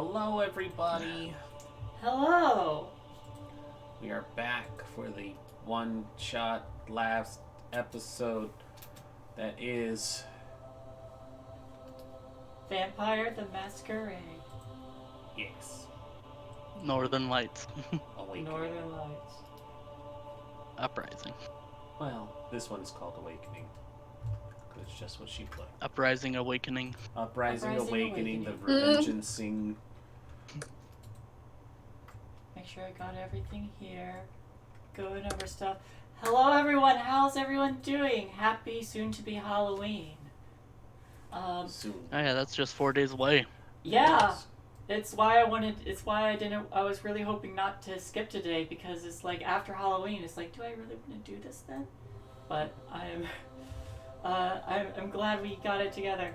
Hello, everybody. Hello. We are back for the one-shot last episode that is Vampire the Masquerade. yes, Northern Lights. Awakening. Northern Lights. Uprising. Well, this one's called Awakening. It's just what she put. Uprising Awakening. Uprising Awakening, the Awakening. Revengeancing. Make sure I got everything here. Going over stuff. Hello, everyone. How's everyone doing? Happy soon-to-be Halloween. Soon. Oh yeah, that's just 4 days away. Yeah. It's why I was really hoping not to skip today, because it's like after Halloween, it's like, do I really want to do this then? But I'm glad we got it together.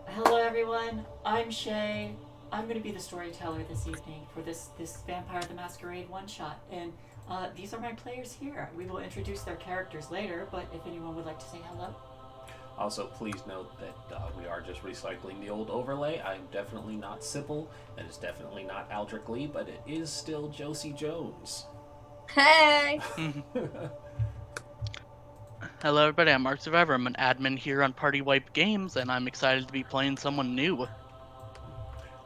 Hello everyone, I'm Shay. I'm going to be the storyteller this evening for this Vampire the Masquerade one-shot, and these are my players here. We will introduce their characters later, but if anyone would like to say hello. Also, please note that we are just recycling the old overlay. I'm definitely not Sybil, and it's definitely not Aldrich Lee, but it is still Josie Jones. Hey! Hello everybody, I'm Mark Survivor. I'm an admin here on PartyWipeGames, and I'm excited to be playing someone new.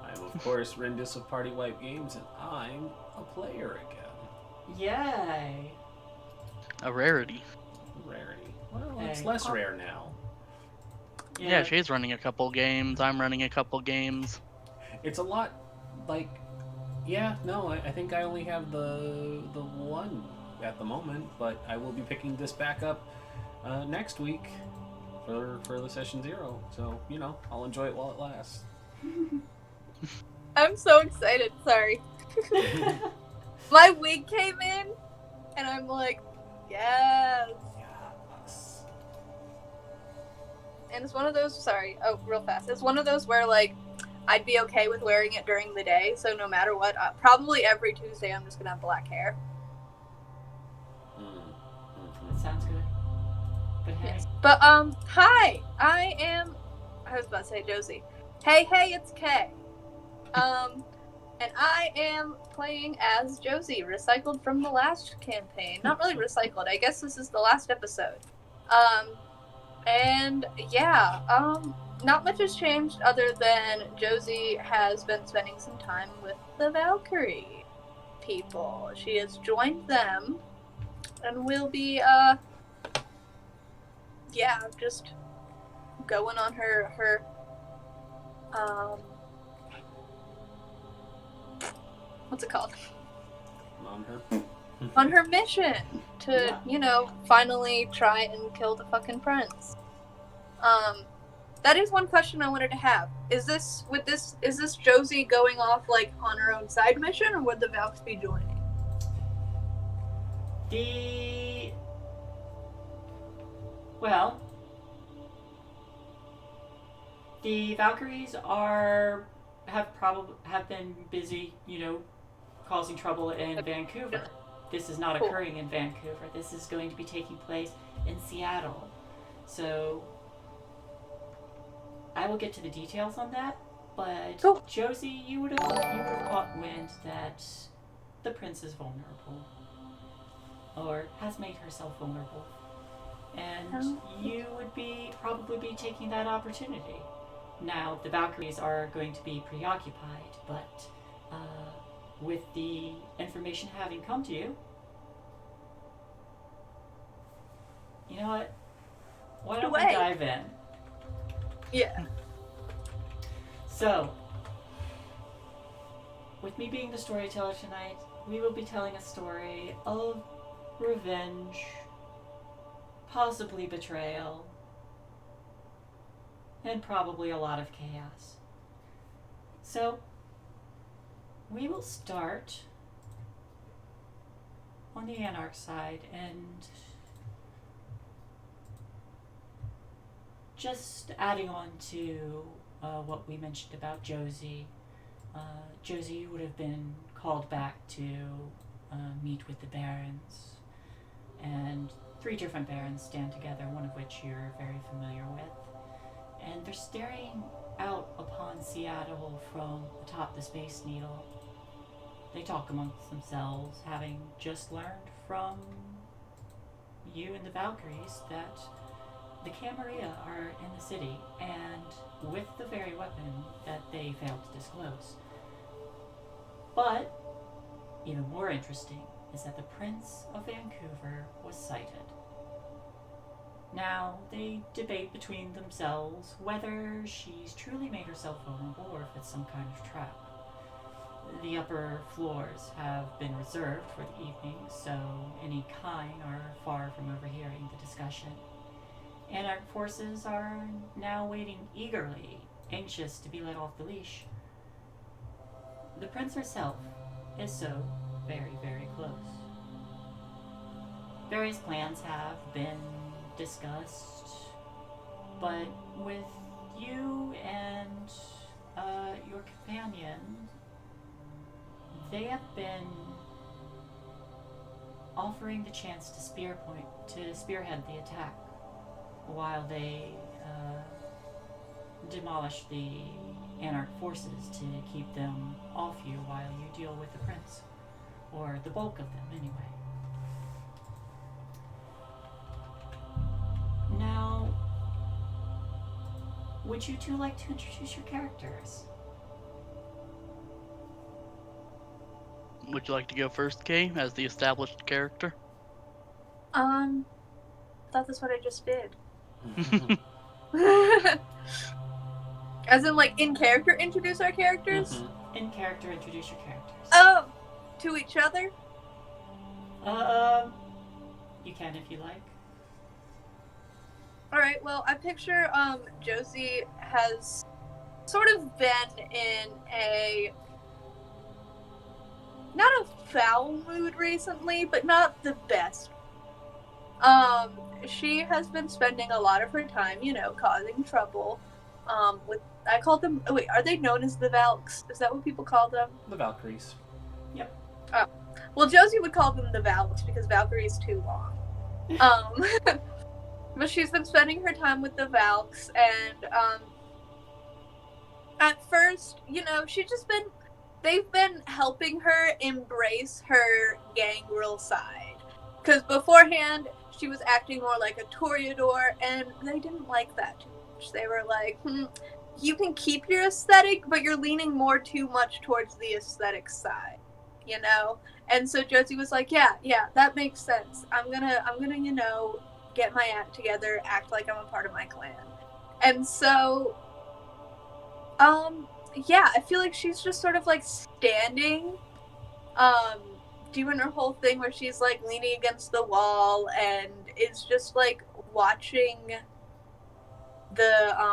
I'm, of course, Rindis of PartyWipeGames, and I'm a player again. Yay! A rarity. Rarity. Well, it's Hey. less rare now. Yeah, Shay's running a couple games, I'm running a couple games. It's a lot, like, yeah, no, I think I only have the one at the moment, but I will be picking this back up next week for the session 0. So, you know, I'll enjoy it while it lasts. I'm so excited, sorry. My wig came in, and I'm like, yes. Yes. And it's one of those, real fast. It's one of those where, like, I'd be okay with wearing it during the day, so no matter what, probably every Tuesday I'm just gonna have black hair. That sounds good. But hey. Yes. But, hi! I was about to say Josie. Hey, it's Kay. And I am playing as Josie, recycled from the last campaign. Not really recycled, I guess this is the last episode. And yeah, not much has changed other than Josie has been spending some time with the Valkyrie people. She has joined them and will be, just going on her what's it called? On her mission to, finally try and kill the fucking prince. That is one question I wanted to have. Is this Josie going off, like, on her own side mission, or would the Valks be joining? The Valkyries have been busy, causing trouble in Vancouver. This is not occurring in Vancouver. This is going to be taking place in Seattle. So I will get to the details on that, but cool. Josie, you would have caught wind that the prince is vulnerable, or has made herself vulnerable, and you would probably be taking that opportunity. Now, the Valkyries are going to be preoccupied, but with the information having come to you, you know what? Why don't we dive in? Yeah. So, with me being the storyteller tonight, we will be telling a story of revenge, possibly betrayal, and probably a lot of chaos. So, we will start on the Anarch side, and just adding on to what we mentioned about Josie. Josie would have been called back to meet with the barons, and 3 different barons stand together, one of which you're very familiar with. and they're staring out upon Seattle from atop the Space Needle. They talk amongst themselves, having just learned from you and the Valkyries that the Camerilla are in the city, and with the very weapon that they failed to disclose. But, even more interesting, is that the Prince of Vancouver was sighted. Now, they debate between themselves whether she's truly made herself vulnerable or if it's some kind of trap. The upper floors have been reserved for the evening, so any kind are far from overhearing the discussion. Anarch forces are now waiting eagerly, anxious to be let off the leash. The prince herself is so very, very close. Various plans have been discussed, but with you and your companion, they have been offering the chance to spearhead the attack while they demolish the Anarch forces to keep them off you while you deal with the prince, or the bulk of them anyway. Now, would you two like to introduce your characters? Would you like to go first, Kay, as the established character? I thought that's what I just did. As in, like, in character, introduce our characters? In character, introduce your characters. Oh! To each other? You can if you like. Alright, well, I picture, Josie has sort of been in a... not a foul mood recently, but not the best. She has been spending a lot of her time, causing trouble, with, I call them, wait, are they known as the Valks? Is that what people call them? The Valkyries. Yep. Oh. Well, Josie would call them the Valks because Valkyrie's too long. But she's been spending her time with the Valks, and, at first, they've been helping her embrace her gangrel side. Because beforehand, she was acting more like a toreador, and they didn't like that too much. They were like, you can keep your aesthetic, but you're leaning more too much towards the aesthetic side, And so Josie was like, yeah, that makes sense. I'm gonna, get my act together, act like I'm a part of my clan. And so, yeah, I feel like she's just sort of like standing, doing her whole thing where she's like leaning against the wall and is just like watching the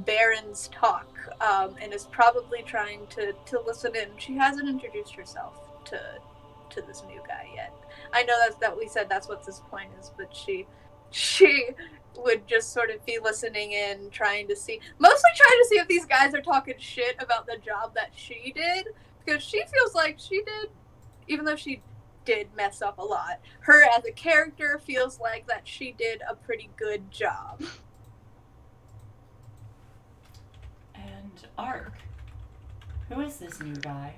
barons talk, and is probably trying to listen in. She hasn't introduced herself to this new guy yet. I know that we said that's what this point is, but she would just sort of be listening in, mostly trying to see if these guys are talking shit about the job that she did, because she feels like she did, even though she did mess up a lot, her as a character feels like that she did a pretty good job. And Ark, who is this new guy?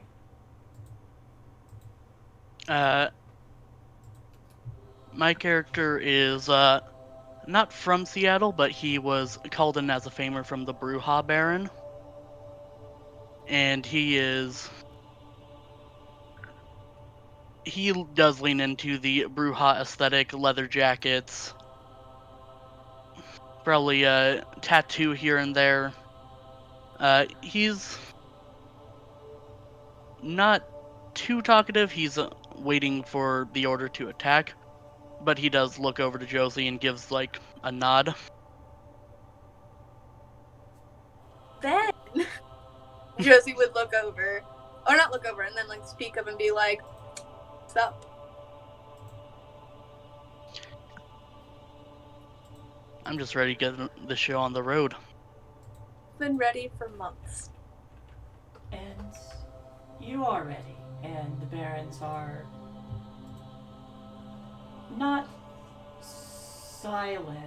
My character is not from Seattle, but he was called in as a famer from the Brujah Baron. And he does lean into the Brujah aesthetic, leather jackets, probably a tattoo here and there. He's not too talkative. He's waiting for the order to attack, but he does look over to Josie and gives like a nod. Then Josie would look over, or not look over, and then like speak up and be like, "What's up?" I'm just ready to get the show on the road. Been ready for months. And you are ready, and the barons are not silent,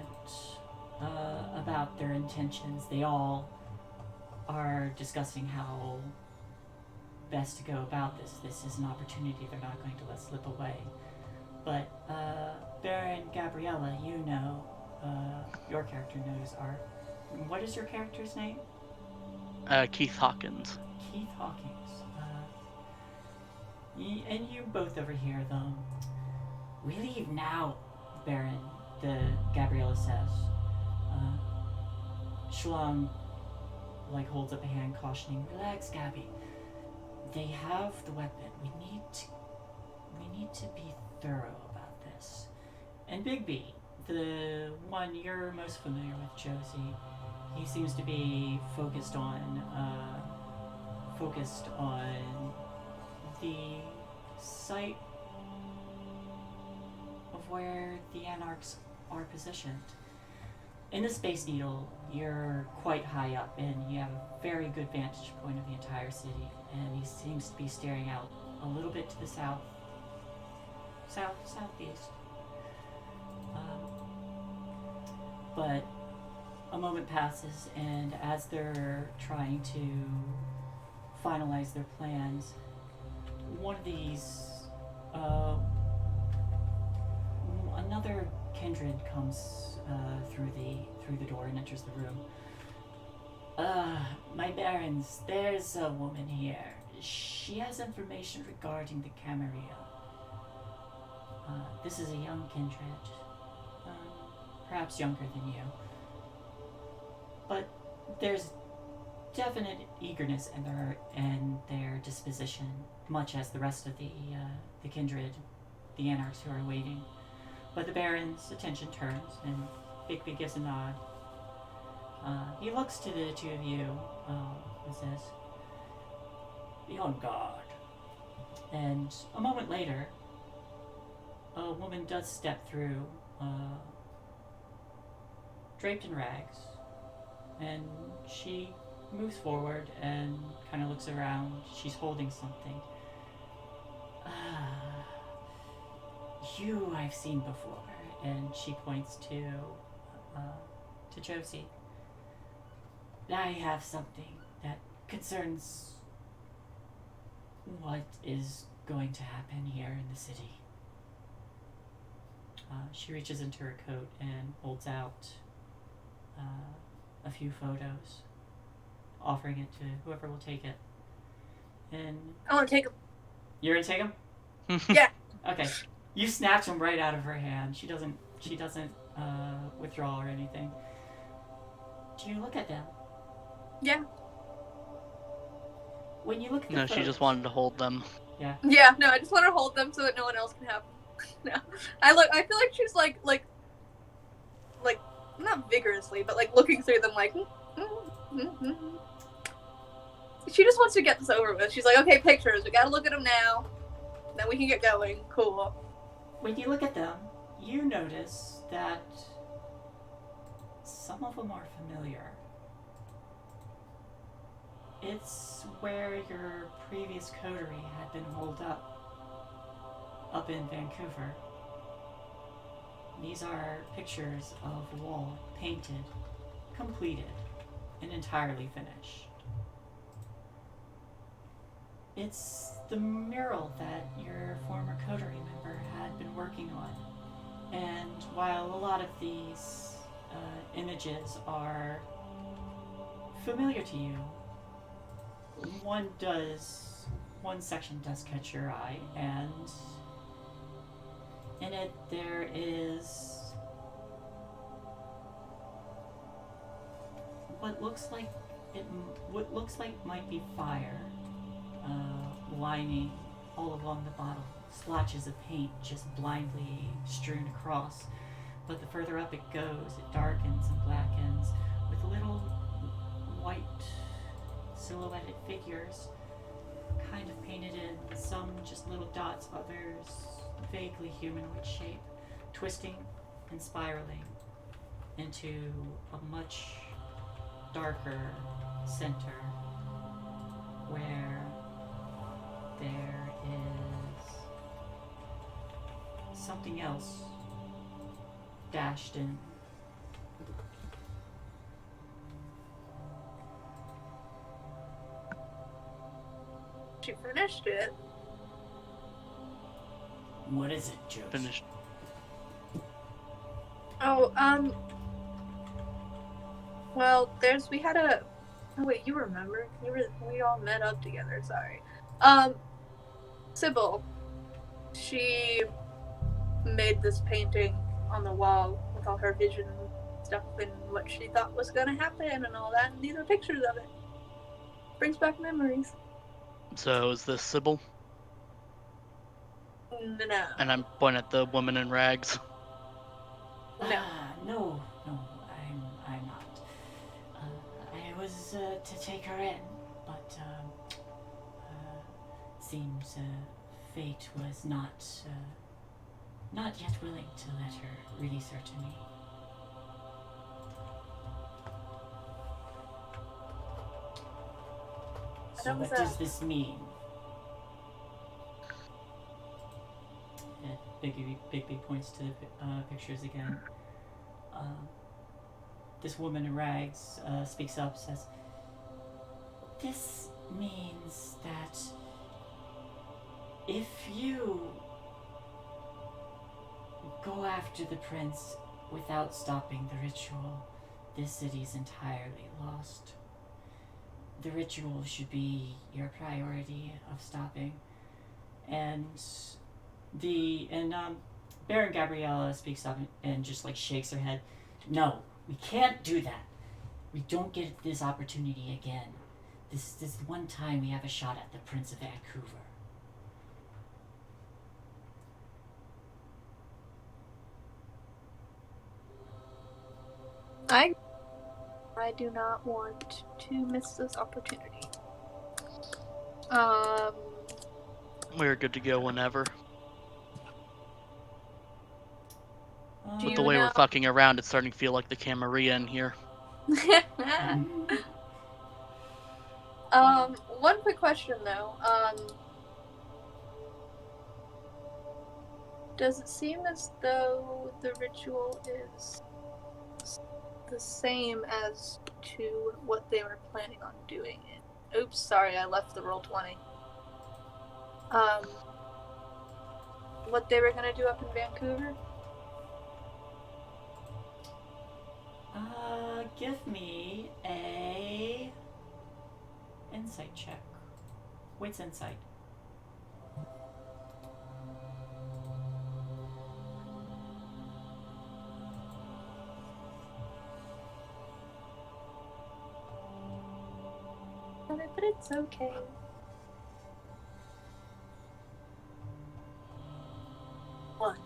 about their intentions. They all are discussing how best to go about this. This is an opportunity they're not going to let slip away. But Baron Gabriella, you know, your character knows our... What is your character's name? Keith Hawkins. Keith Hawkins. And you both overhear them. We leave now, Baron, the Gabriella says. Shuang, holds up a hand cautioning, relax, Gabby. They have the weapon. We need to be thorough about this. And Bigby, the one you're most familiar with, Josie, he seems to be focused on the site of where the Anarchs are positioned. In the Space Needle, you're quite high up, and you have a very good vantage point of the entire city, and he seems to be staring out a little bit to the southeast. But a moment passes, and as they're trying to finalize their plans, one of these, another kindred comes through the door and enters the room. My barons, there's a woman here. She has information regarding the Camerilla. This is a young kindred, perhaps younger than you. But there's definite eagerness in their disposition, much as the rest of the kindred, the Anarchs who are waiting. But the Baron's attention turns, and Bigby gives a nod. He looks to the two of you and says, "Be on guard." And a moment later, a woman does step through, draped in rags, and she moves forward and kind of looks around. She's holding something. You I've seen before, and she points to Josie. I have something that concerns what is going to happen here in the city. She reaches into her coat and holds out a few photos, offering it to whoever will take it. And I want to take them. You're gonna take them? Yeah. Okay. You snatch them right out of her hand. She doesn't withdraw or anything. Do you look at them? Yeah. When you look at No, the she just wanted to hold them. Yeah. Yeah, no, I just want to hold them so that no one else can have them. No. I feel like she's like not vigorously, but looking through them She just wants to get this over with. She's like, okay, pictures. We gotta look at them now. Then we can get going. Cool. When you look at them, you notice that some of them are familiar. It's where your previous coterie had been holed up in Vancouver. These are pictures of the wall painted, completed, and entirely finished. It's the mural that your former coterie member had been working on. And while a lot of these images are familiar to you, one section does catch your eye, and in it there is what looks like might be fire lining all along the bottom. Splotches of paint just blindly strewn across. But the further up it goes, it darkens and blackens with little white silhouetted figures kind of painted in, some just little dots, others vaguely humanoid shape, twisting and spiraling into a much darker center where there is something else dashed in She finished it. What is it, Josie? Finished. Oh, well, we had a... Oh, wait, you remember? We all met up together, sorry. Sybil, she made this painting on the wall with all her vision stuff and what she thought was gonna happen and all that, and these are pictures of it. Brings back memories. So is this Sybil? No. And I'm pointing at the woman in rags. No. No, I'm not. I was to take her in, but seems fate was not yet willing to let her release her to me. So what does this mean? Bigby points to the pictures again. This woman in rags speaks up, says, "This means that if you go after the prince without stopping the ritual, this city's entirely lost. The ritual should be your priority of stopping." And Baron Gabriella speaks up and just like shakes her head. "No, we can't do that. We don't get this opportunity again. This is the one time we have a shot at the Prince of Vancouver." I do not want to miss this opportunity. We're good to go whenever. Do With the way we're fucking around, it's starting to feel like the Camerilla in here. One quick question though. Does it seem as though the ritual is the same as to what they were planning on doing it? Oops, sorry, I left the Roll20. What they were gonna do up in Vancouver? Give me a insight check. Wits insight. But it's okay. One.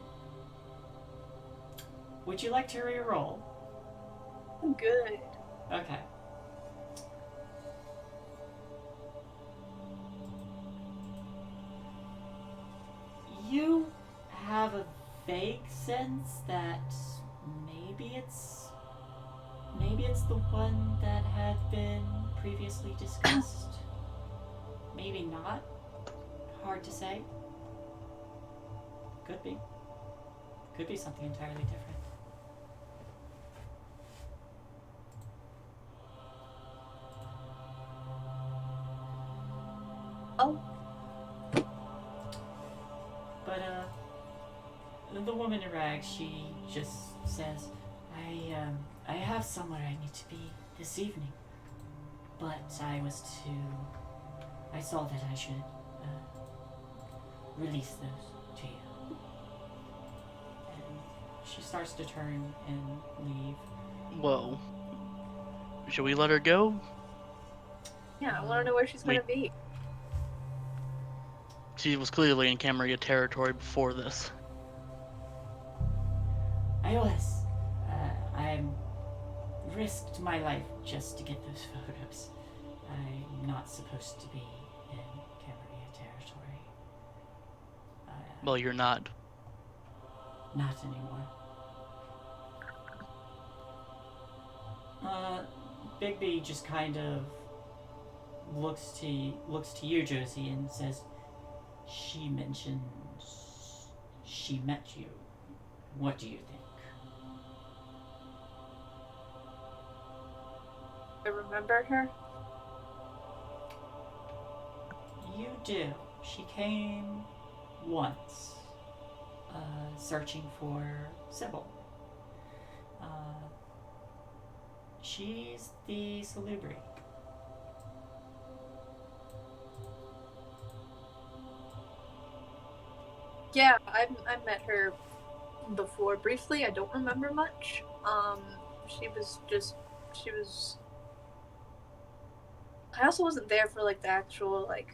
Would you like to re-roll? Good. Okay. You have a vague sense that maybe it's the one that had been previously discussed. Maybe not. Hard to say. Could be. Could be something entirely different. Oh. But the woman in rags, she just says, I have somewhere I need to be this evening, but I saw that I should release those to you." And she starts to turn and leave. Whoa. Should we let her go? Yeah, I want to know where she's gonna be. She was clearly in Camerilla territory before this. I was. I risked my life just to get those photos. I'm not supposed to be in Camerilla territory. Well, you're not. Not anymore. Bigby just kind of looks to you, Josie, and says, "She mentions she met you. What do you think?" I remember her. You do. She came once, searching for Sybil. She's the Salubri. Yeah, I met her before briefly. I don't remember much. She was. I also wasn't there for like the actual like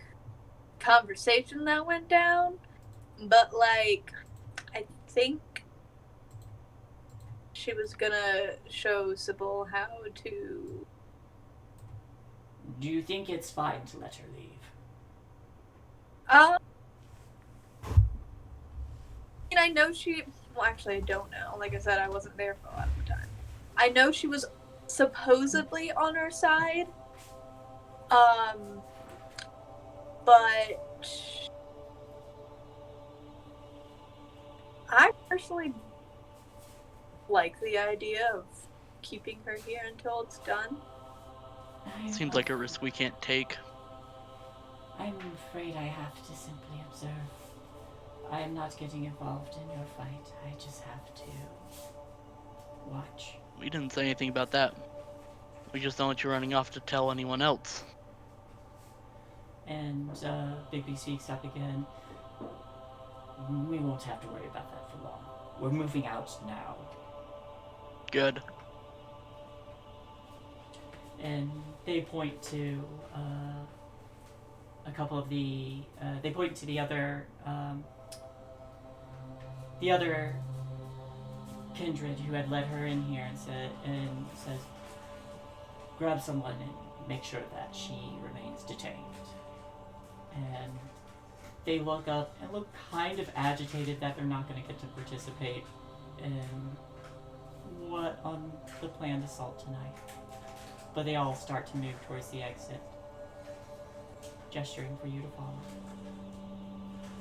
conversation that went down, but like I think she was gonna show Sybil how to. Do you think it's fine to let her leave? I know she. Well, actually, I don't know. Like I said, I wasn't there for a lot of the time. I know she was supposedly on our side. But I personally like the idea of keeping her here until it's done. Seems like a risk we can't take. I'm afraid I have to simply observe. I am not getting involved in your fight. I just have to watch. We didn't say anything about that. We just don't want you running off to tell anyone else. And Bigby speaks up again. We won't have to worry about that for long. We're moving out now. Good. And they point to a couple of the. They point to the other kindred who had led her in here and says, grab someone and make sure that she remains detained. And they look up and look kind of agitated that they're not going to get to participate in on the planned assault tonight. But they all start to move towards the exit, gesturing for you to follow.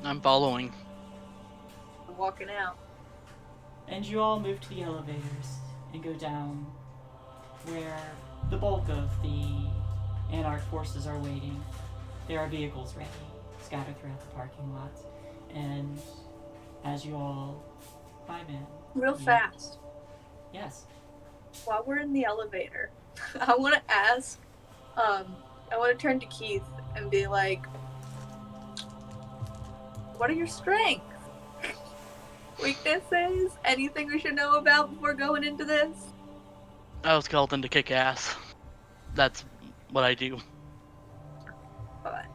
I'm following. I'm walking out. And you all move to the elevators and go down where the bulk of the Anarch forces are waiting. There are vehicles ready, scattered throughout the parking lots. And as you all climb in... Real fast. Yes. While we're in the elevator, I want to ask, I want to turn to Keith and be like, what are your strengths? Weaknesses? Anything we should know about before going into this? I was called in to kick ass. That's what I do. But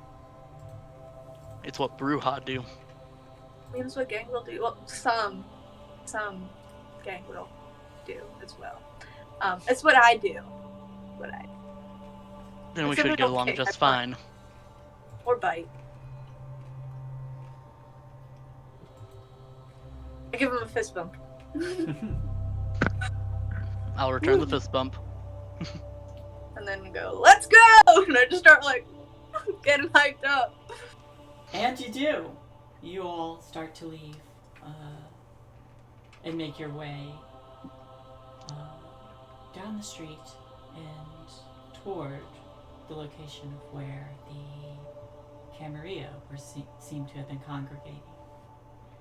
It's what Bruja do. means what gang will do. Well, some gang will do as well. It's what I do. Then we Except I should get don't along kick, just I punch. fine. Or bite. I give him a fist bump. I'll return the fist bump. And then go, let's go! And I just start like getting hyped up. And you do. You all start to leave and make your way down the street and toward the location of where the Camerilla seem to have been congregating.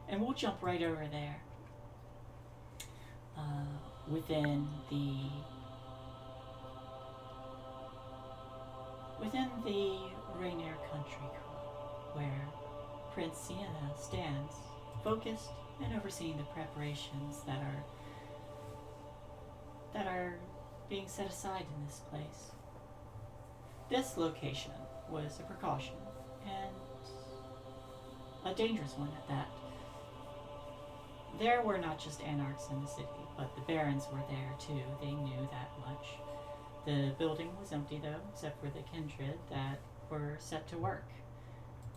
And we'll jump right over there. Within the Rainier Country Club, where Prince Sienna stands, focused and overseeing the preparations that are being set aside in this place. This location was a precaution, and a dangerous one at that. There were not just Anarchs in the city, but the Barons were there too. They knew that much. The building was empty though, except for the kindred that were set to work.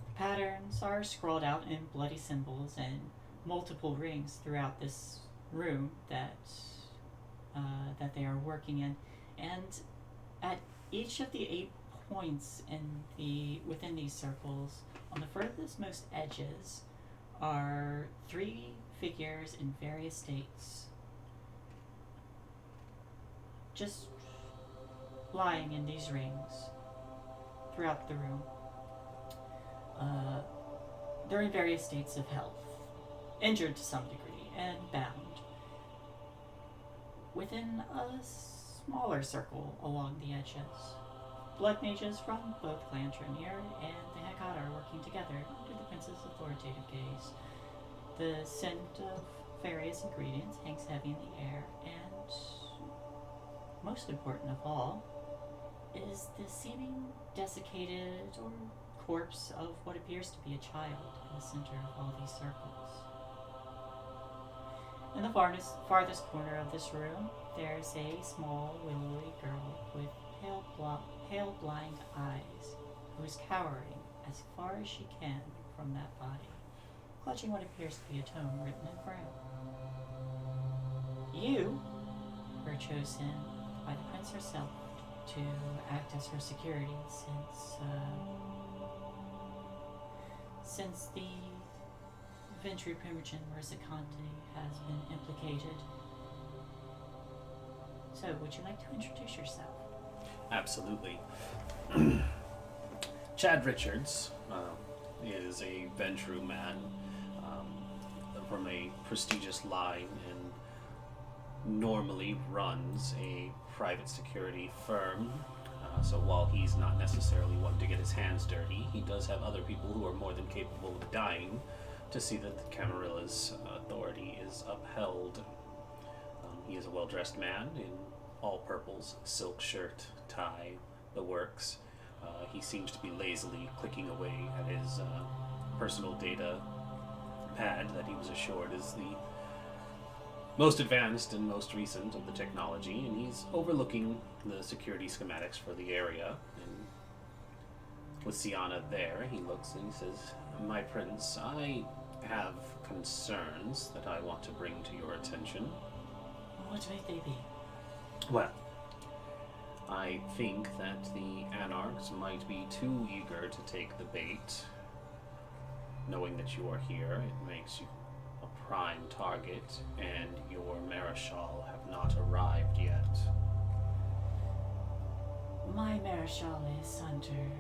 The patterns are scrawled out in bloody symbols and multiple rings throughout this room that they are working in. And at each of the 8 points within these circles, on the furthest most edges, are 3 figures in various states, just lying in these rings throughout the room. They're in various states of health, injured to some degree, and bound. Within a smaller circle along the edges, blood mages from both Clan Tremere and the Hekata are working together under the prince's authoritative gaze. The scent of various ingredients hangs heavy in the air, and most important of all is the seeming desiccated or corpse of what appears to be a child in the center of all these circles. In the farthest corner of this room, there's a small, willowy girl with pale blind eyes who is cowering as far as she can from that body, clutching what appears to be a tome written in braille. You were chosen by the prince herself to act as her security since the Ventru Primogen Merzaconte has been implicated. So, would you like to introduce yourself? Absolutely. Chad Richards is a Ventru man from a prestigious line and normally runs a private security firm. So while he's not necessarily one to get his hands dirty, he does have other people who are more than capable of dying to see that the Camerilla's authority is upheld. He is a well-dressed man in all purples, silk shirt, tie, the works. He seems to be lazily clicking away at his personal data pad that he was assured is the most advanced and most recent of the technology, and he's overlooking the security schematics for the area. And with Sienna there, he looks and he says, "My prince, I have concerns that I want to bring to your attention." What may they be? Well, I think that the Anarchs might be too eager to take the bait. Knowing that you are here, it makes you a prime target, and your Marischal have not arrived yet. My Marischal is under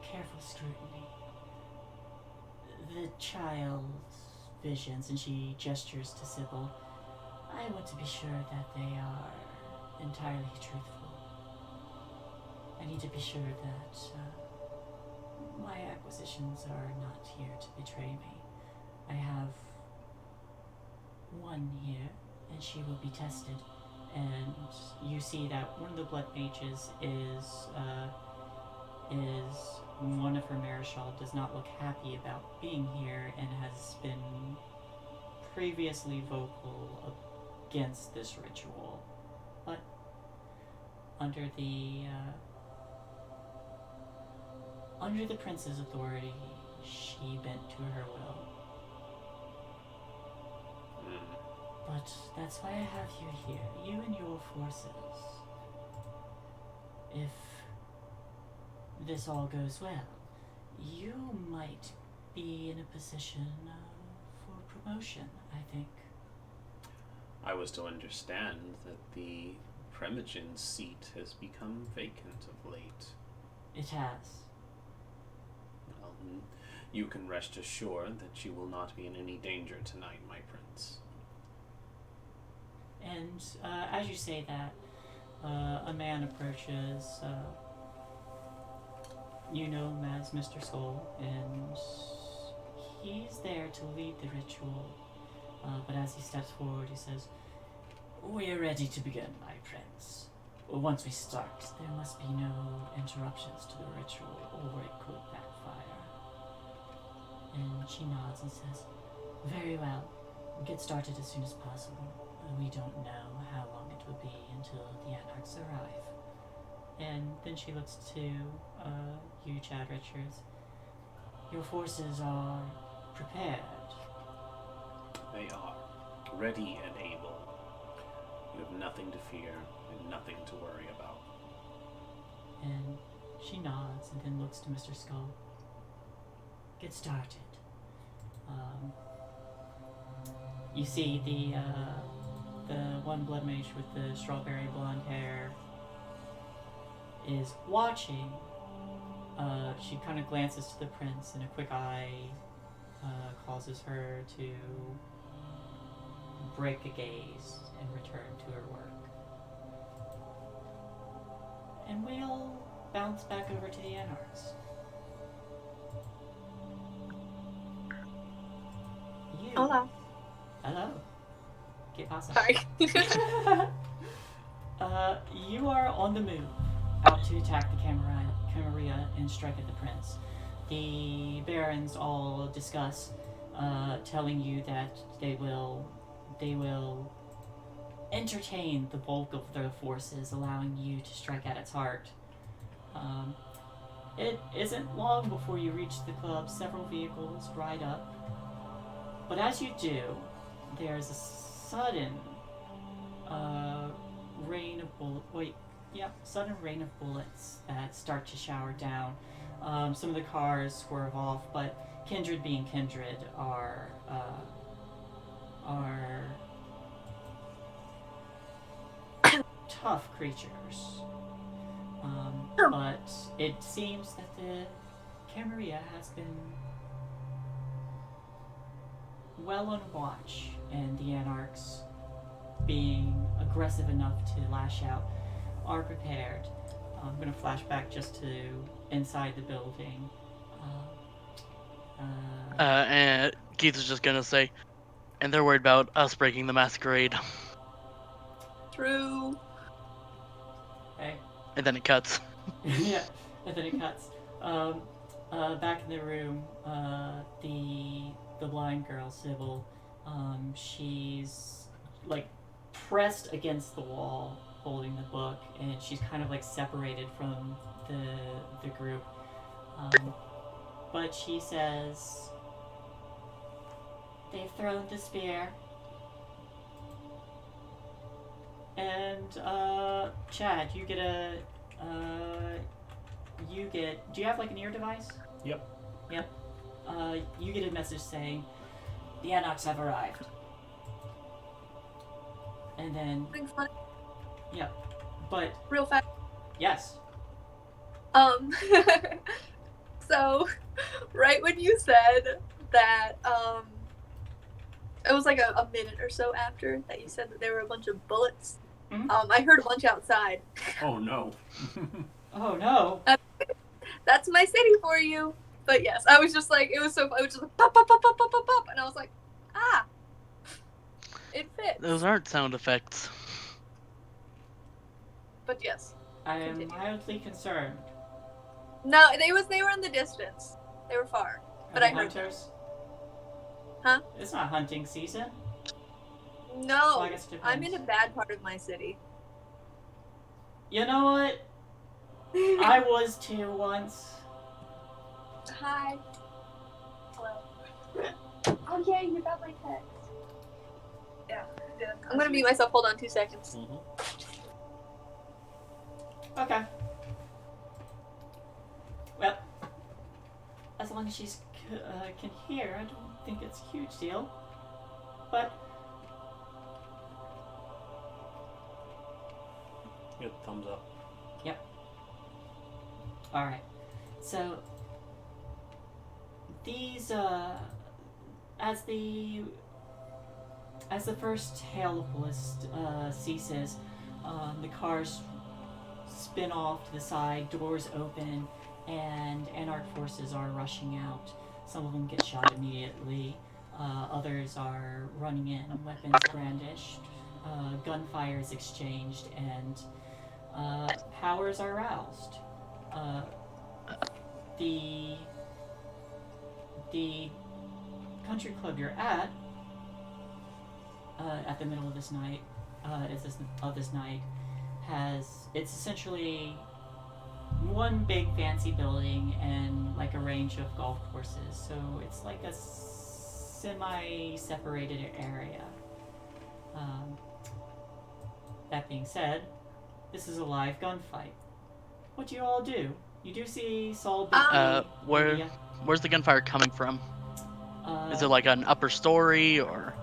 careful scrutiny. The child's visions, and she gestures to Sybil, I want to be sure that they are entirely truthful. I need to be sure that my acquisitions are not here to betray me. I have one here, and she will be tested. And you see that one of the blood mages is one of her Marischal does not look happy about being here and has been previously vocal against this ritual. But under the prince's authority, she bent to her will. But that's why I have you here, you and your forces. If this all goes well, you might be in a position for promotion, I think. I was to understand that the Primogen seat has become vacant of late. It has. Well, you can rest assured that you will not be in any danger tonight, my prince. And as you say that, a man approaches, you know him as Mr. Skull, and he's there to lead the ritual. But as he steps forward, he says, "We are ready to begin, my prince. Once we start, there must be no interruptions to the ritual, or it could backfire." And she nods and says, "Very well. Get started as soon as possible. We don't know how long it will be until the Anarchs arrive." And then she looks to you, Chad Richards. Your forces are prepared. They are ready and able. You have nothing to fear and nothing to worry about. And she nods and then looks to Mr. Skull. Get started. You see the one blood mage with the strawberry blonde hair is watching She kind of glances to the prince, and a quick eye causes her to break a gaze and return to her work. And we'll bounce back over to the Anarchs. You. Hola. Hello. ¿Qué pasa? Sorry. You are on the move, out to attack the Camerilla and strike at the prince. The barons all discuss, telling you that they will entertain the bulk of their forces, allowing you to strike at its heart. It isn't long before you reach the club. Several vehicles ride up, but as you do, there's a sudden sudden rain of bullets that start to shower down. Some of the cars swerve off, but Kindred being Kindred are tough creatures. But it seems that the Camerilla has been well on watch, and the Anarchs, being aggressive enough to lash out, are prepared. I'm going to flash back just to inside the building. And Keith is just gonna say, and they're worried about us breaking the Masquerade. True. Okay. And then it cuts. Yeah, and then it cuts. Back in the room, the blind girl, Sybil, she's like pressed against the wall, holding the book, and she's kind of like separated from the group. But she says, "They've thrown the spear." And Chad, you get a do you have like an ear device? Yep. Yep. You get a message saying, "The Anarchs have arrived." And then, Something fun. yeah, but Real fast. yes. So, right when you said that, it was like a minute or so after that you said that there were a bunch of bullets. Mhm. I heard a bunch outside. Oh no. Oh no. That's my city for you. But yes, I was just like, it was so fun. It was just like, pop, pop, pop, pop, pop, pop, pop. And I was like, ah. It fits. Those aren't sound effects. But yes. I am Continue. mildly concerned. No, they were in the distance. They were far. But Are I they heard them. hunters? Huh? It's not hunting season. No, Well, I guess it I'm in depends. a bad part of my city. You know what? I was too once. Hi. Hello. Oh yeah, you got my text. Yeah. I'm gonna mute myself. Hold on 2 seconds. Mhm. Okay. Well, as long as she's can hear, I don't think it's a huge deal. But Good thumbs up. all right. So these as the first hail of bullets ceases, the cars spin off to the side, doors open, and Anarch forces are rushing out. Some of them get shot immediately. Others are running in, weapons brandished, gunfire is exchanged, and powers are roused. The country club you're at the middle of this night, it's essentially one big fancy building and like a range of golf courses. So it's like a semi-separated area. That being said, this is a live gunfight. What do you all do? You do see Saul. Where's the gunfire coming from? Is it like an upper story or?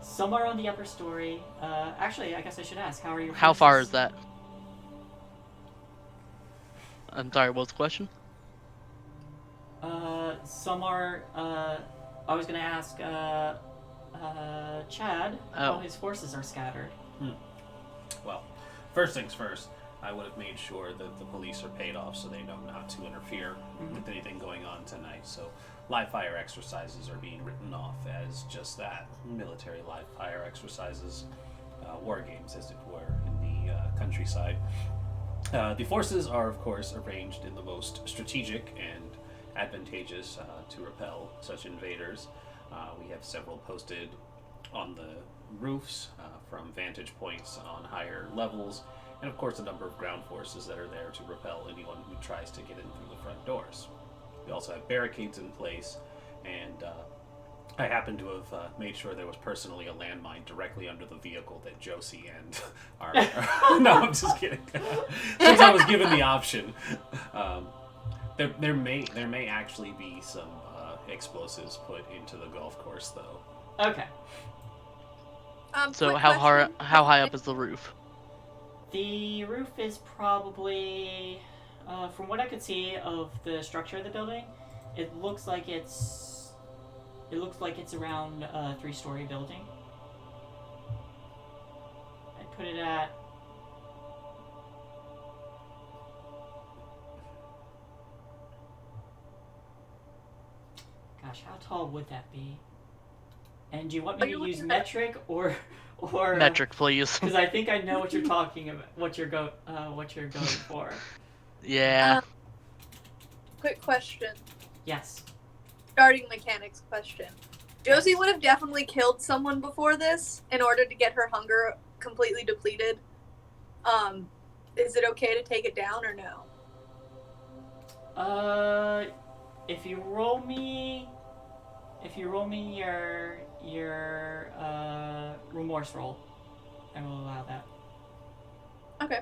Somewhere on the upper story. Actually, I guess I should ask. How are your? How far forces? is that? I'm sorry, what's the question? Some are. I was gonna ask Chad how his forces are scattered. Well, first things first, I would have made sure that the police are paid off so they know not to interfere with anything going on tonight. So live fire exercises are being written off as just that, military live fire exercises, war games as it were, in the countryside. The forces are, of course, arranged in the most strategic and advantageous to repel such invaders. We have several posted on the roofs from vantage points on higher levels, and of course a number of ground forces that are there to repel anyone who tries to get in through the front doors. We also have barricades in place, and I happen to have made sure there was personally a landmine directly under the vehicle that Josie and our... No, I'm just kidding. Since I was given the option. There may actually be some explosives put into the golf course, though. Okay. So how high up is the roof? The roof is probably, from what I could see of the structure of the building, it looks like it's around a 3-story building. I put it at. Gosh, how tall would that be? And do you want me to use metric or Metric, please. Because I think I know what you're talking about, what you're going for. Yeah. Quick question. Yes. Starting mechanics question. Josie would have definitely killed someone before this in order to get her hunger completely depleted. Is it okay to take it down or no? If you roll me your remorse roll, I will allow that. Okay.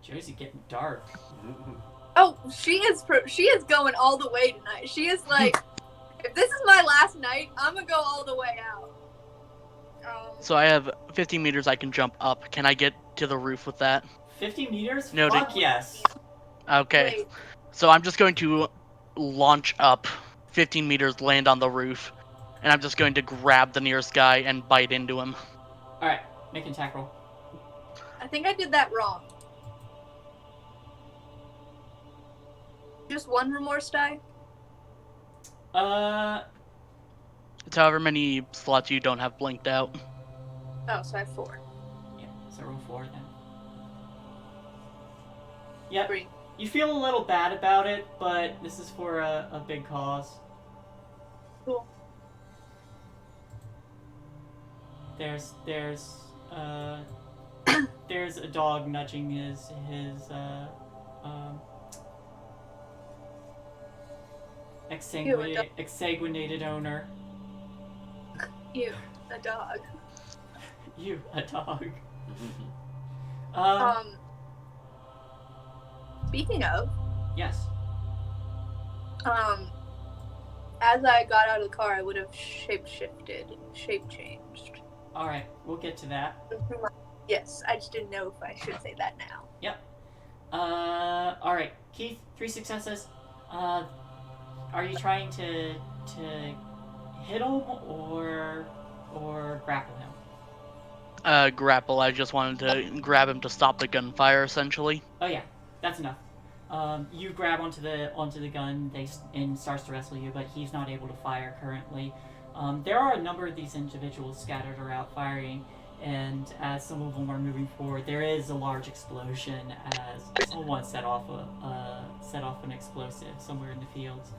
Josie getting dark. Oh, she is going all the way tonight. She is like, if this is my last night, I'm gonna go all the way out. So I have 50 meters I can jump up. Can I get to the roof with that? 50 meters? No, Fuck yes. Okay. Wait. So I'm just going to launch up 15 meters, land on the roof, and I'm just going to grab the nearest guy and bite into him. Alright, make an attack roll. I think I did that wrong. Just one remorse die? It's however many slots you don't have blinked out. Oh, so I have 4. Yeah, so roll 4 then. Yep. 3. You feel a little bad about it, but this is for a big cause. Cool. There's a dog nudging his exsanguinated owner. You, a dog. You, a dog. Speaking of, Yes. as I got out of the car, I would have shape changed. Alright, we'll get to that. Yes, I just didn't know if I should say that now. Yep. Alright, Keith, 3 successes. Are you trying to hit him or grapple him? Grapple. I just wanted to grab him to stop the gunfire, essentially. Oh yeah, that's enough. You grab onto the gun, and starts to wrestle you, but he's not able to fire currently. There are a number of these individuals scattered around firing, and as some of them are moving forward, there is a large explosion as someone set off an explosive somewhere in the fields.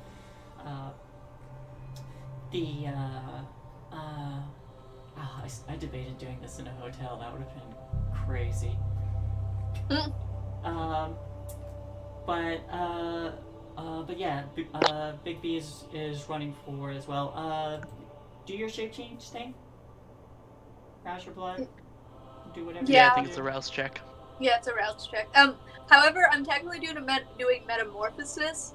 I debated doing this in a hotel. That would have been crazy. But yeah, Big B is running forward as well. Do your shape change thing. Rouse your blood. Do whatever. Yeah, Yeah. I think it's a rouse check. Yeah, it's a rouse check. However, I'm technically doing metamorphosis.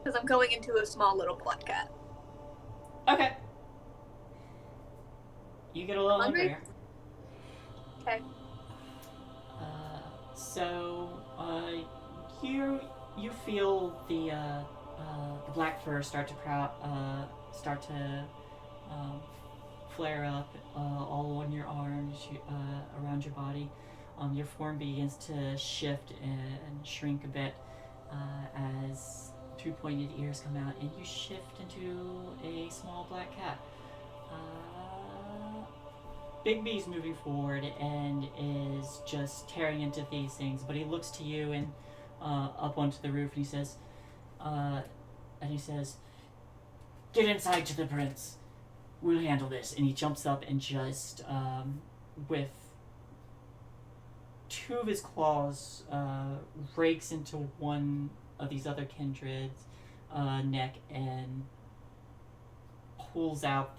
Because I'm going into a small little black cat. Okay. You get a little Hungry? hungrier. Okay. So, You feel the black fur start to flare up all on your arms, around your body. Your form begins to shift and shrink a bit as two pointed ears come out, and you shift into a small black cat. Big B's moving forward and is just tearing into these things, but he looks to you and up onto the roof, and he says, "Get inside to the prince. We'll handle this." And he jumps up and just, with two of his claws, rakes into one of these other kindred's neck and pulls out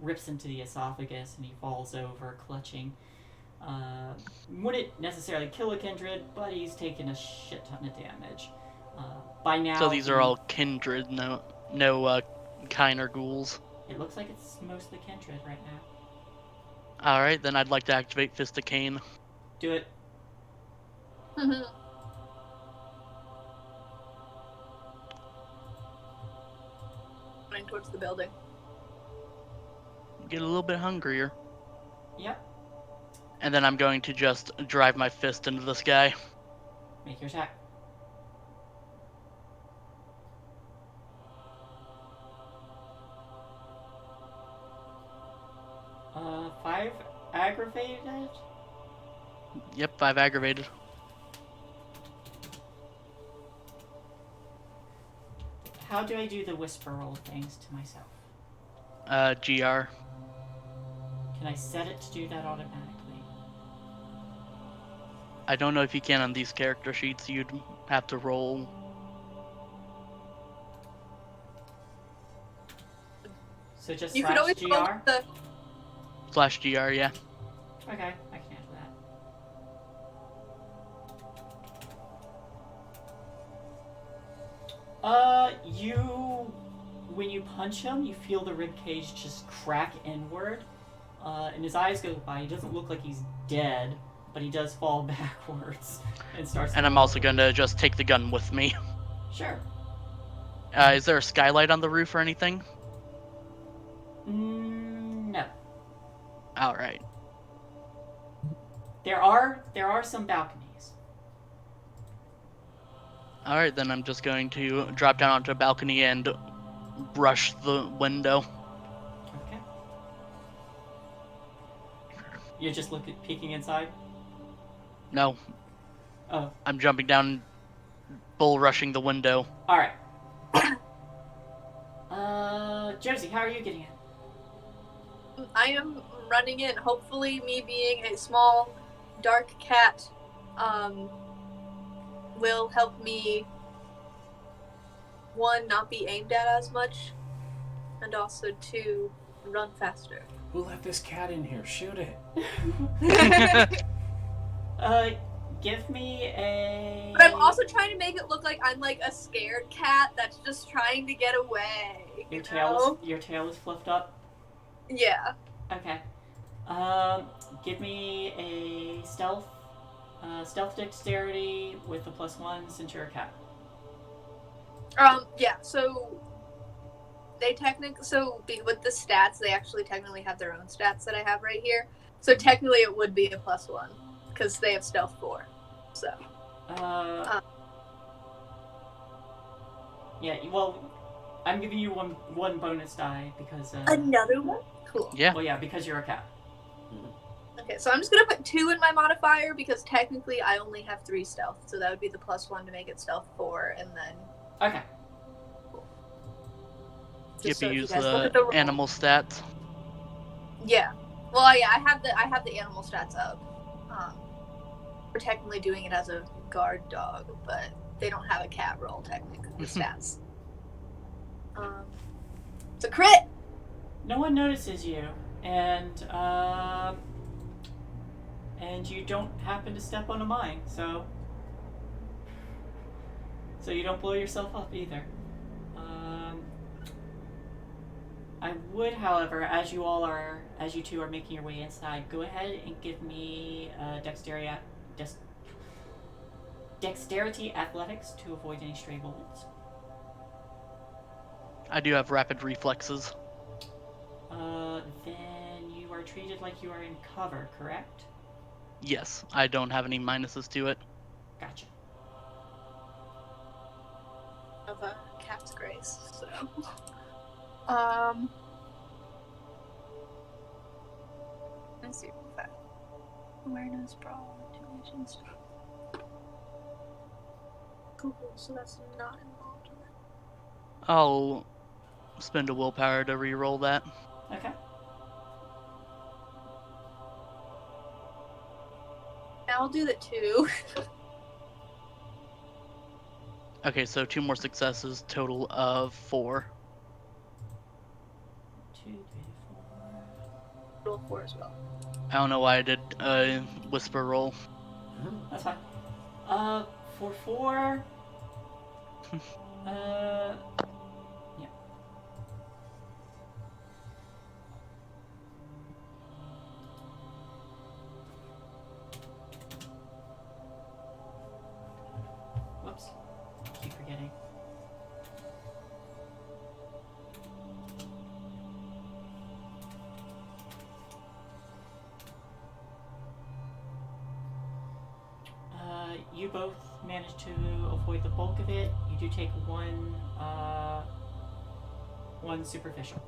rips into the esophagus, and he falls over, clutching. Wouldn't necessarily kill a kindred, but he's taken a shit ton of damage. By now... So these are all kindred, no Kiner ghouls. It looks like it's mostly kindred right now. Alright, then I'd like to activate Fist of Cain. Do it. Running towards the building. Get a little bit hungrier. Yep. And then I'm going to just drive my fist into this guy. Make your attack. Five aggravated? Yep, 5 aggravated. How do I do the whisper roll things to myself? GR. Can I set it to do that automatically? I don't know if you can on these character sheets. You'd have to roll. So just You could always /GR? roll the... /GR, yeah. Okay, I can handle that. When you punch him, you feel the ribcage just crack inward, and his eyes go by. He doesn't look like he's dead, but he does fall backwards and starts. And I'm also going to just take the gun with me. Sure. Is there a skylight on the roof or anything? No. Alright. There are some balconies. Alright, then I'm just going to drop down onto a balcony and brush the window. Okay. You're just peeking inside? No. Oh. I'm jumping down, bull rushing the window. Alright. Josie, how are you getting in? I am running in. Hopefully, me being a small, dark cat, will help me, one, not be aimed at as much, and also, two, run faster. Who let this cat in here? Shoot it. Give me a... But I'm also trying to make it look like I'm like a scared cat that's just trying to get away. Your know? tail is flipped up? Yeah. Okay. Give me a stealth dexterity with a +1 since you're a cat. Yeah, so with the stats, they actually technically have their own stats that I have right here. So technically it would be a +1, because they have stealth 4. So. Yeah, well, I'm giving you one bonus die because... Another one? Cool. Yeah. Well, yeah, because you're a cat. Okay, so I'm just gonna put 2 in my modifier, because technically I only have 3 stealth, so that would be the +1 to make it stealth 4, and then... Okay. Yep, so you if use guys look the at roll- animal stats. Yeah. Well, yeah, I have the animal stats up. We're technically doing it as a guard dog, but they don't have a cat roll technically with stats. It's a crit. No one notices you, and you don't happen to step on a mine, so you don't blow yourself up either. I would, however, as you two are making your way inside, go ahead and give me dexterity Dexterity, athletics to avoid any stray bullets. I do have rapid reflexes. Then you are treated like you are in cover, correct? Yes, I don't have any minuses to it. Gotcha. Of a cat's grace, so. Let's see what that. Awareness, brawl, intimidation, stuff. Cool, so that's not involved in it. I'll spend a willpower to re-roll that. Okay. I'll do the 2. Okay, so 2 more successes, total of 4. 2, 3, 4. Roll 4 as well. I don't know why I did a whisper roll. That's fine. For 4. Yeah. Whoops. Keep forgetting. You both managed to avoid the bulk of it. You do take one superficial.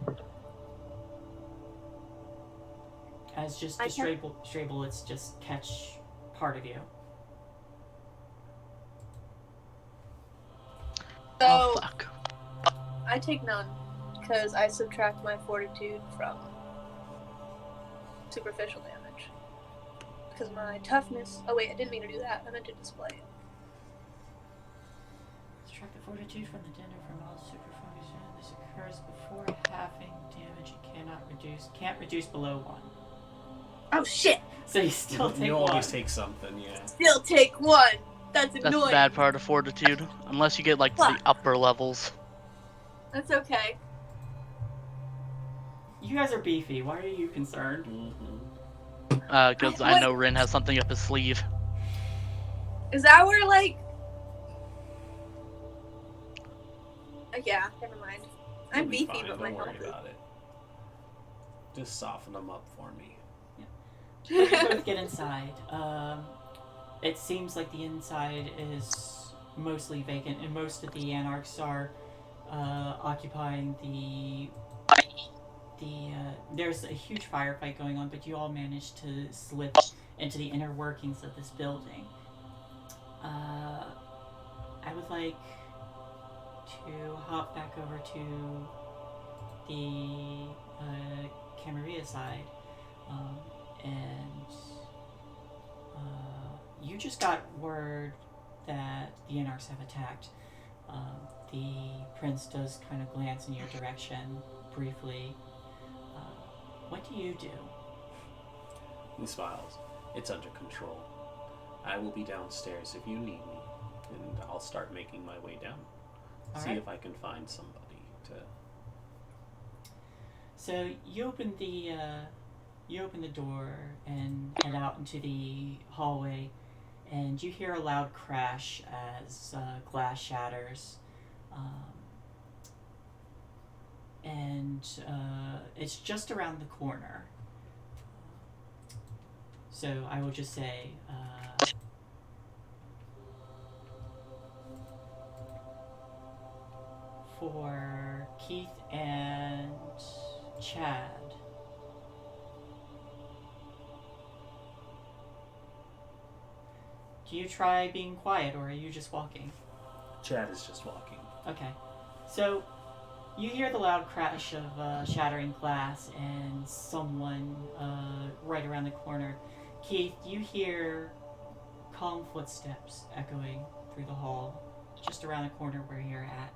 As just the stray bullets just catch part of you. So, Oh, fuck. I take none, because I subtract my fortitude from superficial damage. Because my toughness... Oh wait, I didn't mean to do that. I meant to display it. Subtract the fortitude from the dinner from all super function. This occurs before halving damage. You can't reduce below 1. Oh shit! So you still take You 1. always take something, yeah. Still take 1! That's That's annoying. the bad part of fortitude. Unless you get, like, to the Fuck. upper levels. That's okay. You guys are beefy. Why are you concerned? Mm-hmm. Because I know Rin has something up his sleeve. Is that where, like... yeah, never mind. I'm You'll be beefy, fine, but my don't worry health is... about it. Just soften them up for me. You both get inside. It seems like the inside is mostly vacant, and most of the Anarchs are occupying the. There's a huge firefight going on, but you all managed to slip into the inner workings of this building. I would like to hop back over to the Camerilla side, and you just got word that the Anarchs have attacked. The prince does kind of glance in your direction briefly. What do you do? He smiles. It's under control. I will be downstairs if you need me, and I'll start making my way down. All See right. if I can find somebody to... So you open the door and head out into the hallway, and you hear a loud crash as glass shatters. And it's just around the corner. So I will just say, for Keith and Chad, do you try being quiet, or are you just walking? Chad is just walking. Okay. So, you hear the loud crash of shattering glass and someone right around the corner. Keith, you hear calm footsteps echoing through the hall, just around the corner where you're at.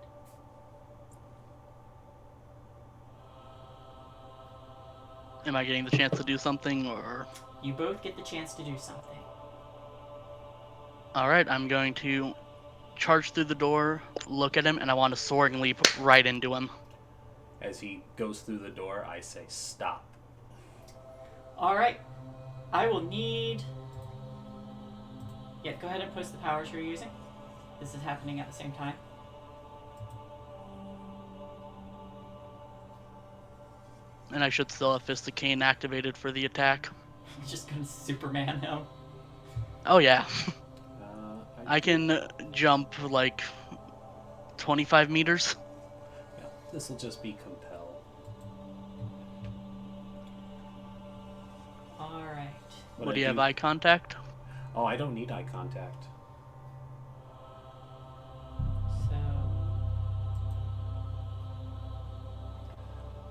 Am I getting the chance to do something, or... You both get the chance to do something. Alright, I'm going to charge through the door, look at him, and I want to soaring leap right into him. As he goes through the door, I say, stop. Alright. I will need Yeah, go ahead and post the powers you're using. This is happening at the same time. And I should still have Fist of Cain activated for the attack. You're just gonna Superman him. Oh yeah. I I can jump like 25 meters. Yeah, this will just be compel. Alright. What do you have, eye contact? Oh, I don't need eye contact. So...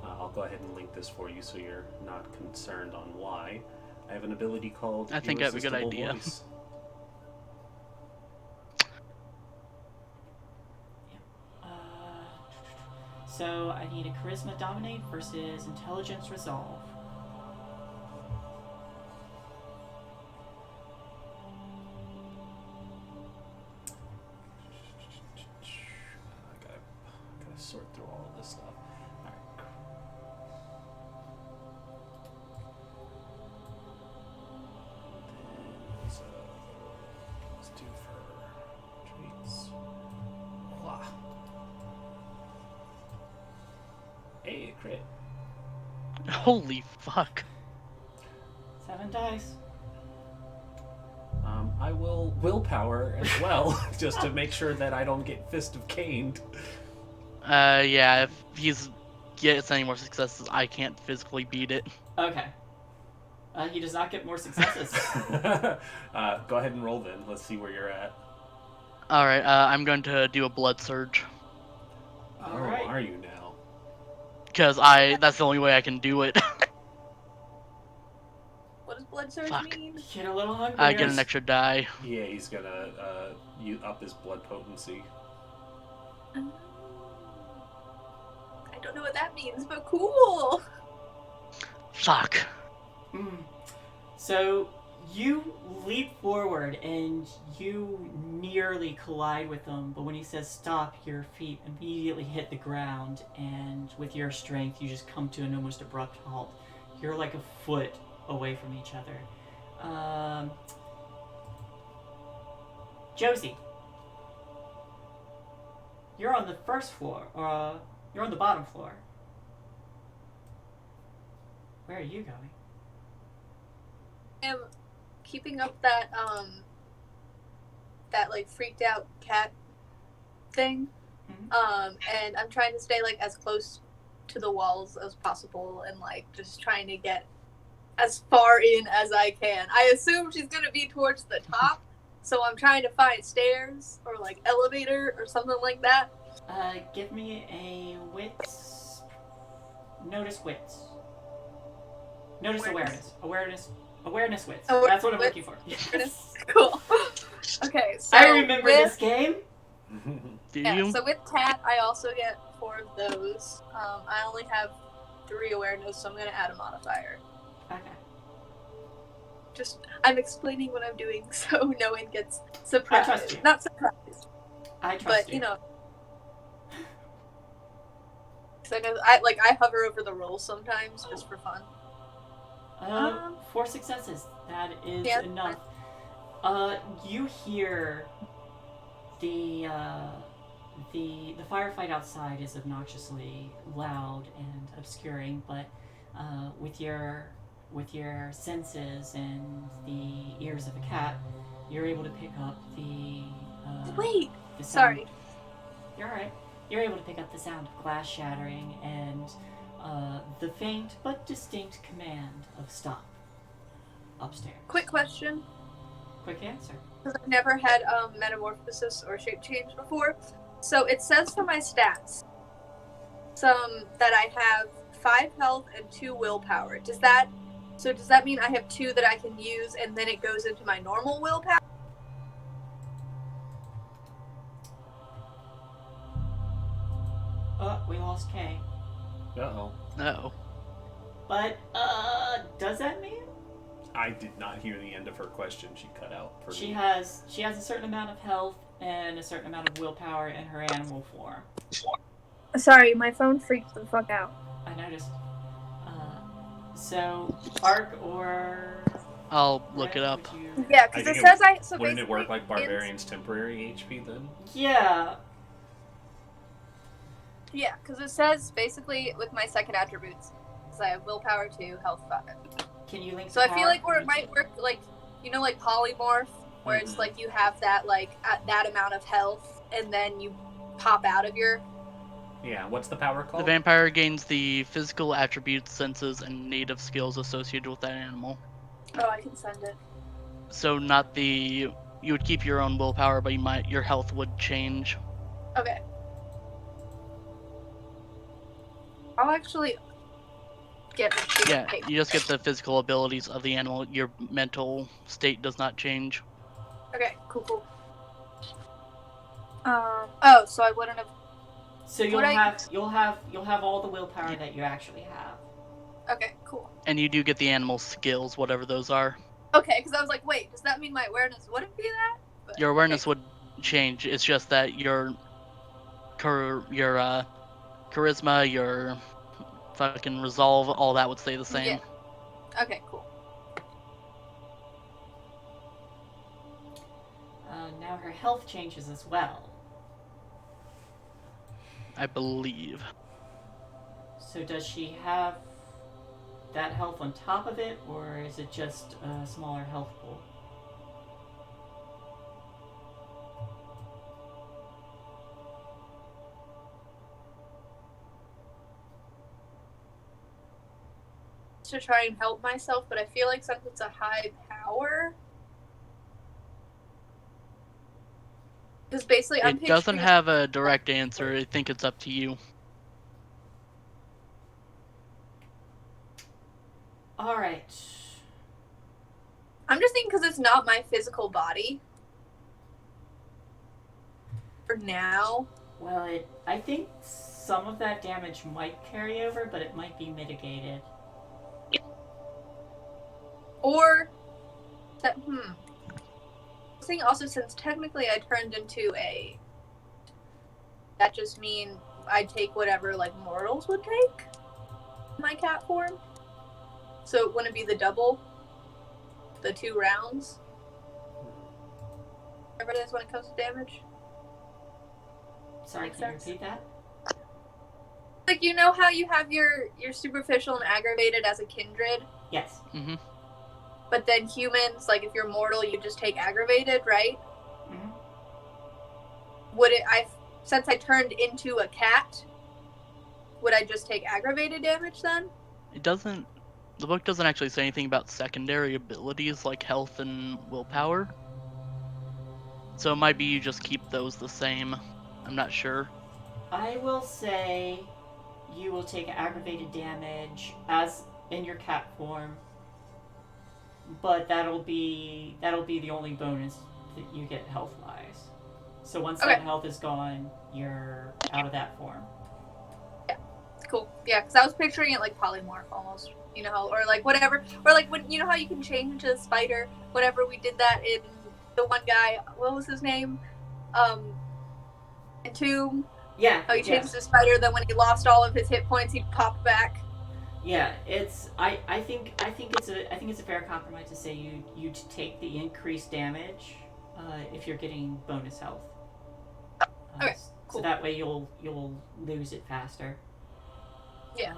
I'll go ahead and link this for you so you're not concerned on why. I have an ability called I think I have a good Irresistible idea. Voice. So I need a Charisma Dominate versus Intelligence Resolve. I gotta sort through all of this stuff. Alright. So let's do for traits. Voila. Hey, crit. Holy fuck. 7 dice. I will willpower as well, just to make sure that I don't get Fist of Cain. Yeah, if he's gets any more successes, I can't physically beat it. Okay. He does not get more successes. Go ahead and roll then. Let's see where you're at. Alright, I'm going to do a blood surge. Alright. Oh, are you now? Because that's the only way I can do it. What does blood surge Fuck. mean? Get a little hungry. I get an extra die. Yeah, he's gonna up his blood potency. I don't know what that means, but cool. Fuck. So you leap forward and you nearly collide with him, but when he says stop, your feet immediately hit the ground, and with your strength, you just come to an almost abrupt halt. You're like a foot away from each other. Josie, you're on the first floor, you're on the bottom floor. Where are you going? I'm keeping up that like freaked out cat thing. And I'm trying to stay like as close to the walls as possible and like just trying to get as far in as I can. I assume she's gonna be towards the top, so I'm trying to find stairs or like elevator or something like that. Give me a wits. Notice wits. Notice awareness. Awareness wits. That's what I'm looking for. Yes. Cool. Okay, so I remember this game. Do Yeah, you? so with Cat, I also get 4 of those. I only have 3 awareness, so I'm gonna add a modifier. Okay. Just, I'm explaining what I'm doing so no one gets surprised. I trust you. Not surprised, I trust but you know. So I hover over the rolls sometimes just for fun. 4 successes. That is yeah. enough. You hear the firefight outside is obnoxiously loud and obscuring, but with your senses and the ears of a cat, you're able to pick up the Wait! the sound. Sorry. You're alright. You're able to pick up the sound of glass shattering and the faint but distinct command of stop upstairs. Quick question, Quick answer. because I've never had metamorphosis or shape change before. So it says for my stats that I have 5 health and 2 willpower. Does that mean I have 2 that I can use and then it goes into my normal willpower? We lost Kay. Uh-oh. No. But, does that mean? I did not hear the end of her question. She cut out for She me. has a certain amount of health and a certain amount of willpower in her animal form. Sorry, my phone freaked the fuck out. I noticed. So, Ark or I'll look it Brett, up. would you- Yeah, I because think it says so wouldn't it work basically like Barbarian's temporary HP then? Yeah. Yeah, because it says basically with my second attributes, I have willpower 2, health 5. Can you link So the I feel power? like where it might work, like, you know, like polymorph, where it's like you have that, like, at that amount of health, and then you pop out of your. Yeah, what's the power The called? vampire gains the physical attributes, senses, and native skills associated with that animal. Oh, I can send it. So not the you would keep your own willpower, but your health would change. Okay. I'll actually get the sheet Yeah, of paper. you just get the physical abilities of the animal. Your mental state does not change. Okay, cool. Oh, so I wouldn't have. So you'll have all the willpower that you actually have. Okay, cool. And you do get the animal skills, whatever those are. Okay, because I was like, wait, does that mean my awareness wouldn't be that? But, Your awareness okay. would change. It's just that your charisma, your fucking resolve, all that would stay the same. Yeah. Okay, cool. Now her health changes as well. I believe. So does she have that health on top of it, or is it just a smaller health pool? To try and help myself, but I feel like since it's a high power, because basically I'm It doesn't picturing. have a direct answer. I think it's up to you. All right. I'm just thinking because it's not my physical body. For now. Well, I think some of that damage might carry over, but it might be mitigated. Or that I was thinking also since technically I turned into a, that just mean I take whatever like mortals would take my cat form. So it wouldn't be the double, the 2 rounds. Whatever it is when it comes to damage. Sorry, Makes can you sense. repeat that? Like, you know how you have your superficial and aggravated as a kindred, Yes. Mm-hmm. but then humans, like if you're mortal, you just take aggravated, right? Mm-hmm. Would it? Since I turned into a cat, would I just take aggravated damage then? It doesn't. The book doesn't actually say anything about secondary abilities like health and willpower. So it might be you just keep those the same. I'm not sure. I will say you will take aggravated damage as in your cat form, but that'll be the only bonus that you get health wise. So once that health is gone, you're out of that form. Yeah, cool. Yeah, because I was picturing it like polymorph almost, you know, or like whatever, or like when you know how you can change into a spider. Whenever we did that in the one guy, what was his name? Entomb. Yeah. How he changed to spider, then when he lost all of his hit points, he'd pop back. Yeah, it's I think it's a fair compromise to say you take the increased damage if you're getting bonus health. Okay, cool. So that way you'll lose it faster. Yeah,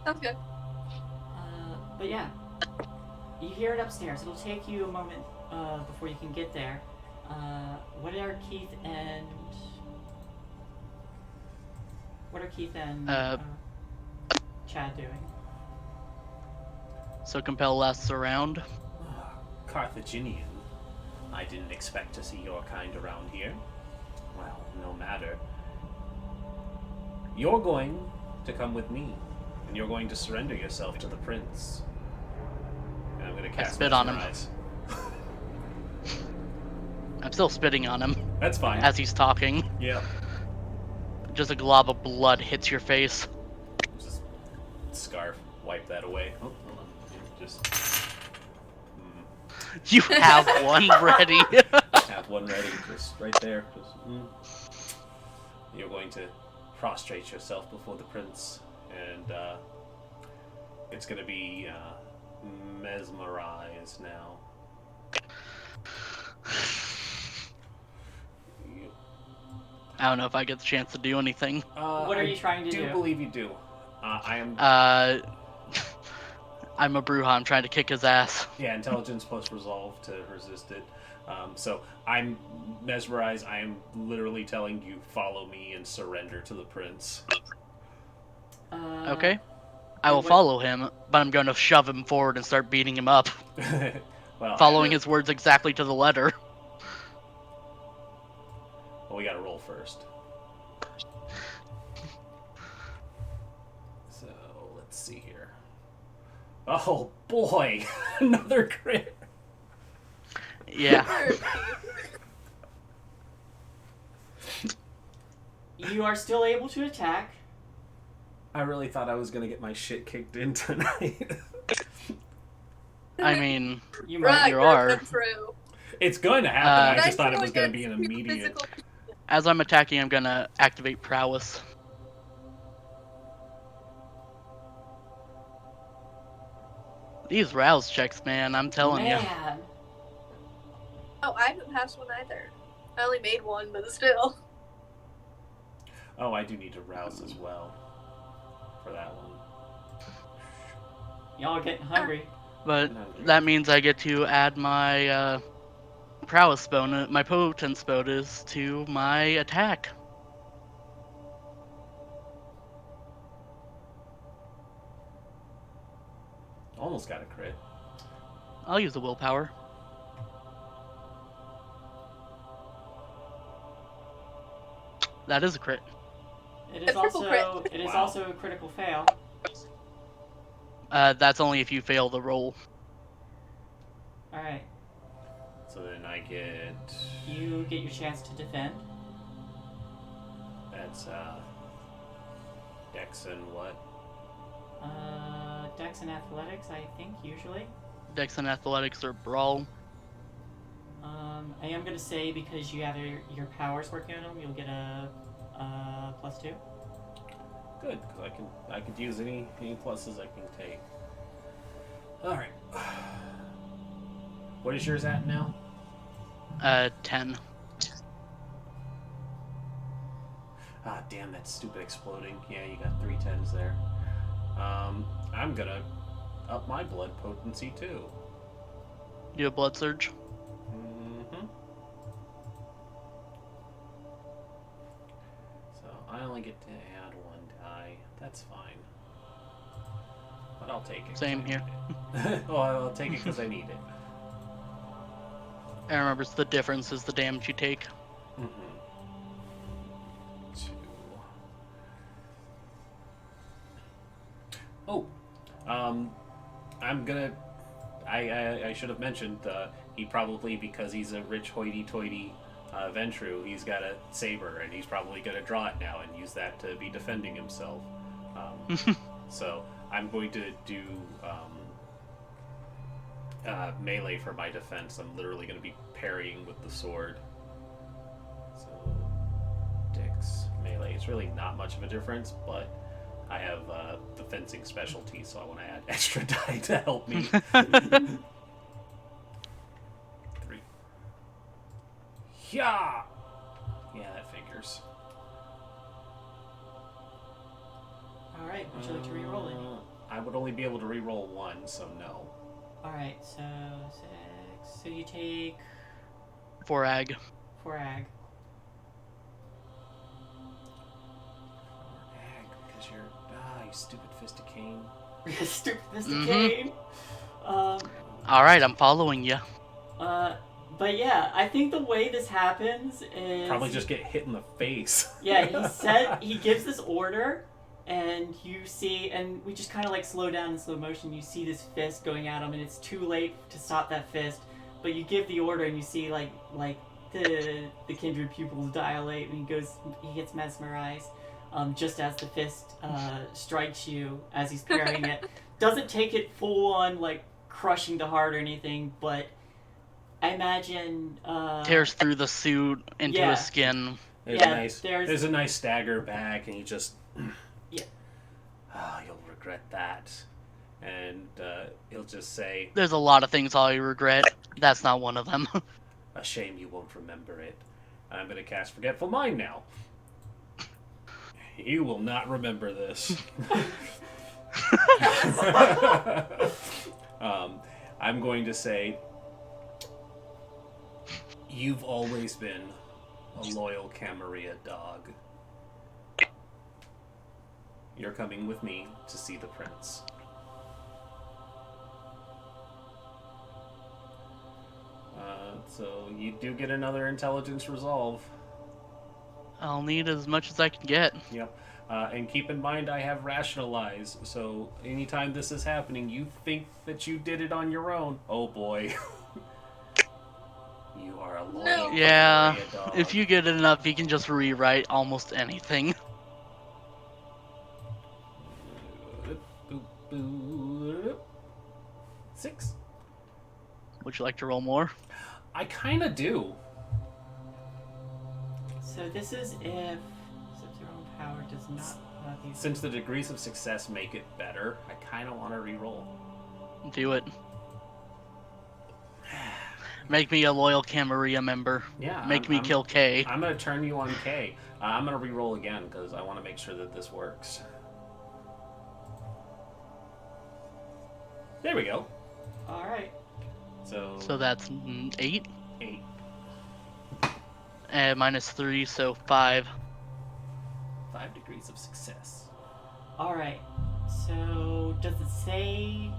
sounds good. But yeah, you hear it upstairs. It'll take you a moment before you can get there. What are Keith and Chad doing? So compel lasts around. Carthaginian. I didn't expect to see your kind around here. Well, no matter. You're going to come with me, and you're going to surrender yourself to the prince. And I'm going to cast spit on him. Mesmerize. I'm still spitting on him That's fine. as he's talking. Yeah. Just a glob of blood hits your face. Just scarf. Wipe that away. Oh, hold on. Just... You have one ready. have one ready, just right there. Just, You're going to prostrate yourself before the prince, and it's going to be mesmerized now. I don't know if I get the chance to do anything. What are you trying to do? I do believe you do. I am. I'm a Bruja. I'm trying to kick his ass. Yeah, intelligence plus resolve to resist it. So I'm mesmerized. I am literally telling you, follow me and surrender to the prince. Okay. I will follow him, but I'm going to shove him forward and start beating him up. Well, following his words exactly to the letter. Well, we gotta roll first. So, let's see here. Oh, boy! Another crit! Yeah. You are still able to attack. I really thought I was gonna get my shit kicked in tonight. I mean, You might. you are. True. It's going to happen. I Nice just thought it was going going to be an against immediate. physical- As I'm attacking, I'm going to activate Prowess. These rouse checks, man, I'm telling you. Man. Oh, I haven't passed one either. I only made one, but still. Oh, I do need to rouse as well for that one. Y'all are getting hungry. But that means I get to add my Prowess bonus, my Potence bonus, to my attack. Almost got a crit. I'll use the willpower. That is a crit. It is A triple crit. also a critical fail. That's only if you fail the roll. Alright. So then I get. You get your chance to defend. That's Dex and what? Dex and athletics, I think, usually. Dex and athletics or brawl. I am going to say because you have your powers working on them, you'll get a +2. Good, because I could use any pluses I can take. All right. What is yours at now? 10. Ah, damn, that stupid exploding. Yeah, you got 3 10s there. I'm gonna up my blood potency too. Do a blood surge. Mm-hmm. So I only get to add 1 die. That's fine. But I'll take it. Same here. Well, I'll take it because I need it. And remember, the difference is the damage you take. Mm-hmm. 2. Oh, I'm gonna. I should have mentioned. He probably, because he's a rich hoity-toity Ventru, he's got a saber, and he's probably gonna draw it now and use that to be defending himself. So I'm going to do melee for my defense. I'm literally going to be parrying with the sword. So Dex melee. It's really not much of a difference, but I have the fencing specialty, so I want to add extra die to help me. 3. Yeah! Yeah, that figures. Alright, would you like to reroll any? I would only be able to reroll 1, so no. Alright, so 6. So you take 4 ag. 4 ag. Because you're... you stupid fisted cane. Stupid Mr. Kane. Alright, I'm following you. But yeah, I think the way this happens is Probably just get hit in the face. Yeah, he gives this order, and you see, and we just kind of like slow down in slow motion. You see this fist going at him, and it's too late to stop that fist. But you give the order, and you see like the kindred pupils dilate, and he gets mesmerized. Just as the fist strikes you as he's parrying it, doesn't take it full on like crushing the heart or anything, but I imagine tears through the suit into his skin. There's a nice stagger back, and you just... Yeah. You'll regret that. And he'll just say, There's a lot of things I regret. That's not one of them. "A shame you won't remember it. I'm going to cast Forgetful Mind now. You will not remember this." I'm going to say, "You've always been a loyal Camerilla dog. You're coming with me to see the prince." So you do get another intelligence resolve. I'll need as much as I can get. Yep. And keep in mind, I have rationalize. So anytime this is happening, you think that you did it on your own. Oh boy. You are a loyal No. Yeah, Camerilla dog. if you get it enough, you can just rewrite almost anything. Boop, boop. 6. Would you like to roll more? I kind of do. So this is if Sub-Zero Power does not have these. Since the degrees of success make it better, I kind of want to re-roll. Do it. Make me a loyal Camarilla member. Yeah. Make me kill K. I'm going to turn you on K. I'm going to re-roll again because I want to make sure that this works. There we go. All right. So that's 8. 8. And -3, so 5. 5 degrees of success. All right. So does it say?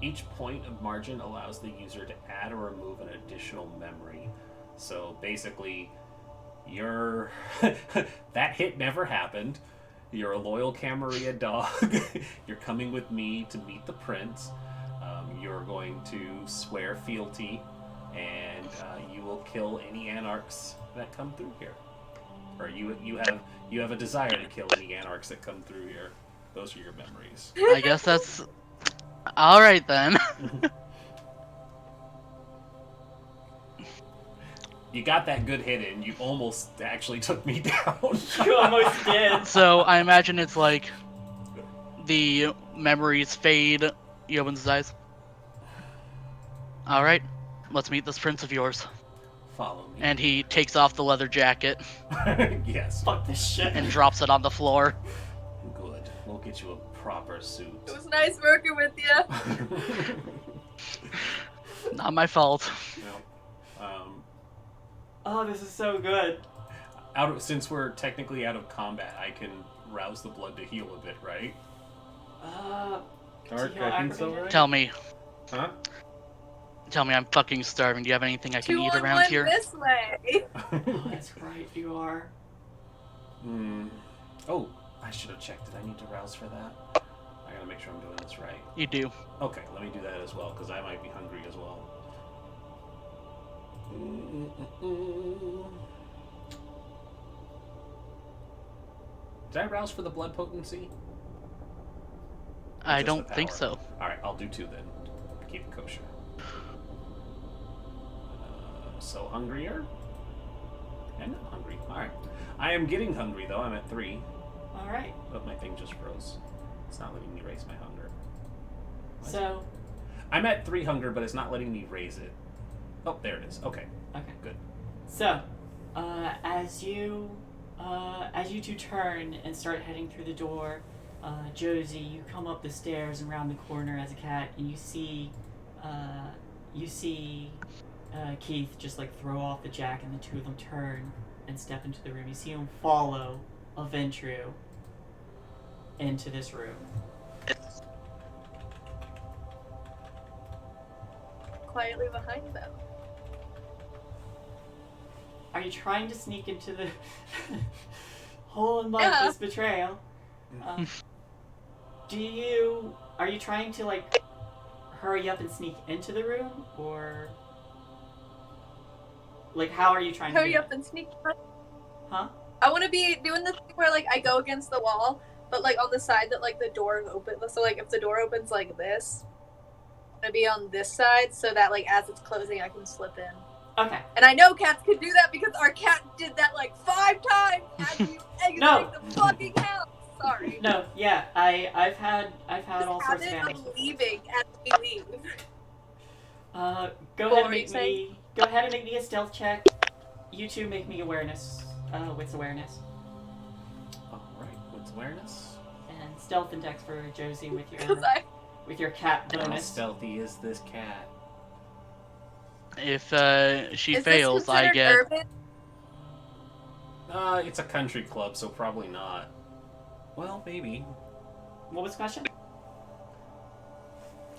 Each point of margin allows the user to add or remove an additional memory. So basically, you're that hit never happened. You're a loyal Camarilla dog. You're coming with me to meet the prince. You're going to swear fealty, and you will kill any anarchs that come through here. Or you have a desire to kill any anarchs that come through here. Those are your memories. I guess that's... Alright then. You got that good hit in. You almost actually took me down. You almost did. So I imagine it's like the memories fade. He opens his eyes. Alright, let's meet this prince of yours. Follow me. And he takes off the leather jacket Yes. Fuck this shit. and drops it on the floor. Good. We'll get you a proper suit. It was nice working with you. Not my fault. No. Oh, this is so good. Since we're technically out of combat, I can rouse the blood to heal a bit, right? To heal aggravated? Tell me. Huh? Tell me I'm fucking starving. Do you have anything I can eat around 2-on-1 here? this way. Oh, that's right. You are. Oh, I should have checked. Did I need to rouse for that? I gotta make sure I'm doing this right. You do. Okay, let me do that as well, because I might be hungry as well. Did I rouse for the blood potency? I Just don't the think power? so. Alright, I'll do 2 then. Keep it kosher. So hungrier? I'm not hungry. Alright. I am getting hungry though. I'm at 3. All right. But my thing just froze. It's not letting me raise my hunger. What? So. I'm at 3 hunger, but it's not letting me raise it. Oh, there it is. Okay. Okay. Good. So, as you two turn and start heading through the door, Josie, you come up the stairs and around the corner as a cat, and you see Keith just like throw off the jack, and the two of them turn and step into the room. You see him follow Aventru into this room. Quietly behind them. Are you trying to sneak into the hole in mud Yeah. this betrayal? Are you trying to like hurry up and sneak into the room, or like how are you trying to Hurry do up and sneak. Huh? I want to be doing this thing where like I go against the wall, but like on the side that like the door is open. So like if the door opens like this, I'm gonna be on this side so that like as it's closing I can slip in. Okay. And I know cats could do that because our cat did that like 5 times as you exit No. the fucking house. Sorry. No, yeah, I've had all This sorts of habit animals. of leaving as we leave. Go What ahead were and you saying? go ahead and make me a stealth check. You two make me awareness. Wits awareness. Alright, what's awareness? And stealth and dex for Josie with Because I your cat How bonus. stealthy is this cat? If she is fails, this I considered get. urban? It's a country club, so probably not. Well, maybe. What was the question?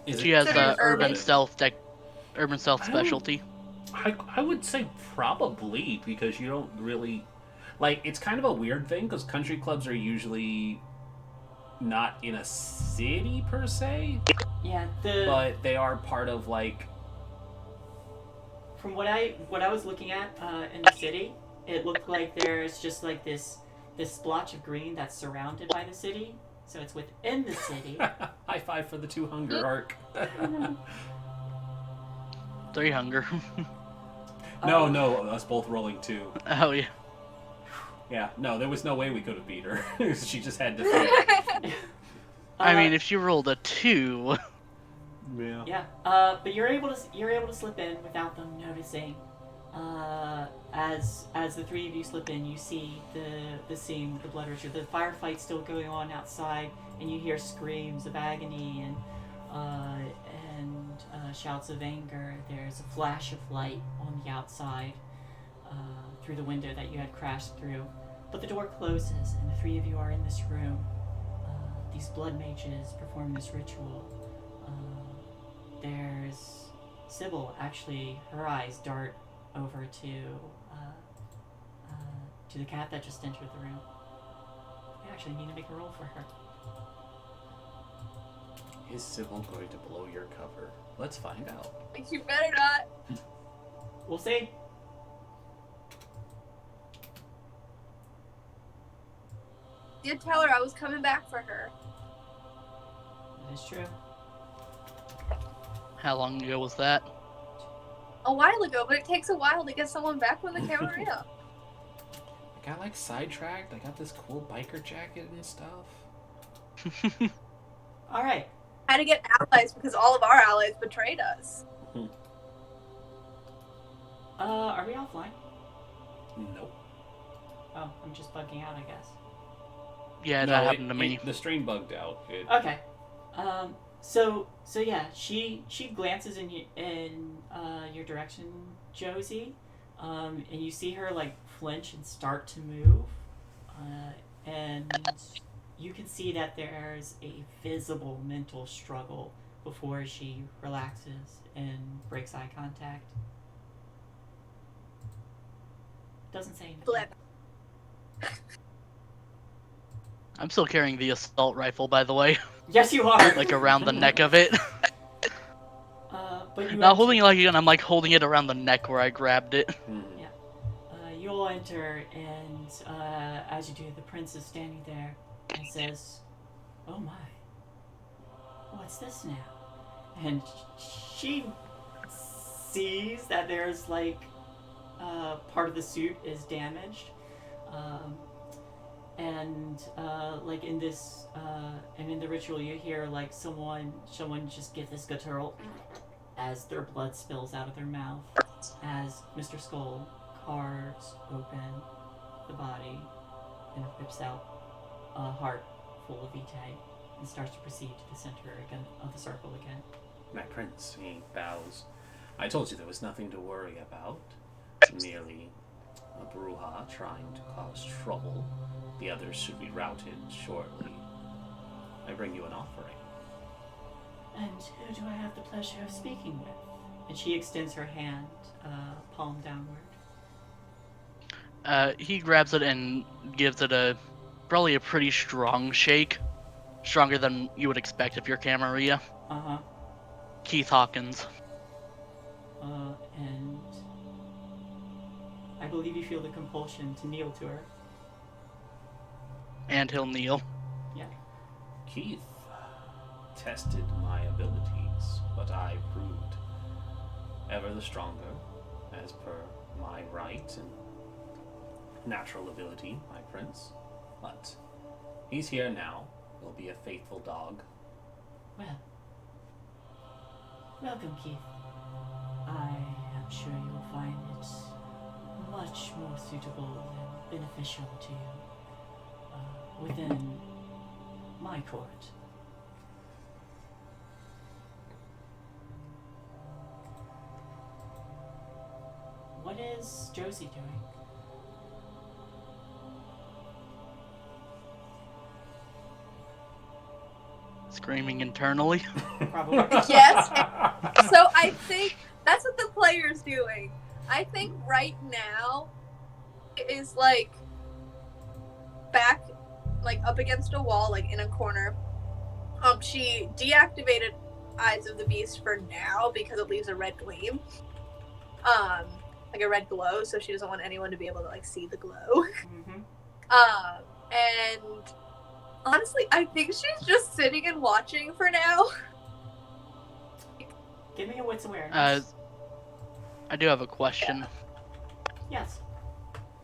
Is She it has considered urban urban? stealth urban stealth I don't- specialty. I would say probably, because you don't really... Like, it's kind of a weird thing, because country clubs are usually not in a city, per se, Yeah, but they are part of, like... from what I was looking at in the city, it looked like there's just like this splotch of green that's surrounded by the city. So it's within the city. High five for the 2 hunger arc. 3 hunger. No, us both rolling 2. Oh yeah. Yeah, no, there was no way we could have beat her. She just had to fail. I mean, if she rolled a 2. Yeah. Yeah, but you're able to slip in without them noticing. As the three of you slip in, you see the scene with the blood ritual. The firefight's still going on outside, and you hear screams of agony and shouts of anger. There's a flash of light on the outside through the window that you had crashed through. But the door closes, and the three of you are in this room. These blood mages perform this ritual. There's Sybil. Actually, her eyes dart over to the cat that just entered the room. I actually need to make a roll for her. Is Sybil going to blow your cover? Let's find out. You better not. We'll see. Did tell her I was coming back for her. That is true. How long ago was that? A while ago, but it takes a while to get someone back from the Camerilla. I got like sidetracked. I got this cool biker jacket and stuff. All right. Had to get allies because all of our allies betrayed us. Are we offline? Nope. Oh, I'm just bugging out, I guess. Yeah, that happened to me. The stream bugged out. Okay. So yeah, she glances in your direction, Josie, and you see her like flinch and start to move, and you can see that there's a visible mental struggle before she relaxes and breaks eye contact. Doesn't say anything. Blip. I'm still carrying the assault rifle, by the way. Yes, you are. Like around the neck of it. But you Not holding it like a gun, I'm like holding it around the neck where I grabbed it. Yeah. You all enter, and as you do, the prince is standing there and says, "Oh my, what's this now?" And she sees that there's like part of the suit is damaged, and like in this and in the ritual, you hear like someone just give this guttural as their blood spills out of their mouth, as Mr. Skull carves open the body and rips out a heart full of vitae and starts to proceed to the center again of the circle again. My prince, he bows. I told you there was nothing to worry about. Merely a Bruja trying to cause trouble. The others should be routed shortly. I bring you an offering. And who do I have the pleasure of speaking with? And she extends her hand, palm downward. He grabs it and gives it probably a pretty strong shake. Stronger than you would expect if you're Camerilla. Uh-huh. Keith Hawkins. And I believe you feel the compulsion to kneel to her. And he'll kneel. Yeah. Keith tested my abilities, but I proved ever the stronger, as per my right and natural ability, my prince. But He's here now. He'll be a faithful dog. Well, welcome, Keith. I am sure you will find it much more suitable and beneficial to you within my court. What is Josie doing? Screaming internally. Probably. Yes. So I think that's what the player's doing. I think right now it is like back, like up against a wall, like in a corner. She deactivated Eyes of the Beast for now because it leaves a red gleam. Like a red glow, so she doesn't want anyone to be able to like see the glow. Mm-hmm. And honestly, I think she's just sitting and watching for now. Give me a wits awareness. I do have a question. Yes.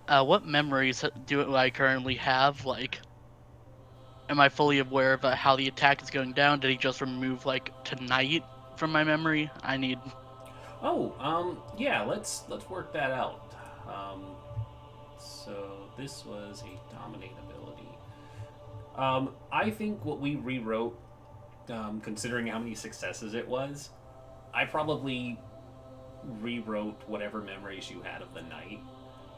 What memories do I currently have? Like, am I fully aware of how the attack is going down? Did he just remove, like, tonight from my memory? I need... Oh, yeah, let's work that out. So this was a dominate ability. I think what we rewrote, considering how many successes it was, I probably rewrote whatever memories you had of the night.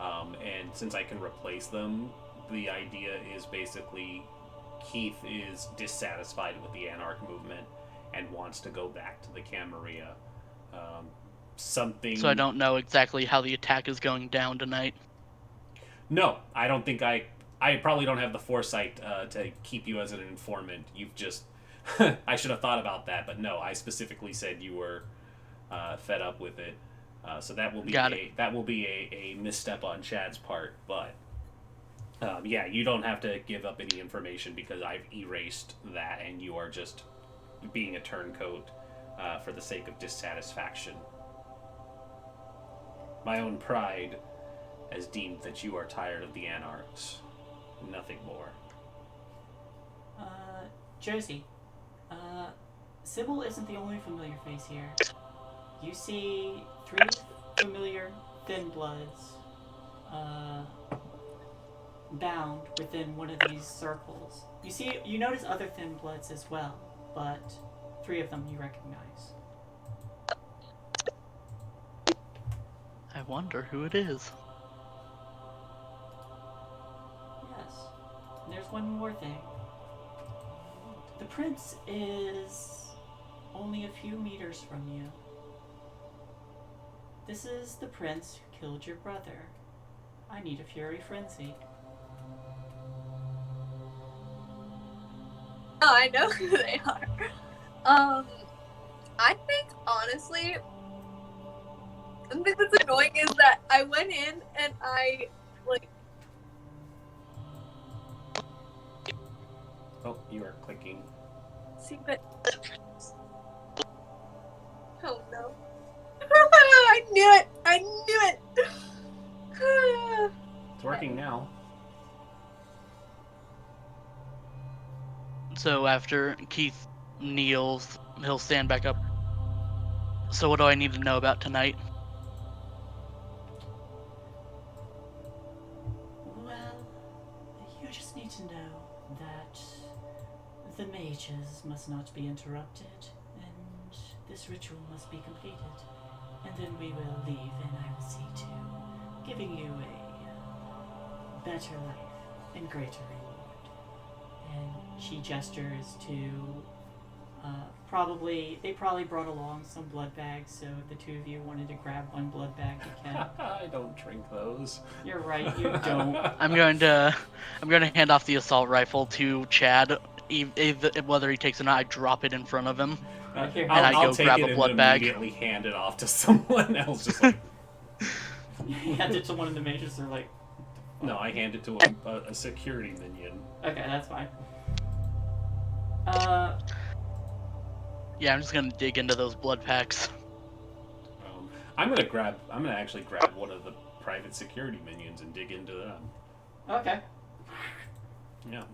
And since I can replace them, the idea is basically Keith is dissatisfied with the Anarch movement and wants to go back to the Camerilla. Something. So I don't know exactly how the attack is going down tonight. No, I don't think I probably don't have the foresight to keep you as an informant. You've just... I should have thought about that, but no, I specifically said you were fed up with it. So that will be a misstep on Chad's part, but yeah, you don't have to give up any information because I've erased that and you are just being a turncoat for the sake of dissatisfaction. My own pride has deemed that you are tired of the Anarchs. Nothing more. Josie, Sybil isn't the only familiar face here. You see 3 familiar thin bloods bound within one of these circles. You notice other thin bloods as well, but 3 of them you recognize. I wonder who it is. Yes. And there's one more thing. The prince is only a few meters from you. This is the prince who killed your brother. I need a fury frenzy. Oh, I know who they are. I think honestly, the thing that's annoying is that I went in and I like. Oh, you are clicking. See, but oh no! I knew it! I knew it! It's working now. So after Keith kneels, he'll stand back up. So what do I need to know about tonight? Well, you just need to know that the mages must not be interrupted, and this ritual must be completed. And then we will leave, and I will see to giving you a better life and greater reward. And she gestures to they probably brought along some blood bags, so if the 2 of you wanted to grab one blood bag, you can. I don't drink those. You're right, you don't. I'm going to hand off the assault rifle to Chad. Whether he takes it or not, I drop it in front of him. Here, And I I'll go take grab it a and blood bag. immediately hand it off to someone else. Just like, you hand it to one of the mages, they're like, no, I hand it to a security minion. okay, that's fine. Yeah, I'm just gonna dig into those blood packs. I'm gonna actually grab one of the private security minions and dig into them. Okay. Yeah.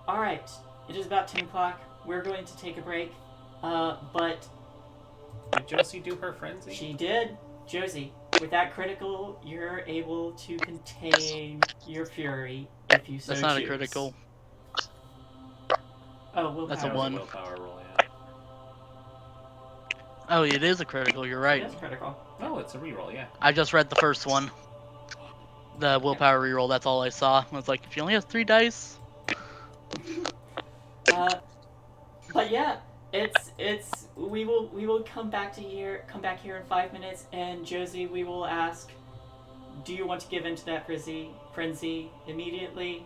All right. It is about 10 o'clock. We're going to take a break. But Did Josie do her frenzy? she did. Josie, with that critical, you're able to contain your fury if you so That's not choose. a critical. Oh, willpower. That's a That was one. a willpower roll, yeah. Oh, it is a critical. You're right. That's critical. Oh, it's a reroll, yeah. I just read the first one. The willpower reroll. That's all I saw. I was like, if you only have 3 dice. But yeah, it's we will come back here in 5 minutes, and Josie, we will ask, do you want to give into that frenzy immediately,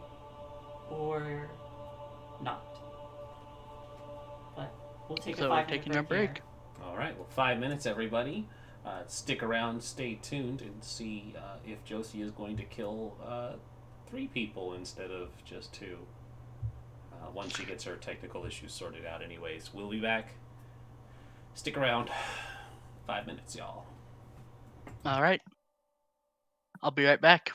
or not? But we'll take a So 5 we're taking minute a break. here. All right, well, 5 minutes, everybody. Stick around, stay tuned, and see if Josie is going to kill 3 people instead of just 2. Once she gets her technical issues sorted out anyways. We'll be back. Stick around. 5 minutes, y'all. All right. I'll be right back.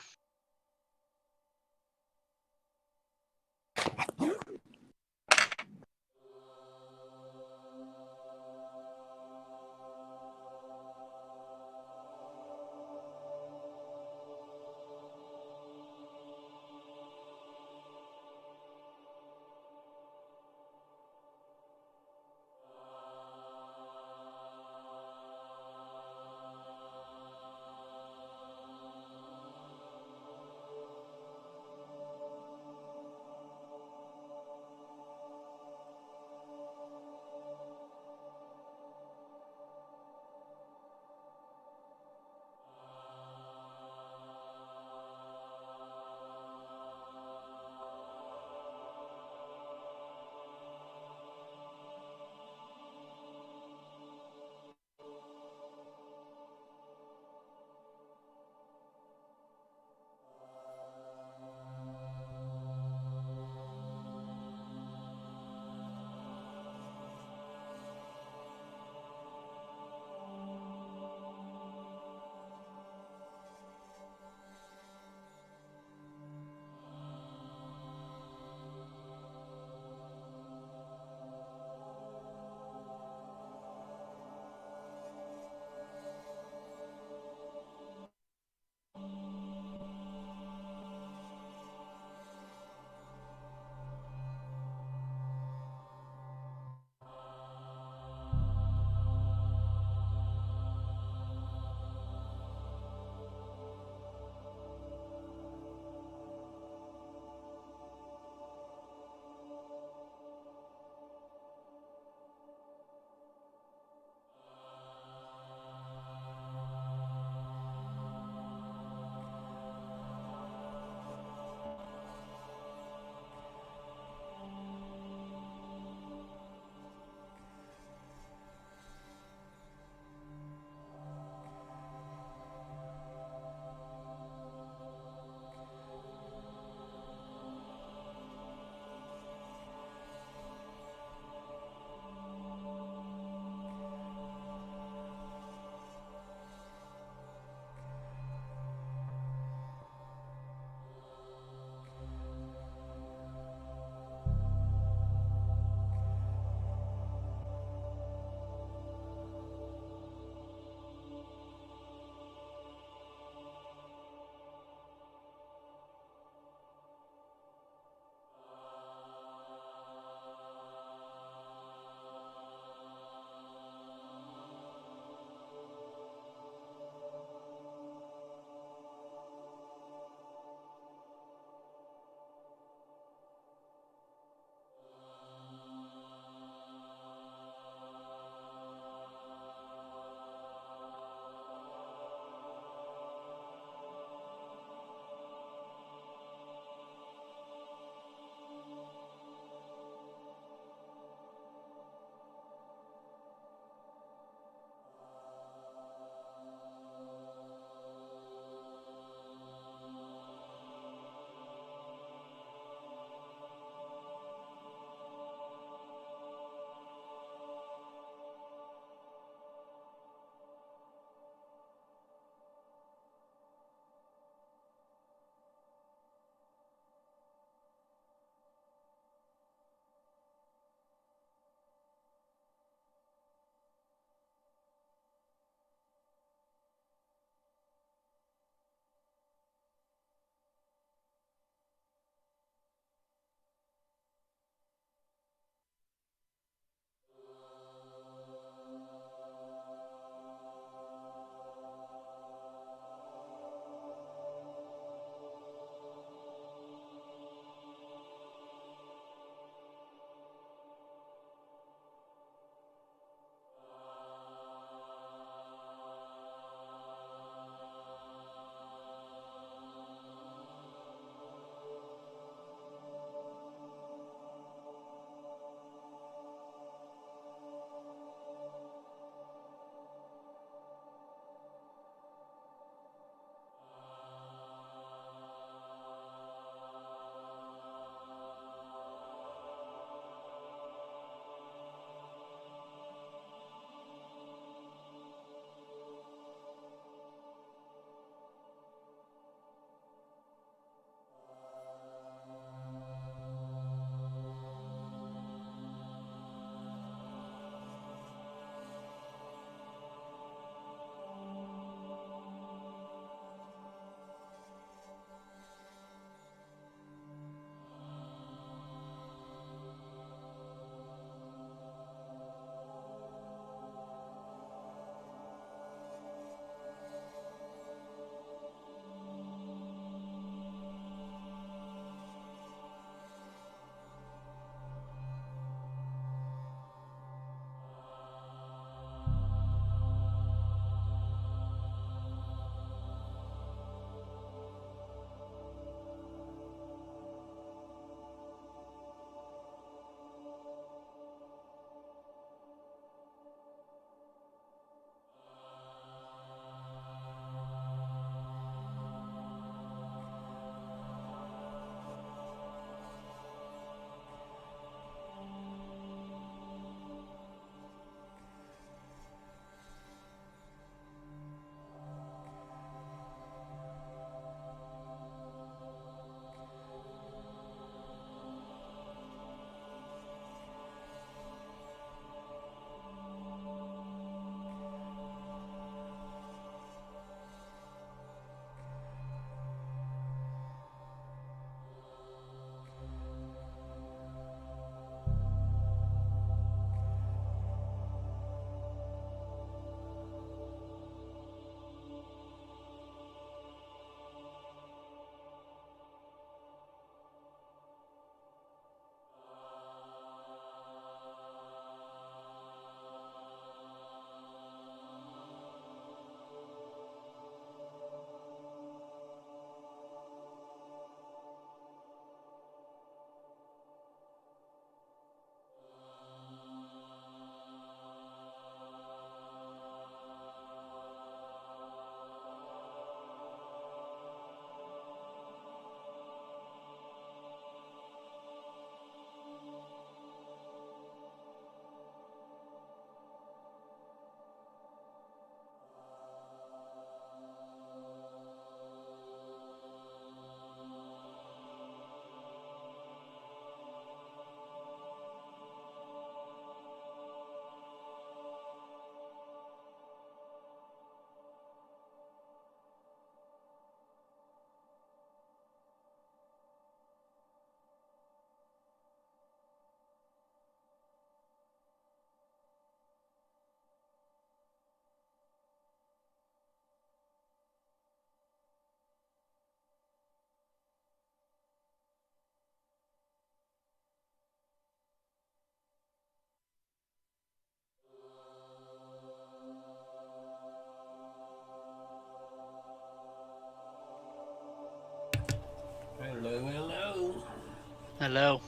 Hello.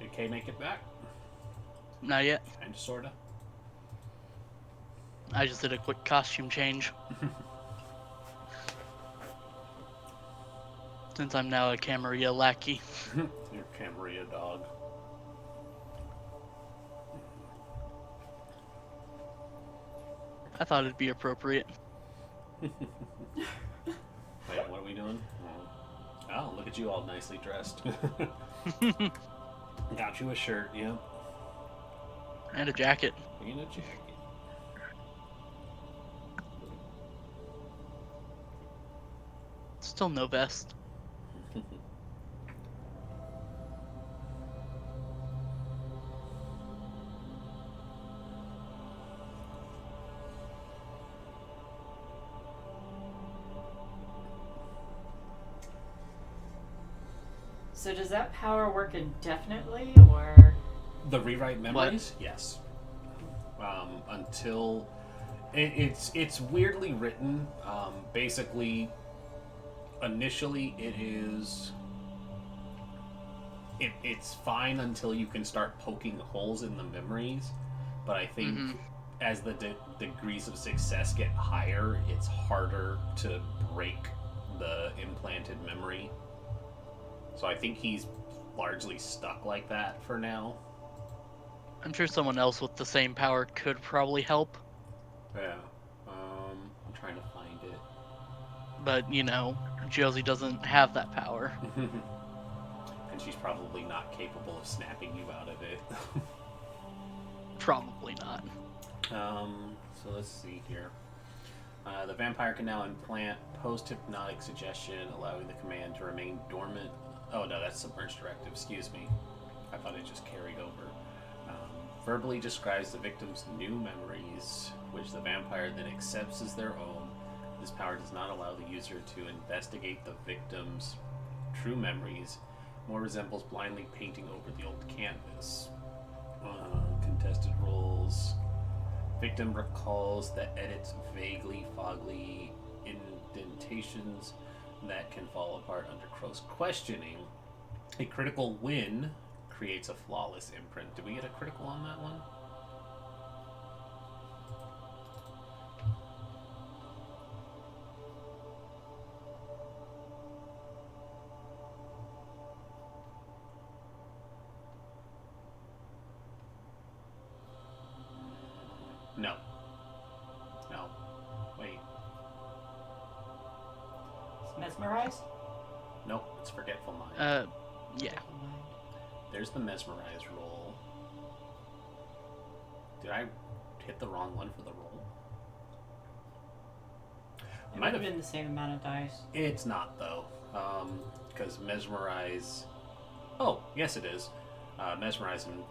Did Kay make it back? Not yet. Kinda, sorta. I just did a quick costume change. Since I'm now a Camerilla lackey. Your Camerilla dog. I thought it'd be appropriate. Wait, what are we doing? Oh, look at you all nicely dressed. Got you a shirt, yeah. And a jacket. And a jacket. Still no vest. So does that power work indefinitely, or? The rewrite memories? Yes. Until it's weirdly written. Basically, initially it's fine until you can start poking holes in the memories, but I think as the degrees of success get higher, it's harder to break the implanted memory. So I think he's largely stuck like that for now. I'm sure someone else with the same power could probably help. Yeah. I'm trying to find it. But, you know, Josie doesn't have that power. And she's probably not capable of snapping you out of it. Probably not. So let's see here. The vampire can now implant post-hypnotic suggestion, allowing the command to remain dormant. Oh no, that's submerged directive, excuse me. I thought it just carried over. Verbally describes the victim's new memories, which the vampire then accepts as their own. This power does not allow the user to investigate the victim's true memories, more resembles blindly painting over the old canvas. Contested roles. Victim recalls that edits vaguely foggy indentations that can fall apart under close questioning. A critical win creates a flawless imprint. Did we get a critical on that one? No. No. Wait. It's mesmerized? Nope, it's Forgetful Mind. Yeah. There's the Mesmerize roll. Did I hit the wrong one for the roll? It might have been the same amount of dice. It's not, though. Because Mesmerize... Oh, yes it is. Mesmerize and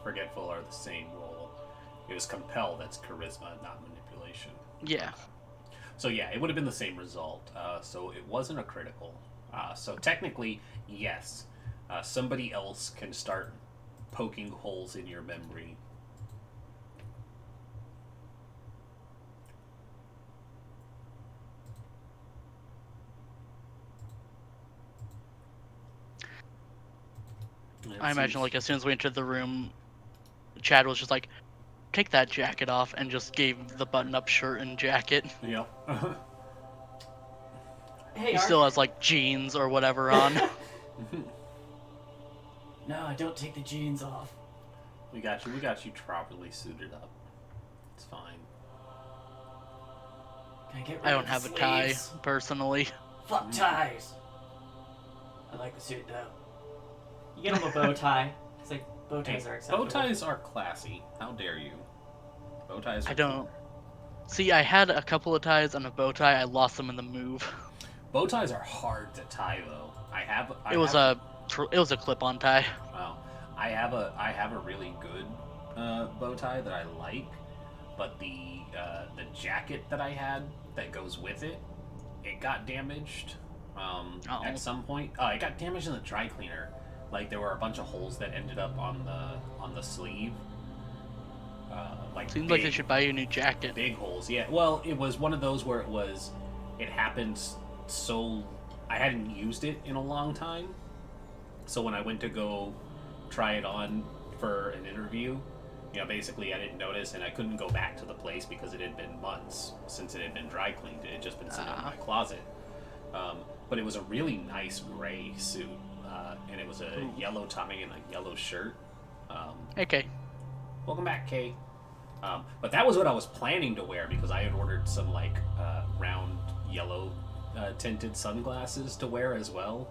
Forgetful are the same roll. It was Compel that's Charisma, not Manipulation. Yeah. So yeah, it would have been the same result. So it wasn't a critical. So technically, yes. Somebody else can start poking holes in your memory. I imagine, like, as soon as we entered the room, Chad was just like, take that jacket off, and just gave the button-up shirt and jacket. Yep. Hey, He still has, like, jeans or whatever on. No, don't take the jeans off. We got you properly suited up. It's fine. Can I get rid I don't of the have a tie, sleeves? personally. Fuck ties. I like the suit though. You get him a bow tie. It's like bow ties are acceptable. Bow ties are classy. How dare you? Bow ties. I don't... See, I had a couple of ties and a bow tie. I lost them in the move. Bow ties are hard to tie, though. It was a clip-on tie. Wow. I have a really good bow tie that I like, but the jacket that I had that goes with it, it got damaged at some point. It got damaged in the dry cleaner. Like there were a bunch of holes that ended up on the sleeve. Seems like they should buy you a new jacket. Big holes, yeah. Well, it was one of those where it happened so I hadn't used it in a long time, So when I went to go try it on for an interview, basically I didn't notice, and I couldn't go back to the place because it had been months since it had been dry cleaned. It had just been sitting in my closet. But it was a really nice gray suit, and it was a yellow tummy and a yellow shirt. Okay. Welcome back, Kay. But that was what I was planning to wear because I had ordered some round yellow tinted sunglasses to wear as well.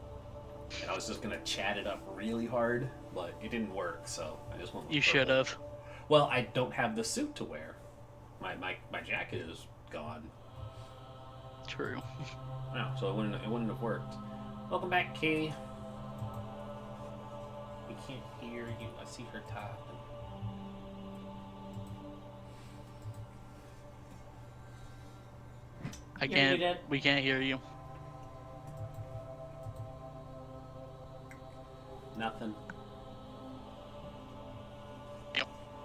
And I was just gonna chat it up really hard, but it didn't work, so I just went with You purple. should have. Well, I don't have the suit to wear. My jacket is gone. True. No, so it wouldn't have worked. Welcome back, Kay. We can't hear you. I see her typing. You're muted. We can't hear you. Nothing.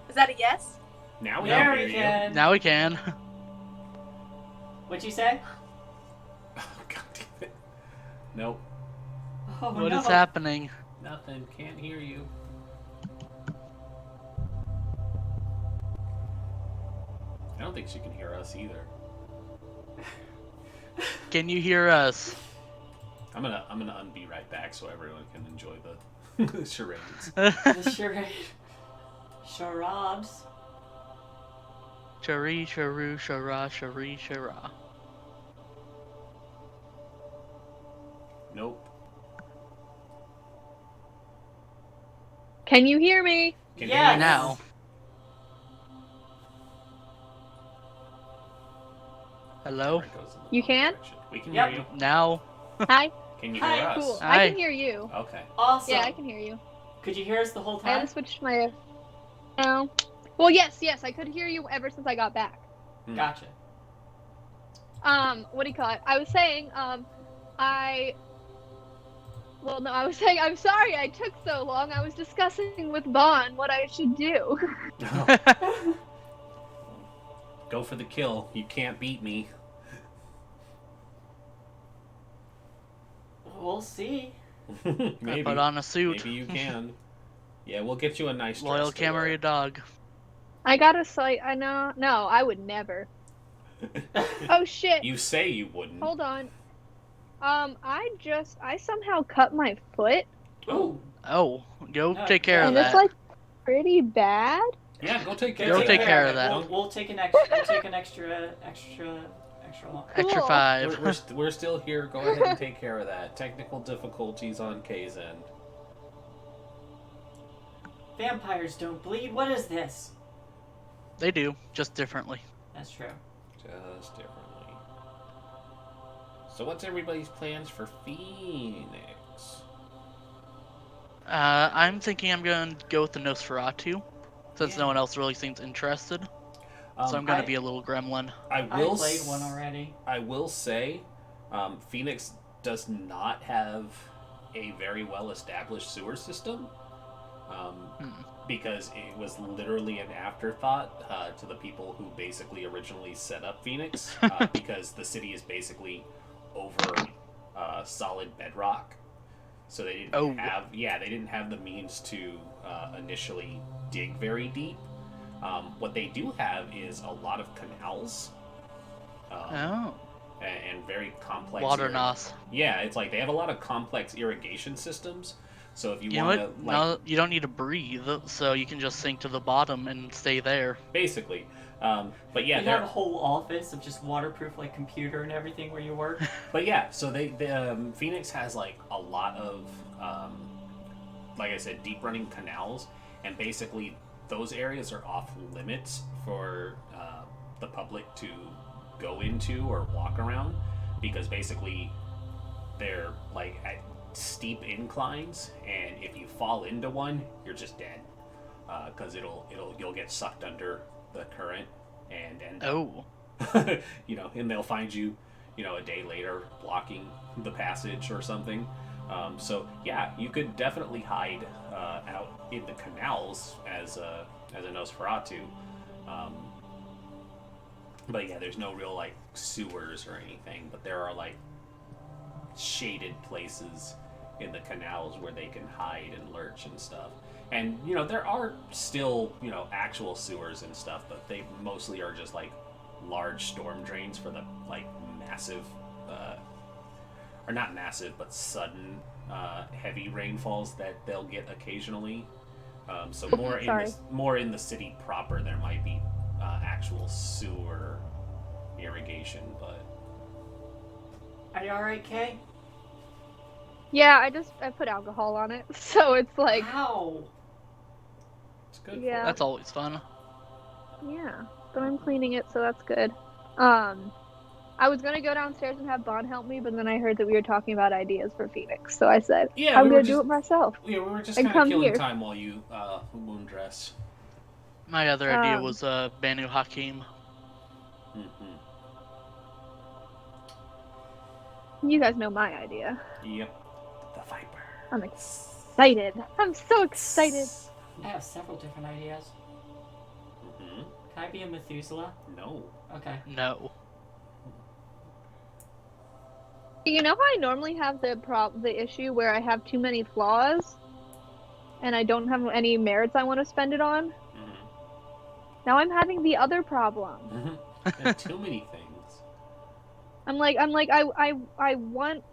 Is that a yes? Now we There don't we hear you. can. Now we can. What'd you say? Oh, God damn it. Nope. Oh, What no. is happening? Nothing. Can't hear you. I don't think she can hear us either. Can you hear us? I'm gonna unbe right back so everyone can enjoy the charades. The charade. Charades. Chari, charu, shara, shari, shara. Nope. Can you hear me? Can Yes. hear you Now. Hello? It goes in the You wrong can? direction. We can Yep. hear you. Now? Hi. Can you Hi. hear us? Cool. Hi. I can hear you. Okay. Awesome. Yeah, I can hear you. Could you hear us the whole I had time? to switch my. No. Well, yes, I could hear you ever since I got back. Gotcha. What do you call it? I was saying, Well, no, I was saying I'm sorry I took so long. I was discussing with Vaughn what I should do. Go for the kill. You can't beat me. We'll see. Maybe. Put on a suit. Maybe you can. Yeah, we'll get you a nice dress Loyal to wear. Camerilla dog. I got a slight. I know. No, I would never. Oh shit! You say you wouldn't. Hold on. I somehow cut my foot, Ooh. Oh, go No, take care of and that. it's like pretty bad. Yeah, go take care Go of take that. care of that. We'll take an extra. We'll take an extra long. Extra Cool. 5. We're still here. Go ahead and take care of that. Technical difficulties on K's end. Vampires don't bleed. What is this? They do, just differently. That's true. Just differently. So what's everybody's plans for Phoenix? I'm thinking I'm going to go with the Nosferatu, since Yeah. no one else really seems interested. So I'm going to be a little gremlin. I I will played one already. I will say, Phoenix does not have a very well established sewer system. Because it was literally an afterthought to the people who basically originally set up Phoenix, because the city is basically over solid bedrock, so they didn't have the means to initially dig very deep. What they do have is a lot of canals, and very complex Water nos. Yeah, it's like they have a lot of complex irrigation systems. So if you You know want what? to, No, you don't need to breathe, so you can just sink to the bottom and stay there. basically, but yeah, You have a whole office of just waterproof, computer and everything where you work. but yeah, so Phoenix has like a lot of, like I said, deep running canals, and basically those areas are off limits for the public to go into or walk around, because basically they're like at steep inclines, and if you fall into one, you're just dead, because you'll get sucked under the current and end up, and they'll find you, a day later blocking the passage or something. So yeah, you could definitely hide out in the canals as a Nosferatu. But yeah, there's no real sewers or anything, but there are shaded places in the canals where they can hide and lurch and stuff. And you know, there are still, you know, actual sewers and stuff, but they mostly are just like large storm drains for the like massive, or not massive, but sudden heavy rainfalls that they'll get occasionally. So more in the city proper, there might be actual sewer irrigation, but. Are you alright, Kay? Yeah, I put alcohol on it, so it's like. Ow! It's good. Yeah. That's always fun. Yeah, but I'm cleaning it, so that's good. I was gonna go downstairs and have Bond help me, but then I heard that we were talking about ideas for Phoenix, so I said, Yeah, I'm gonna do it myself. Yeah, we were just And kind of come killing here. time while you moon dress. My other idea was Banu Hakim. Mm-hmm. You guys know my idea. Yep. The Viper. I'm excited. I'm so excited. I have several different ideas. Mm-hmm. Can I be a Methuselah? No. Okay. No. You know how I normally have the issue where I have too many flaws, and I don't have any merits I want to spend it on? Mm-hmm. Now I'm having the other problem. Mm-hmm. And too many things. I want.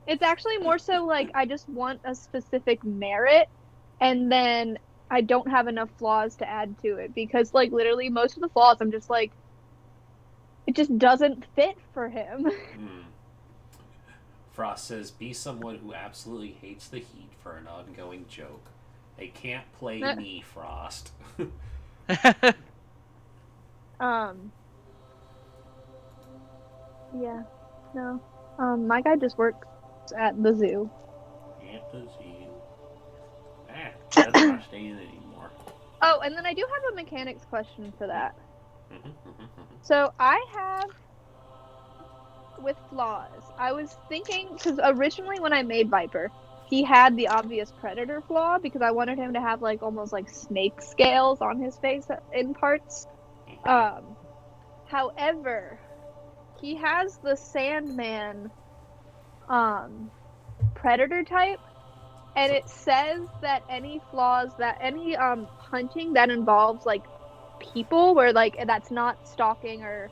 It's actually more so like I just want a specific merit, and then I don't have enough flaws to add to it because, like, literally most of the flaws I'm just like, it just doesn't fit for him. Mm. Frost says, be someone who absolutely hates the heat for an ongoing joke. They can't play me, Frost. Yeah, no. My guy just works at the zoo. At the zoo. Doesn't understand anymore. Oh, and then I do have a mechanics question for that. Mm-hmm, mm-hmm, mm-hmm. So I have, with flaws, I was thinking, because originally when I made Viper, he had the obvious predator flaw because I wanted him to have like almost like snake scales on his face in parts. However, he has the Sandman predator type, and it says that any flaws, that any hunting that involves like people, where like that's not stalking, or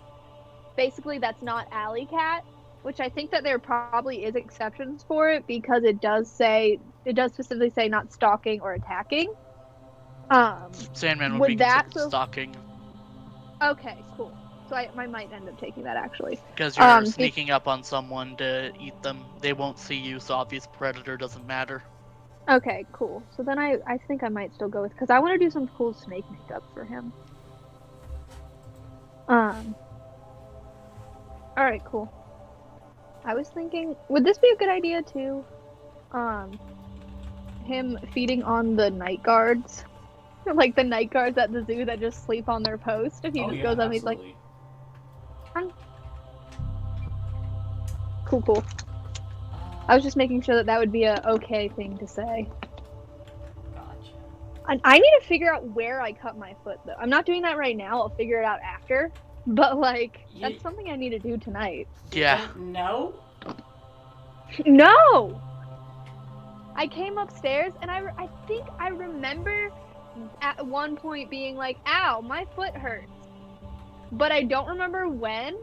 basically that's not alley cat, which I think that there probably is exceptions for it because it does specifically say not stalking or attacking. Sandman would be considered stalking. Okay, cool. So I might end up taking that actually. Because you're sneaking up on someone to eat them. They won't see you, so obvious predator doesn't matter. Okay, cool. So then I think I might still go with, because I want to do some cool snake makeup for him. Alright, cool. I was thinking, would this be a good idea too? Him feeding on the night guards. Like the night guards at the zoo that just sleep on their post, and he just goes up and he's like, cool. I was just making sure that would be a okay thing to say. Gotcha. I need to figure out where I cut my foot, though. I'm not doing that right now. I'll figure it out after. But, like, that's something I need to do tonight. Yeah. No? No! I came upstairs, and I think I remember at one point being like, ow, my foot hurts. But I don't remember when.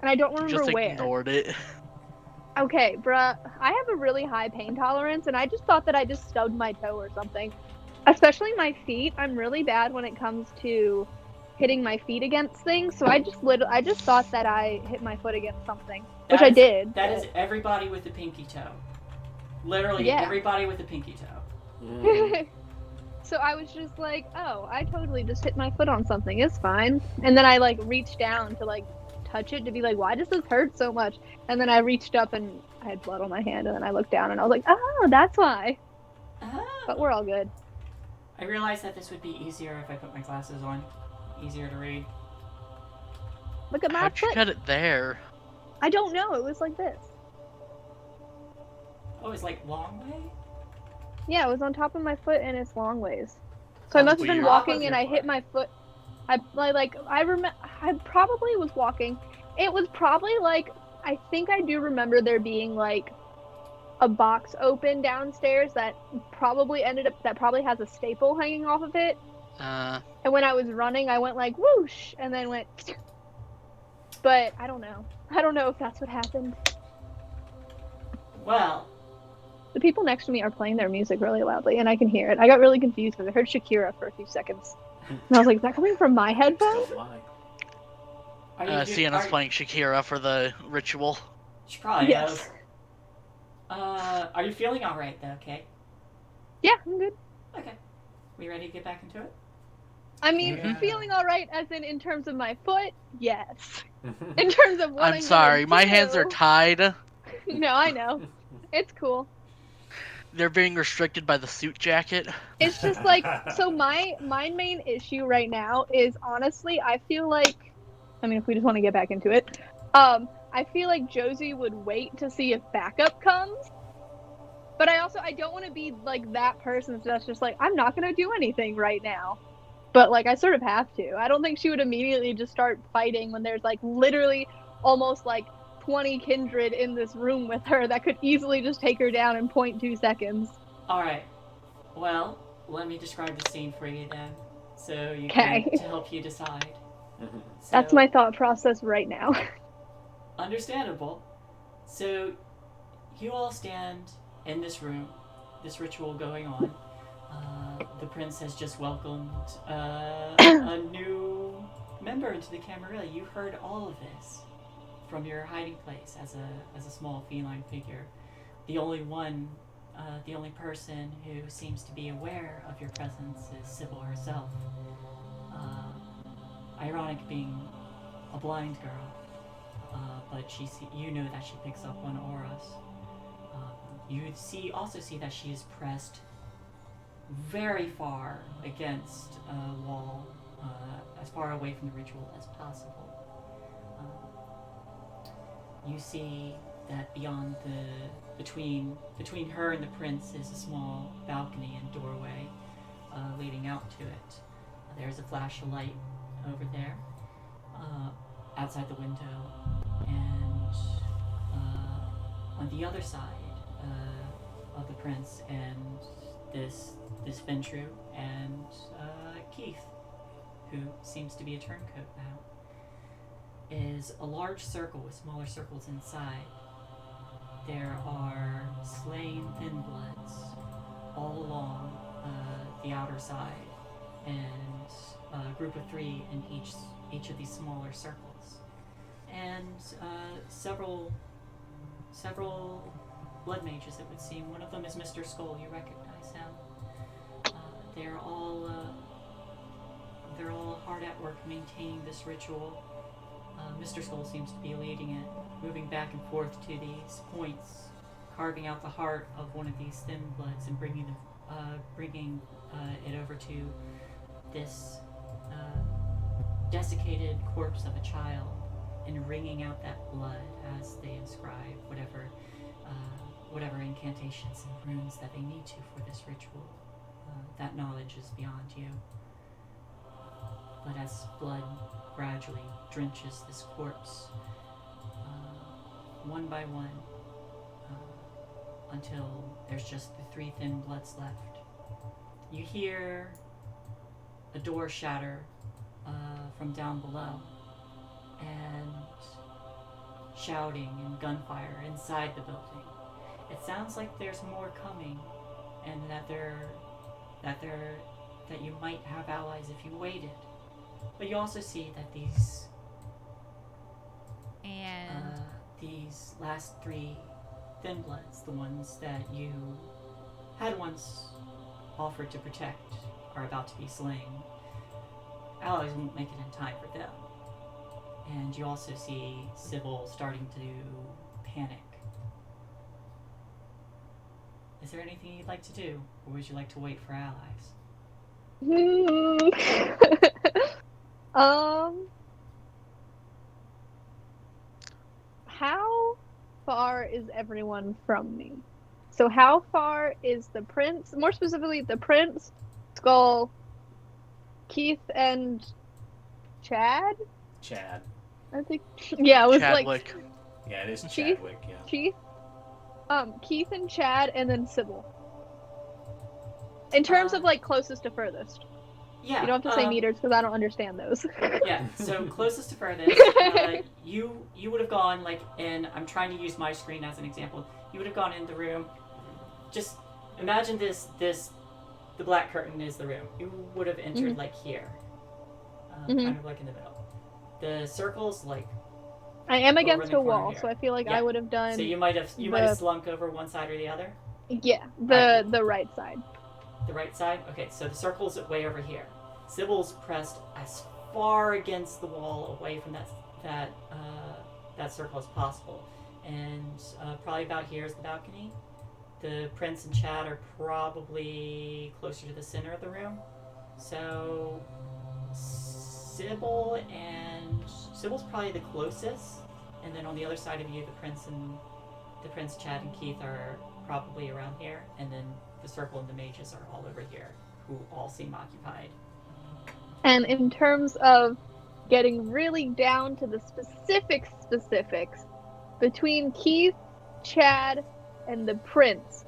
And I don't remember where. Just ignored it. Okay, bruh, I have a really high pain tolerance, and I just thought that I just stubbed my toe or something. Especially my feet. I'm really bad when it comes to hitting my feet against things, so I just thought that I hit my foot against something, which I did. That is everybody with a pinky toe. Literally everybody with a pinky toe. So I was just like, oh, I totally just hit my foot on something. It's fine. And then I like reached down to like touch it to be like, why does this hurt so much? And then I reached up and I had blood on my hand, and then I looked down and I was like, oh, that's why. But we're all good. I realized that this would be easier if I put my glasses on. Easier to read. Look at my How'd you foot. cut it there? I don't know. It was like this. Oh, it's like long way? Yeah, it was on top of my foot and it's long ways. So I must have been weird. walking and I hit my foot. I probably was walking. It was probably like, I think I do remember there being like a box open downstairs that probably has a staple hanging off of it. And when I was running, I went like whoosh, and then went. But I don't know. I don't know if that's what happened. Well, The people next to me are playing their music really loudly, and I can hear it. I got really confused because I heard Shakira for a few seconds. And I was like, is that coming from my headphones? Don't lie. Sienna's playing Shakira for the ritual. She probably Yes. is. Are you feeling alright though, okay? Yeah, I'm good. Okay. We ready to get back into it? I mean, Yeah. feeling all right as in terms of my foot, yes. In terms of what I'm sorry, my hands are tied. No, I know. It's cool. They're being restricted by the suit jacket. It's just like, so my main issue right now is honestly, I feel like, I mean, if we just want to get back into it, I feel like Josie would wait to see if backup comes. But I don't want to be like that person that's just like, I'm not going to do anything right now. But like, I sort of have to. I don't think she would immediately just start fighting when there's like literally almost like 20 kindred in this room with her that could easily just take her down in 0.2 seconds. Alright. Well, let me describe the scene for you then. So you Okay. can, to help you decide. So, That's my thought process right now. Understandable. So you all stand in this room, this ritual going on. The prince has just welcomed a new member into the Camerilla. You heard all of this from your hiding place as a small feline figure. The only person who seems to be aware of your presence is Sybil herself. Ironic being a blind girl, but you know that she picks up on auras. You also see that she is pressed very far against a wall, as far away from the ritual as possible. You see that beyond between her and the prince is a small balcony and doorway leading out to it. There's a flash of light over there, outside the window, and on the other side of the prince and this Ventru and Keith, who seems to be a turncoat now, is a large circle with smaller circles inside. There are slain thin bloods all along the outer side, and a group of 3 in each of these smaller circles, and several blood mages, it would seem. One of them is Mr. Skull. You recognize him. They're all hard at work maintaining this ritual. Mr. Skull seems to be leading it, moving back and forth to these points, carving out the heart of one of these thin bloods and bringing it over to this desiccated corpse of a child, and wringing out that blood as they inscribe whatever incantations and runes that they need to for this ritual. That knowledge is beyond you. But as blood gradually drenches this corpse, one by one, until there's just the 3 thin bloods left, you hear a door shatter from down below, and shouting and gunfire inside the building. It sounds like there's more coming, and that you might have allies if you waited. But you also see that these last 3 thin bloods, the ones that you had once offered to protect, are about to be slain. Allies won't make it in time for them. And you also see Sybil starting to panic. Is there anything you'd like to do, or would you like to wait for allies? How far is everyone from me? So how far is the prince, more specifically the prince, Skull, Keith, and Chad? Chad. I think, yeah, it was Chadwick. like, Yeah, it is Chief? Chadwick, yeah. Chief, Keith and Chad, and then Sybil. In terms of like closest to furthest. Yeah. You don't have to say meters because I don't understand those. Yeah. So closest to furthest, you would have gone like in. I'm trying to use my screen as an example. You would have gone in the room. Just imagine this. The black curtain is the room. You would have entered like here, kind of like in the middle. The circles like. I am against in the a corner wall, here. so I feel like I would have done. So you might have slunk over one side or the other. Yeah, the right side. The right side? Okay, so the circle's way over here. Sybil's pressed as far against the wall away from that circle as possible. And probably about here is the balcony. The Prince and Chad are probably closer to the center of the room. So Sybil's probably the closest. And then on the other side of you, the Prince, Chad, and Keith are probably around here. And then the circle and the mages are all over here, who all seem occupied. And in terms of getting really down to the specifics, between Keith, Chad, and the Prince,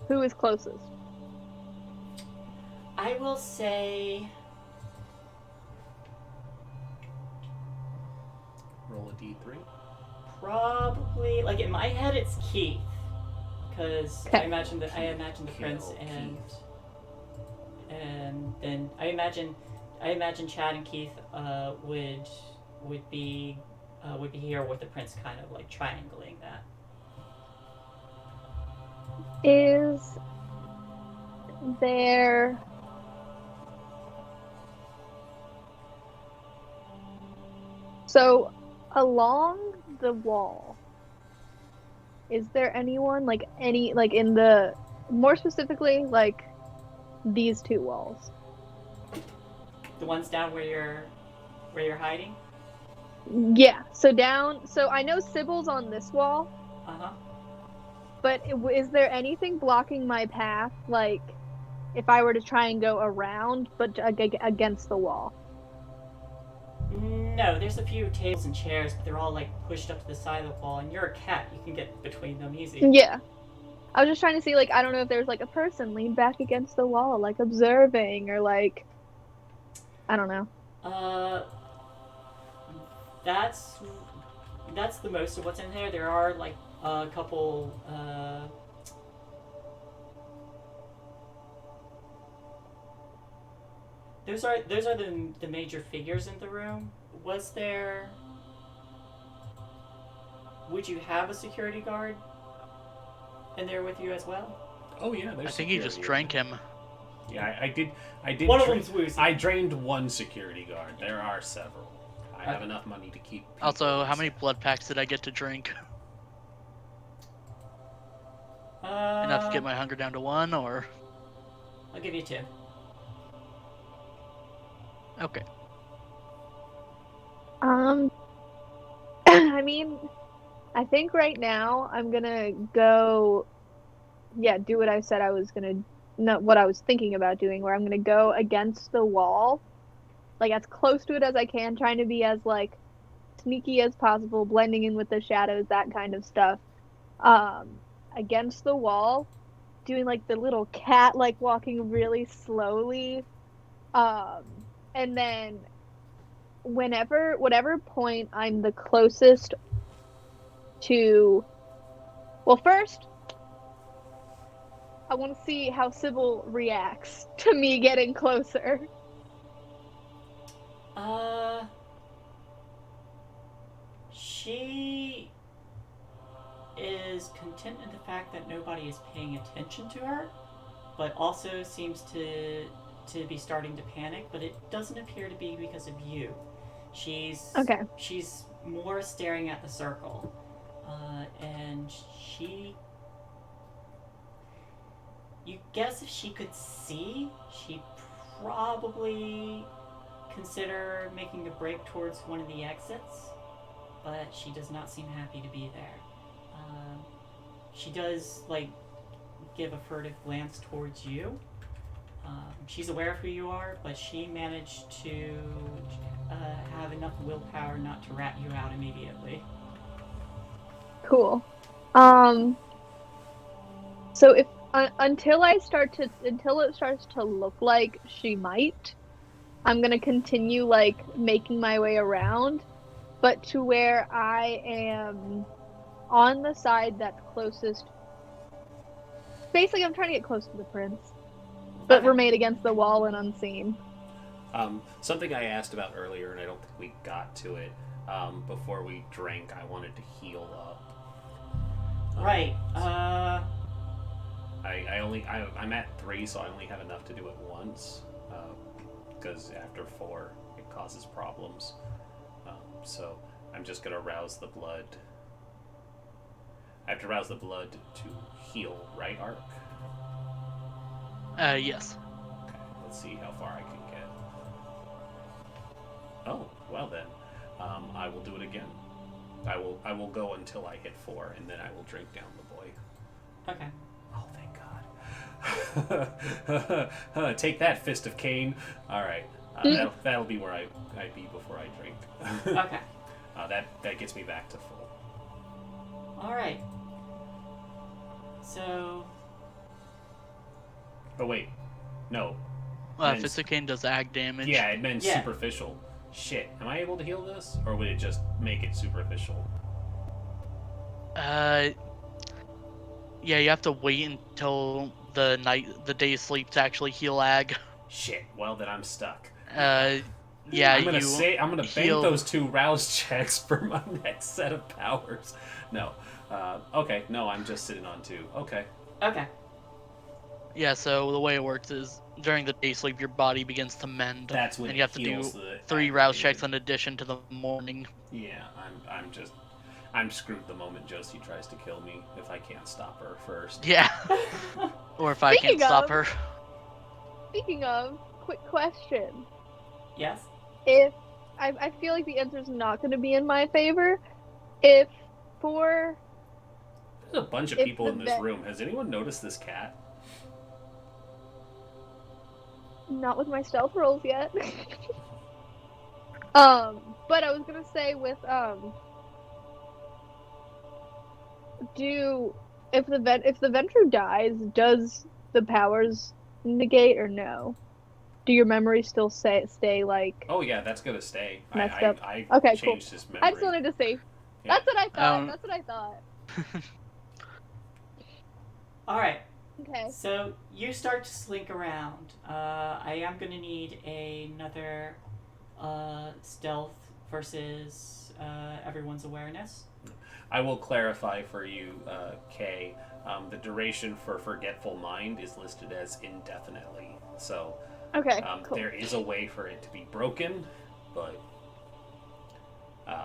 who is closest? I will say... Roll a d3. Probably, like in my head, it's Keith. Because I imagine the Prince and then I imagine Chad and Keith would be here with the Prince, kind of like triangling that. Is there so along the wall? Is there anyone in the more specifically like these two walls? The ones down where you're hiding? Yeah. So down. So I know Sybil's on this wall. But is there anything blocking my path? Like, if I were to try and go around, but against the wall? No, there's a few tables and chairs, but they're all like pushed up to the side of the wall, and you're a cat. You can get between them easy. Yeah. I was just trying to see, like, I don't know if there's like a person leaned back against the wall, like observing, or like, I don't know. That's the most of what's in there. There are like a couple. Those are the major figures in the room. Was there? Would you have a security guard in there with you as well? Oh yeah, there's. I think he just drank him. Yeah, I did. One of them's woozy. I drained one security guard. There are several. I have enough money to keep. Also, how many blood packs did I get to drink? Enough to get my hunger down to 1, or? I'll give you 2. Okay. I mean, I think right now I'm gonna go, do what I said I was gonna, not what I was thinking about doing, where I'm gonna go against the wall, like as close to it as I can, trying to be as like sneaky as possible, blending in with the shadows, that kind of stuff. Against the wall, doing like the little cat, like walking really slowly, and then whatever point I'm the closest to, well, first I want to see how Sybil reacts to me getting closer. She is content in the fact that nobody is paying attention to her, but also seems to be starting to panic, but it doesn't appear to be because of you. She's more staring at the circle, and you guess if she could see, she'd probably consider making a break towards one of the exits, but she does not seem happy to be there. She does give a furtive glance towards you. She's aware of who you are, but she managed to have enough willpower not to rat you out immediately. Cool. So if until it starts to look like she might, I'm gonna continue like making my way around, but to where I am on the side that's closest. Basically, I'm trying to get close to the prince, but Okay. remain against the wall and unseen. Something I asked about earlier, and I don't think we got to it. Before we drank, I wanted to heal up. Right. I'm at 3, so I only have enough to do it once. Because after 4, it causes problems. So I'm just gonna rouse the blood. I have to rouse the blood to heal, right, Ark? Yes. Okay, let's see how far I can get. Oh, well then, I will do it again. I will go until I hit 4, and then I will drink down the boy. Okay. Oh, thank God. Take that, Fist of Cain. All right, that'll be where I be before I drink. Okay. That gets me back to full. All right. So. Oh wait, no. Fist of Cain does ag damage. Yeah, it meant Yeah. superficial. Shit, am I able to heal this, or would it just make it superficial? Yeah, you have to wait until the day's sleep to actually heal ag. Shit. Well, then I'm stuck. Yeah, I'm gonna bank heal... those 2 rouse checks for my next set of powers. No. Okay. No, I'm just sitting on 2. Okay. Okay. Yeah, so the way it works is during the day sleep, your body begins to mend. That's when and you have to do heals the 3 rouse activated. checks in addition to the morning. Yeah, I'm screwed the moment Josie tries to kill me if I can't stop her first. Yeah. Or if I can't stop her. Speaking of, quick question. Yes. If I feel like the answer is not going to be in my favor, if for There's a bunch of If people the in this room. Has anyone noticed this cat? not with my stealth rolls yet. But I was gonna say with if the Ventru dies, does the powers negate or no? Do your memories still stay like? Oh yeah, that's gonna stay. Messed up. I Okay, changed cool. his memory. I just wanted to see. Yeah. That's what I thought. That's what I thought. All right. Okay. So you start to slink around. I am going to need another stealth versus everyone's awareness. I will clarify for you, Kay. The duration for Forgetful Mind is listed as indefinitely. So Okay. Cool. there is a way for it to be broken, but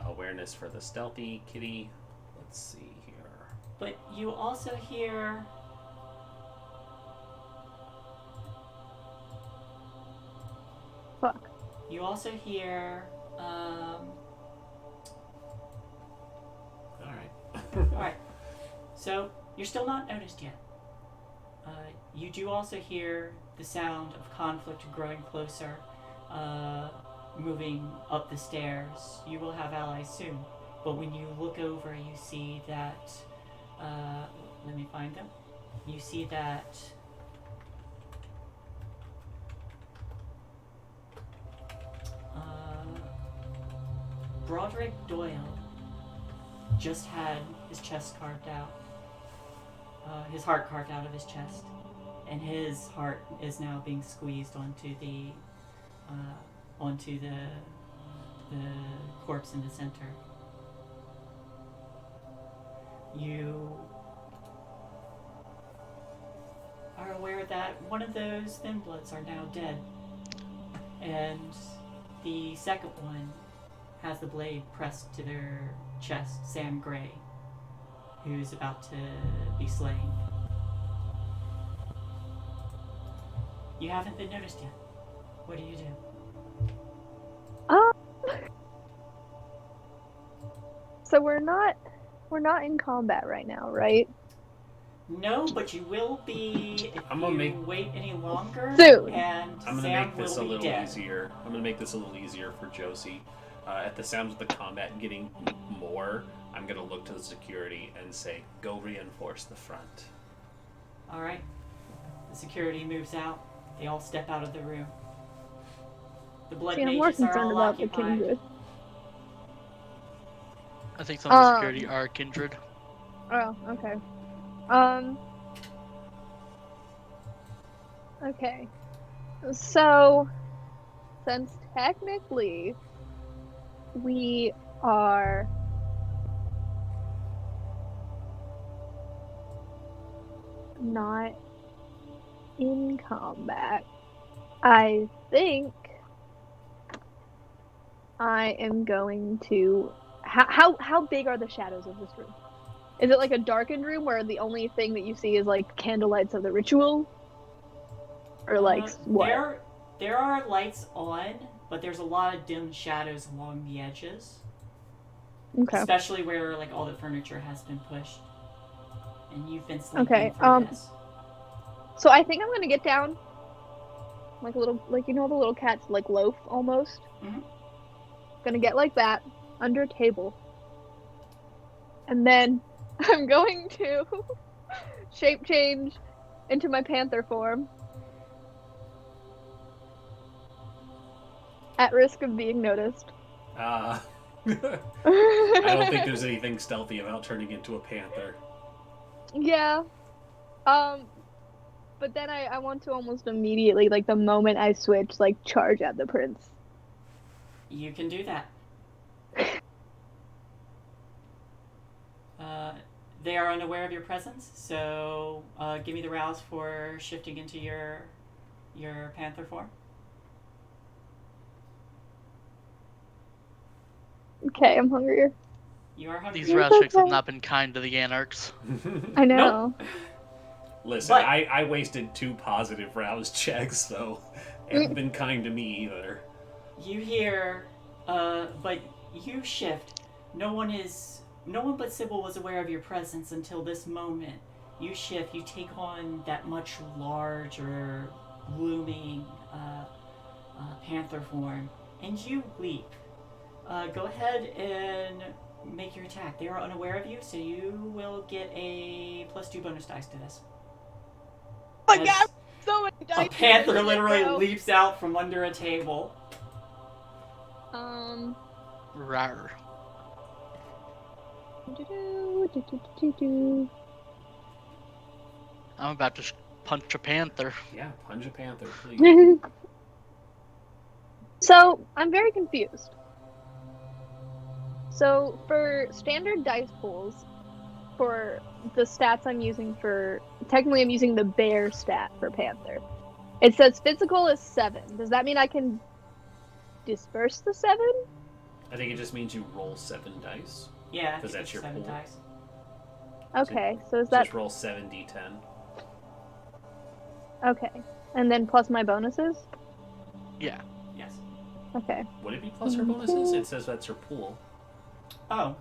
awareness for the stealthy kitty. Let's see here. But you also hear... Fuck. You also hear... Alright. So, you're still not noticed yet. You do also hear the sound of conflict growing closer, moving up the stairs. You will have allies soon. But when you look over, you see that... let me find them. You see that... Broderick Doyle just had his chest carved out. His heart carved out of his chest. And his heart is now being squeezed onto the corpse in the center. You are aware that one of those Thin Bloods are now dead. And the second one has the blade pressed to their chest, Sam Gray, who's about to be slain. You haven't been noticed yet. What do you do? So we're not in combat right now, right? No, but you will be if you wait any longer. Soon. And I'm gonna Sam make this will a be little dead. easier. I'm gonna make this a little easier for Josie. At the sounds of the combat getting more, I'm gonna look to the security and say, "Go reinforce the front." All right. The security moves out. They all step out of the room. The blood See, I'm more mages are concerned all about the occupied. kindred. I think some of the security are kindred. Oh, okay. Okay. So, since technically we are not in combat, I think I am going to. How big are the shadows of this room? Is it like a darkened room where the only thing that you see is like candlelights of the ritual? Or like what? There are lights on, but there's a lot of dim shadows along the edges. Okay. Especially where like all the furniture has been pushed. And you've been sleeping through this. So I think I'm gonna get down like a little, like, you know, the little cats like loaf almost. Mm-hmm. Gonna get like that under a table, and then I'm going to shape change into my panther form at risk of being noticed. I don't think there's anything stealthy about turning into a panther. Yeah. But then I want to almost immediately, like the moment I switch, like charge at the prince. You can do that. They are unaware of your presence, so give me the rouse for shifting into your panther form. Okay, I'm hungrier. You are hungry. These rouse checks have not been kind to the Anarchs. I know. Nope. Listen, But- I wasted 2 positive rouse checks, so it hasn't been kind to me either. You hear, but you shift. No one but Sybil was aware of your presence until this moment. You shift, you take on that much larger, looming panther form, and you leap. Go ahead and make your attack. They are unaware of you, so you will get a +2 bonus dice to this. Oh my god, so many dice. A panther literally leaps out from under a table. Rawr. I'm about to punch a panther. Yeah, punch a panther, please. So, I'm very confused. So, for standard dice pools, for the stats I'm using for... Technically, I'm using the bear stat for panther. It says physical is 7. Does that mean I can disperse the 7? I think it just means you roll 7 dice. Yeah, Because that's your 7 pool. dice. Okay, so is that... Just roll 7d10. Okay. And then plus my bonuses? Yeah. Yes. Okay. Would it be plus her bonuses? It says that's her pool. Oh.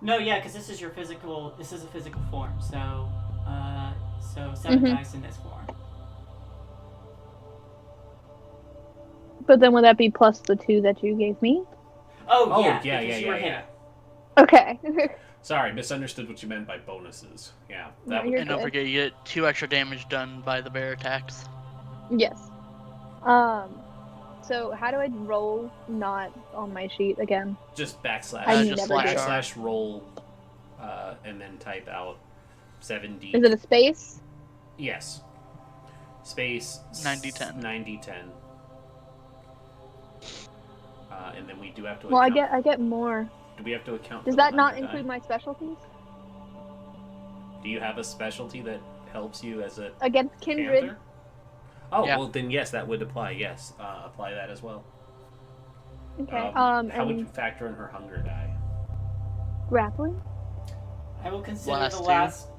No, yeah, because this is your physical. This is a physical form, so 7 dice in this form. But then would that be plus the 2 that you gave me? Oh yeah, yeah, because yeah, you were yeah, hidden. Okay. Sorry, misunderstood what you meant by bonuses. Yeah, that No, would you're And don't good. forget, you get 2 extra damage done by the bear attacks. Yes. So how do I roll not on my sheet again? just backslash. I just never did. Backslash roll, and then type out 7d. Is it a space? Yes. Space 9d10. 9d10. And then we do have to. Well, account. I get more. Do we have to account? Does for the that not hunger include die? my specialties? Do you have a specialty that helps you as a Against kindred? panther? Oh, Yeah. well then yes, that would apply. Yes, apply that as well. Okay. How would And you factor in her hunger die? grappling? I will consider Last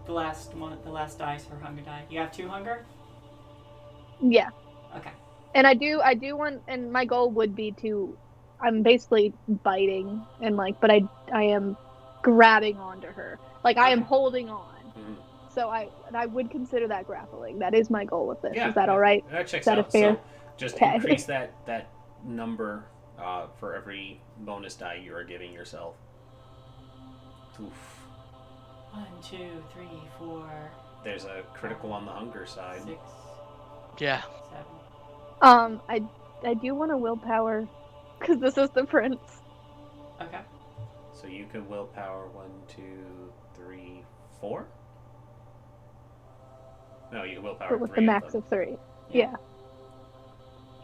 the last dice for hunger die. You have 2 hunger. Yeah. Okay. And I do want, and my goal would be to, I'm basically biting and like, but I am grabbing onto her. Like I am Okay. holding on. Mhm. So I would consider that grappling. That is my goal with this. Yeah, Is that all right? That checks Is that out. a fair? So just Okay. increase that number for every bonus die you are giving yourself. Oof. 1, 2, 3, 4. There's a critical on the hunger side. 6, Yeah. 7. I do want a willpower, because this is the prince. Okay. So you can willpower 1, 2, 3, 4? No, you can willpower But with 3 the of max them. of 3. Yeah.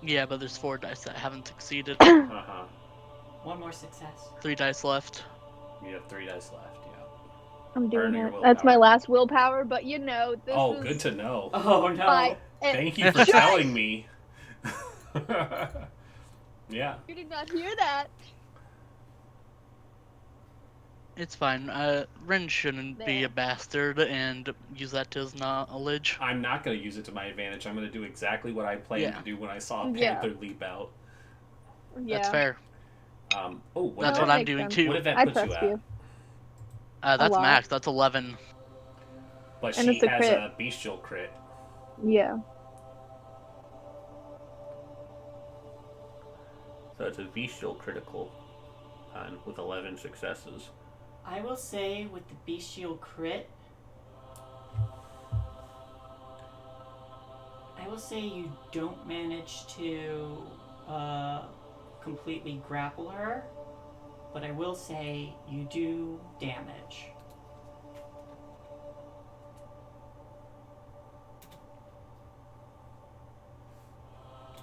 Yeah, but there's 4 dice that haven't succeeded. Uh-huh. 1 more success. 3 dice left. You have 3 dice left, yeah. I'm doing Earn your it. That's my willpower. last willpower, but you know, this Oh, is good to know. Oh no. my... Thank you for telling me. Yeah. You did not hear that. It's fine. Ren shouldn't be There. a bastard and use that to his knowledge. I'm not going to use it to my advantage. I'm going to do exactly what I planned Yeah. to do when I saw a Yeah. panther leap out. Yeah. That's fair. What That's did what that- I'm makes doing sense. too. What did that I put trust you at? you. That's lot. max. That's 11. But And she it's a has crit. a bestial crit. Yeah. So it's a bestial critical with 11 successes. I will say with the bestial crit, I will say you don't manage to completely grapple her, but I will say you do damage.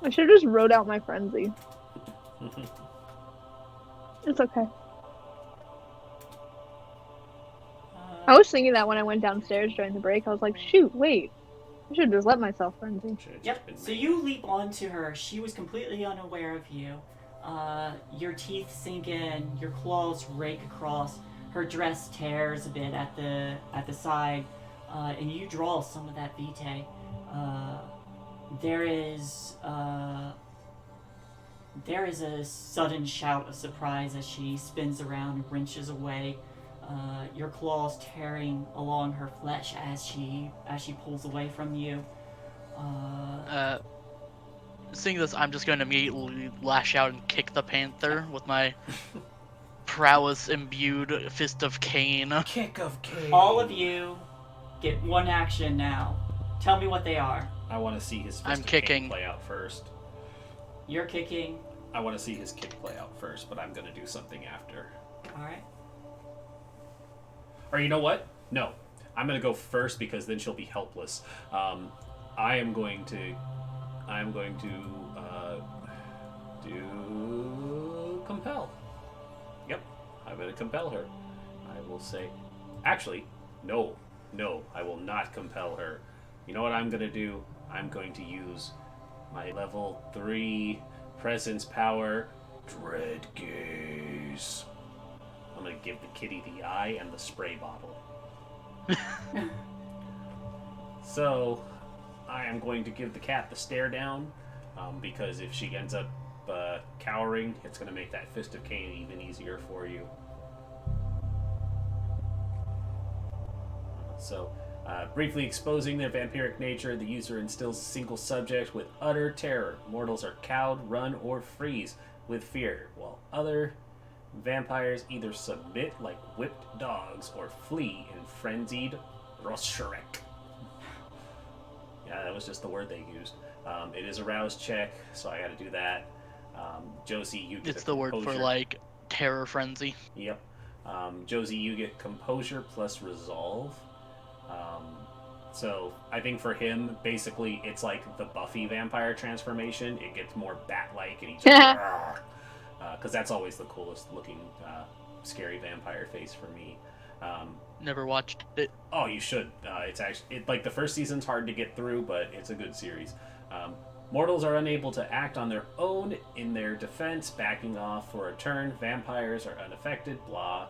I should have just wrote out my frenzy. It's okay. I was thinking that when I went downstairs during the break. I was like, shoot, wait. I should have just let myself frenzy. Yep, so you leap onto her. She was completely unaware of you. Your teeth sink in, your claws rake across. Her dress tears a bit at the side, and you draw some of that vitae. There is a sudden shout of surprise as she spins around and wrenches away. Your claws tearing along her flesh as she pulls away from you. Seeing this, I'm just going to immediately lash out and kick the panther with my prowess imbued fist of Cain. Kick of Cain. All of you get one action now. Tell me what they are. I want to see his fist I'm of kicking. Cain play out first. You're kicking. I want to see his kick play out first, but I'm going to do something after. Alright. Or you know what? No. I'm going to go first because then she'll be helpless. I am going to do compel. Yep. I'm going to compel her. I will say... Actually, no, I will not compel her. You know what I'm going to do? I'm going to use my level 3 presence power, Dread Gaze. I'm going to give the kitty the eye and the spray bottle. So, I am going to give the cat the stare down, because if she ends up cowering, it's going to make that Fist of Cain even easier for you. So, briefly exposing their vampiric nature, the user instills a single subject with utter terror. Mortals are cowed, run, or freeze with fear, while other vampires either submit like whipped dogs or flee in frenzied Rosharek. Yeah, that was just the word they used. It is a rouse check, so I gotta do that. Josie, you get It's the word for, like, terror frenzy. Yep. Josie, you get composure plus resolve. So I think for him, basically, it's like the Buffy vampire transformation. It gets more bat-like, and he just... because that's always the coolest looking scary vampire face for me. Never watched it. Oh, you should. It's actually like the first season's hard to get through, but it's a good series. Mortals are unable to act on their own in their defense, backing off for a turn. Vampires are unaffected. Blah.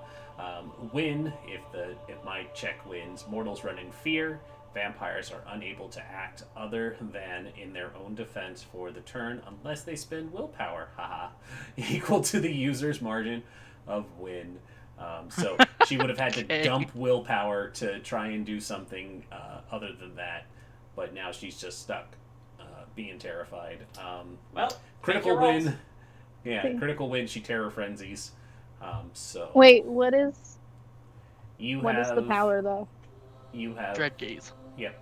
Win if my check wins. Mortals run in fear. Vampires are unable to act other than in their own defense for the turn unless they spend willpower, haha, equal to the user's margin of win. So she would have had to dump willpower to try and do something other than that, but now she's just stuck being terrified. Well, Critical make your rolls. win. Yeah, critical win. She terror frenzies. So Wait, what is you what have is the power though? You have Dread gaze. Yep.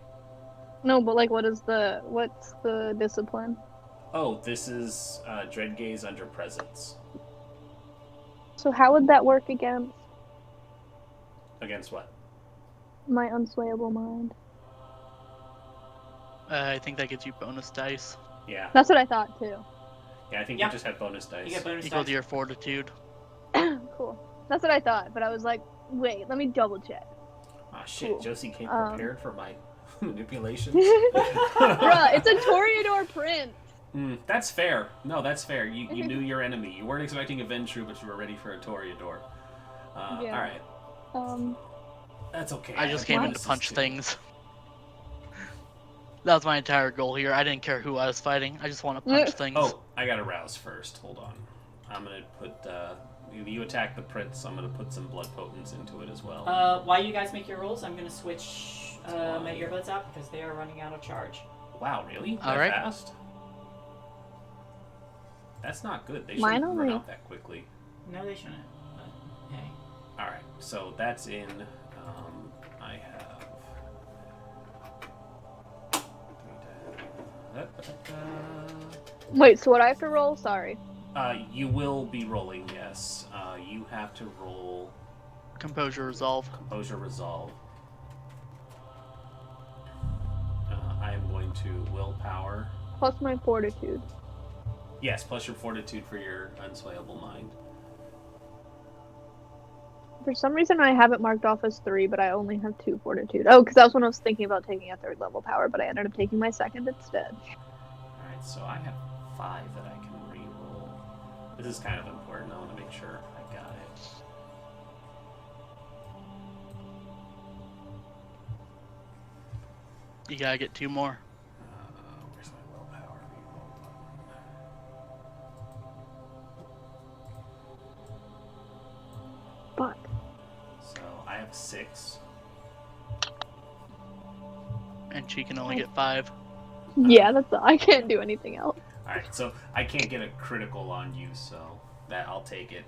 No, but like, what's the discipline? Oh, this is dread gaze under presence. So how would that work against Against what? my unswayable mind? I think that gives you bonus dice Yeah. That's what I thought too. Yeah, I think Yep. you just have bonus dice. You get bonus equal dice. to your fortitude. Cool. That's what I thought, but I was like, wait, let me double check. Ah, shit, Cool. Josie came prepared for my manipulations. Bruh, it's a Toreador prince. That's fair. No, that's fair. You knew your enemy. You weren't expecting a Ventrue, but you were ready for a Toreador. Yeah. Alright. That's okay. I just came in to bonuses punch too. things. That was my entire goal here. I didn't care who I was fighting. I just want to punch things. Oh, I gotta rouse first. Hold on. I'm gonna put, you attack the prince, I'm gonna put some blood potents into it as well. While you guys make your rolls, I'm gonna switch my earbuds out because they are running out of charge. Wow, really? That Alright. fast? That's not good. They Mine shouldn't run only- out that quickly. No, they shouldn't. But, hey. Alright, so that's in, I have... Wait, so what I have to roll? Sorry. You will be rolling, yes. You have to roll Composure resolve. Composure Resolve. I am going to Willpower. Plus my fortitude. Yes, plus your Fortitude for your Unswayable Mind. For some reason, I have it marked off as 3, but I only have 2 fortitude. Oh, because that was when I was thinking about taking a 3rd level power, but I ended up taking my 2nd instead. Alright, so I have 5 that I can re-roll. This is kind of important. I want to make sure I got it. You gotta get 2 more. Where's my willpower re-roll button? Fuck. So I have 6. And she can only get 5. Yeah, that's all. I can't do anything else. Alright, so I can't get a critical on you, so that I'll take it.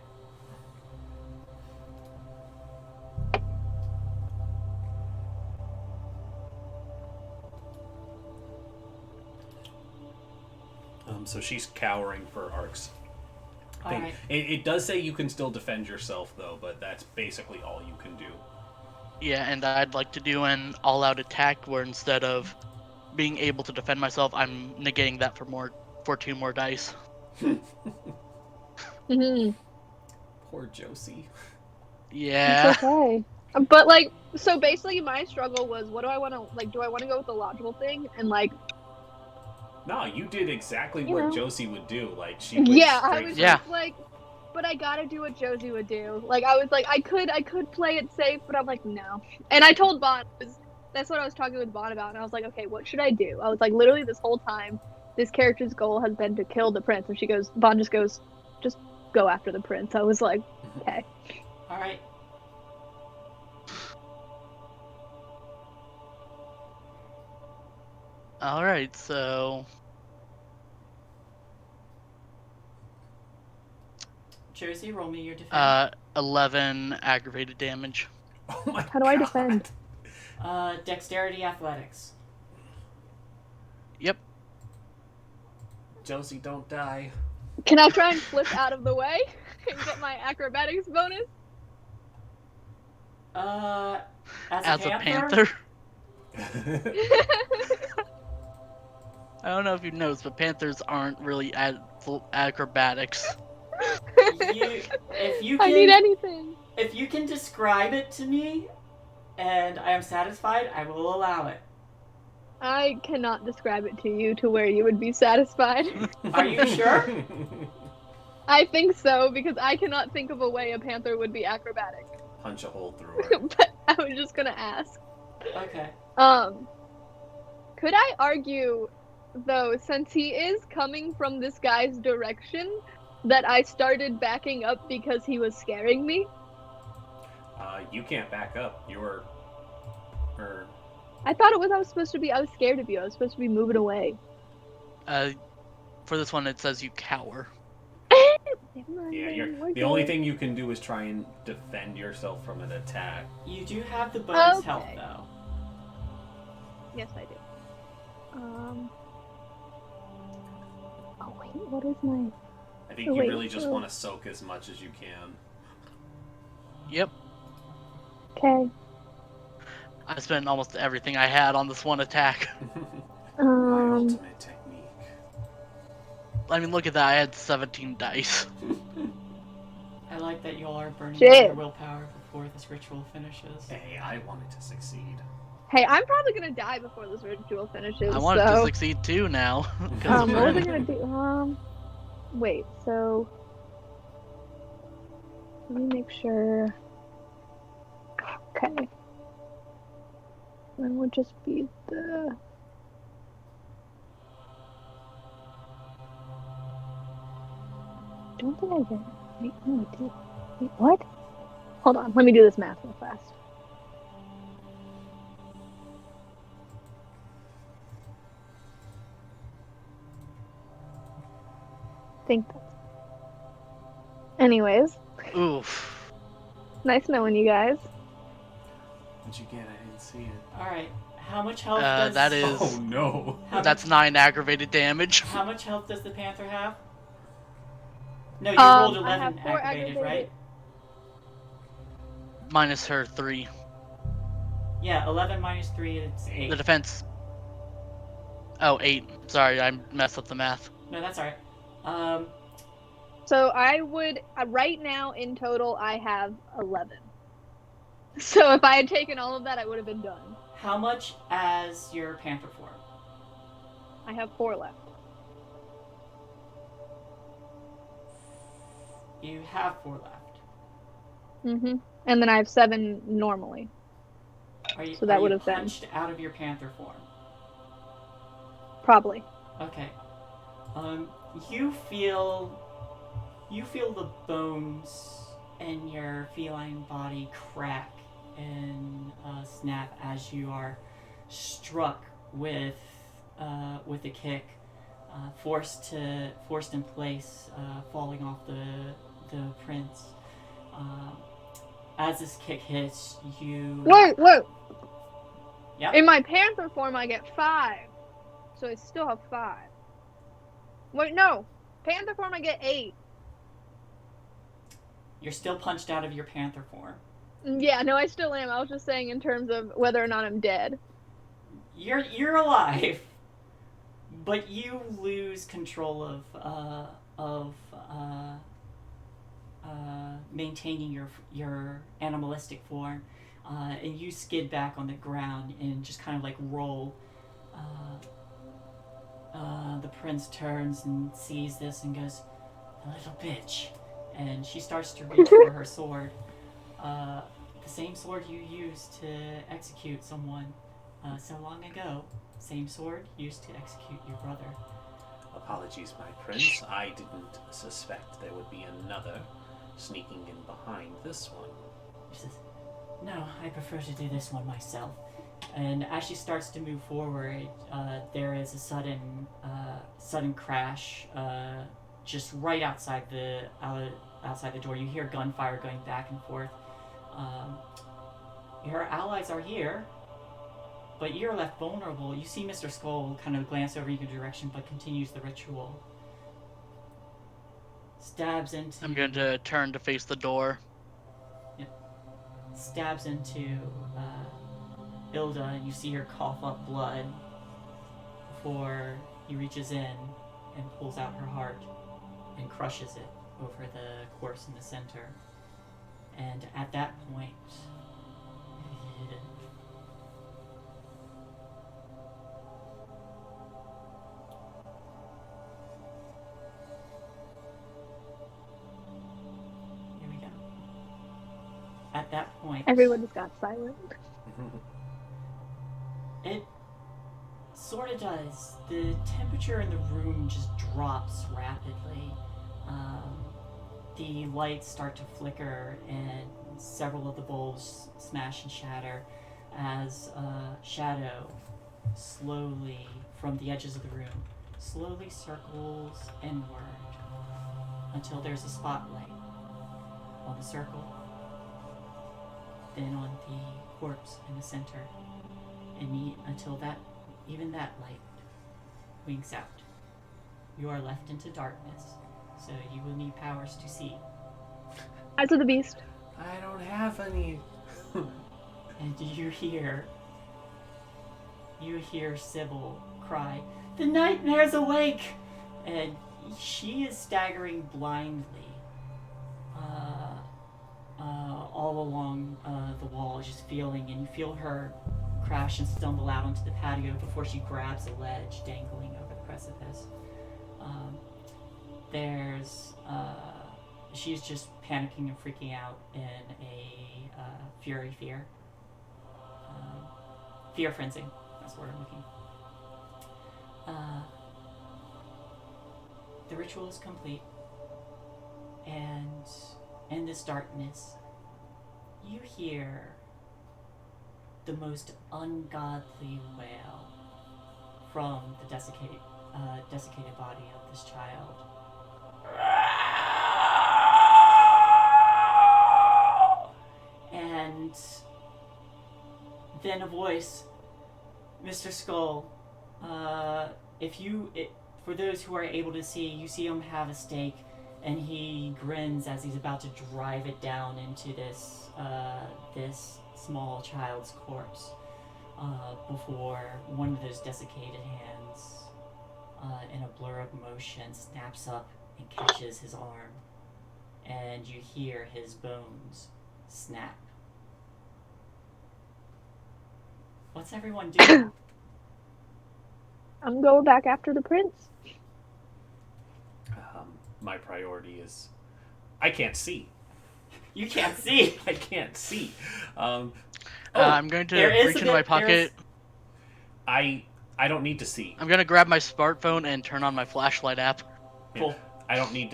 So she's cowering for Ark's thing. Alright. It does say you can still defend yourself, though, but that's basically all you can do. Yeah, and I'd like to do an all-out attack where instead of being able to defend myself, I'm negating that for 2 more dice. Mm-hmm. Poor Josie. Yeah. It's okay. But like, so basically, my struggle was, what do I want to like? Do I want to go with the logical thing and like? No, you did exactly You what know. Josie would do. Like she went Yeah, I straight was for- Yeah. just like, but I gotta do what Josie would do. Like, I was like, I could play it safe, but I'm like, no. And I told Bon, that's what I was talking with Bon about, and I was like, okay, what should I do? I was like, literally this whole time, this character's goal has been to kill the prince, and Bon just goes, just go after the prince. I was like, okay. Alright. Alright, so... Josie, roll me your defense. 11 aggravated damage. Oh my How do I God. defend? Dexterity athletics. Yep. Josie, don't die. Can I try and flip out of the way and get my acrobatics bonus? As A panther. I don't know if you noticed, but panthers aren't really acrobatics. If you can, I need anything. if you can describe it to me, and I am satisfied, I will allow it. I cannot describe it to you to where you would be satisfied. Are you sure? I think so, because I cannot think of a way a panther would be acrobatic. Punch a hole through her. But I was just gonna ask. Okay. Could I argue, though, since he is coming from this guy's direction, that I started backing up because he was scaring me? You can't back up. You're... Or... I thought I was supposed to be, I was scared of you. I was supposed to be moving away. For this one, it says you cower. Never mind, Yeah, then, we're the only good. thing you can do is try and defend yourself from an attack. You do have the bonus Okay. health, though. Yes, I do. Oh wait, what is my? I think Oh, you wait, really just so- want to soak as much as you can. Yep. Okay. I spent almost everything I had on this one attack. My ultimate technique. I mean, look at that. I had 17 dice. I like that you all are burning Shit. all your willpower before this ritual finishes. Hey, I wanted to succeed. Hey, I'm probably gonna die before this ritual finishes. I wanted so... to succeed too now. 'Cause of What was I Ren. gonna do? Wait. So, let me make sure. Okay. Then would just be the. Don't think I did. Wait, no, I did. Wait, what? Hold on. Let me do this math real fast. Think that's. Anyways, Oof. nice knowing you guys. What'd you get? I didn't see it. Alright, how much health does... That is. Oh no. That's 9 aggravated damage. How much health does the panther have? No, you rolled I have 11 4 aggravated, right? aggravated. Minus her 3. Yeah, 11 minus 3, it's 8. The defense. Oh, 8. Sorry, I messed up the math. No, that's alright. So I would right now in total I have 11. So if I had taken all of that, I would have been done. How much as your panther form? I have 4 left. You have 4 left. Mm-hmm. And then I have 7 normally. So that would have been punched out of your panther form? probably. Okay. You feel the bones in your feline body crack and snap as you are struck with a kick, forced in place, falling off the prince. As this kick hits, you... Wait! Yep. In my panther form, I get 5. So I still have 5. Wait, no. Panther form, I get 8. You're still punched out of your panther form. Yeah, no, I still am. I was just saying in terms of whether or not I'm dead. You're alive, but you lose control of maintaining your animalistic form, and you skid back on the ground and just kind of like roll. The prince turns and sees this and goes, "A little bitch," and she starts to reach for her sword. The same sword you used to execute someone so long ago. Same sword used to execute your brother. Apologies, my prince. I didn't suspect there would be another sneaking in behind this one. She says, "No, I prefer to do this one myself." And as she starts to move forward, there is a sudden crash just right outside the door. You hear gunfire going back and forth. Your allies are here, but you're left vulnerable. You see Mr. Skull kind of glance over your direction, but continues the ritual. Stabs into... I'm going to turn to face the door. Stabs into Ilda, and you see her cough up blood before he reaches in and pulls out her heart and crushes it over the course in the center. And at that point, here we go. At that point, Everyone just got silent. it sort of does. The temperature in the room just drops rapidly. The lights start to flicker and several of the bulbs smash and shatter as shadow slowly, from the edges of the room, slowly circles inward until there's a spotlight on the circle, then on the corpse in the center, and until even that light winks out. You are left into darkness, so you will need powers to see. Eyes of the Beast. I don't have any. And you hear Sybil cry, "The nightmare's awake!" And she is staggering blindly all along the wall, just feeling, and you feel her crash and stumble out onto the patio before she grabs a ledge dangling over the precipice. She's just panicking and freaking out in a fear frenzy. That's the word I'm looking. The ritual is complete, and in this darkness, you hear the most ungodly wail from the desiccated body of this child. And then a voice, "Mr. Skull, for those who are able to see, you see him have a stake, and he grins as he's about to drive it down into this small child's corpse, before one of those desiccated hands, in a blur of motion, snaps up and catches his arm, and you hear his bones snap. What's everyone doing? I'm going back after the prince. My priority is... I can't see. You can't see. I can't see. I'm going to reach into my pocket. I don't need to see. I'm going to grab my smartphone and turn on my flashlight app. Cool. I don't need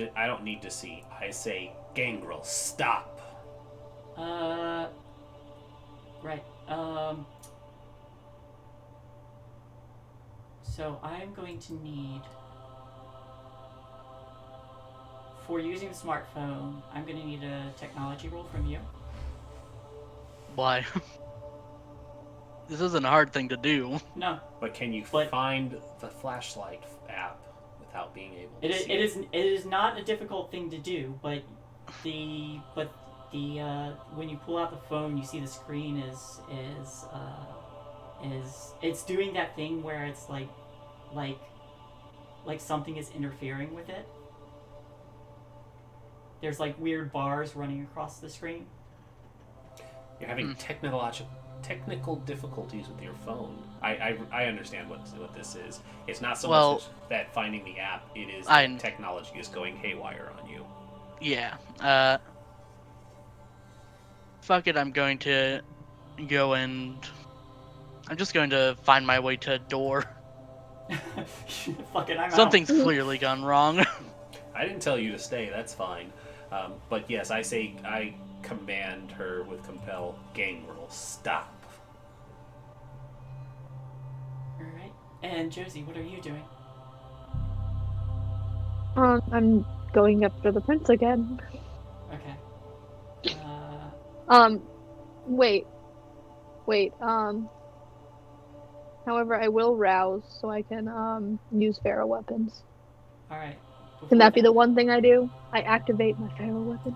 to see. I say, Gangrel, stop. Right. So I'm going to need, for using the smartphone, I'm going to need a technology roll from you. Why? This isn't a hard thing to do. No. But can you find the flashlight app without being able to see? It is not a difficult thing to do, but when you pull out the phone, you see the screen is it's doing that thing where it's like something is interfering with it. There's like weird bars running across the screen. You're having technical difficulties with your phone. I understand what this is. It's not so much that finding the app, it is that technology is going haywire on you. Yeah. Fuck it, I'm going to go and... I'm just going to find my way to a door. Fuck it, I'm Something's clearly gone wrong. I didn't tell you to stay, that's fine. But yes, I command her with compel, Gangrel, stop. Alright. And Josie, what are you doing? I'm going after the prince again. Okay. Wait. However, I will rouse so I can use feral weapons. Alright. Can that be the one thing I do? I activate my feral weapons.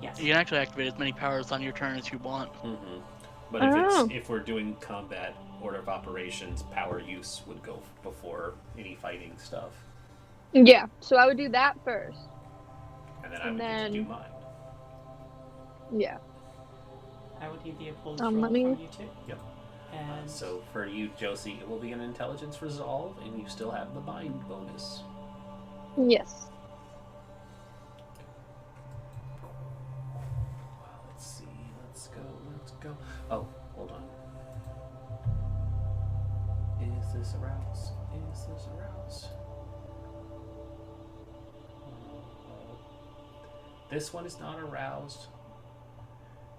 Yes. You can actually activate as many powers on your turn as you want. Mm-hmm. But if we're doing combat order of operations, power use would go before any fighting stuff. Yeah, so I would do that first. And then I would need to do mine. Yeah. I would need the opposed roll let me... from you too. Yep. And so for you, Josie, it will be an intelligence resolve, and you still have the bind bonus. Yes. Let's see. Let's go. Oh, hold on. Is this a rouse? This one is not aroused.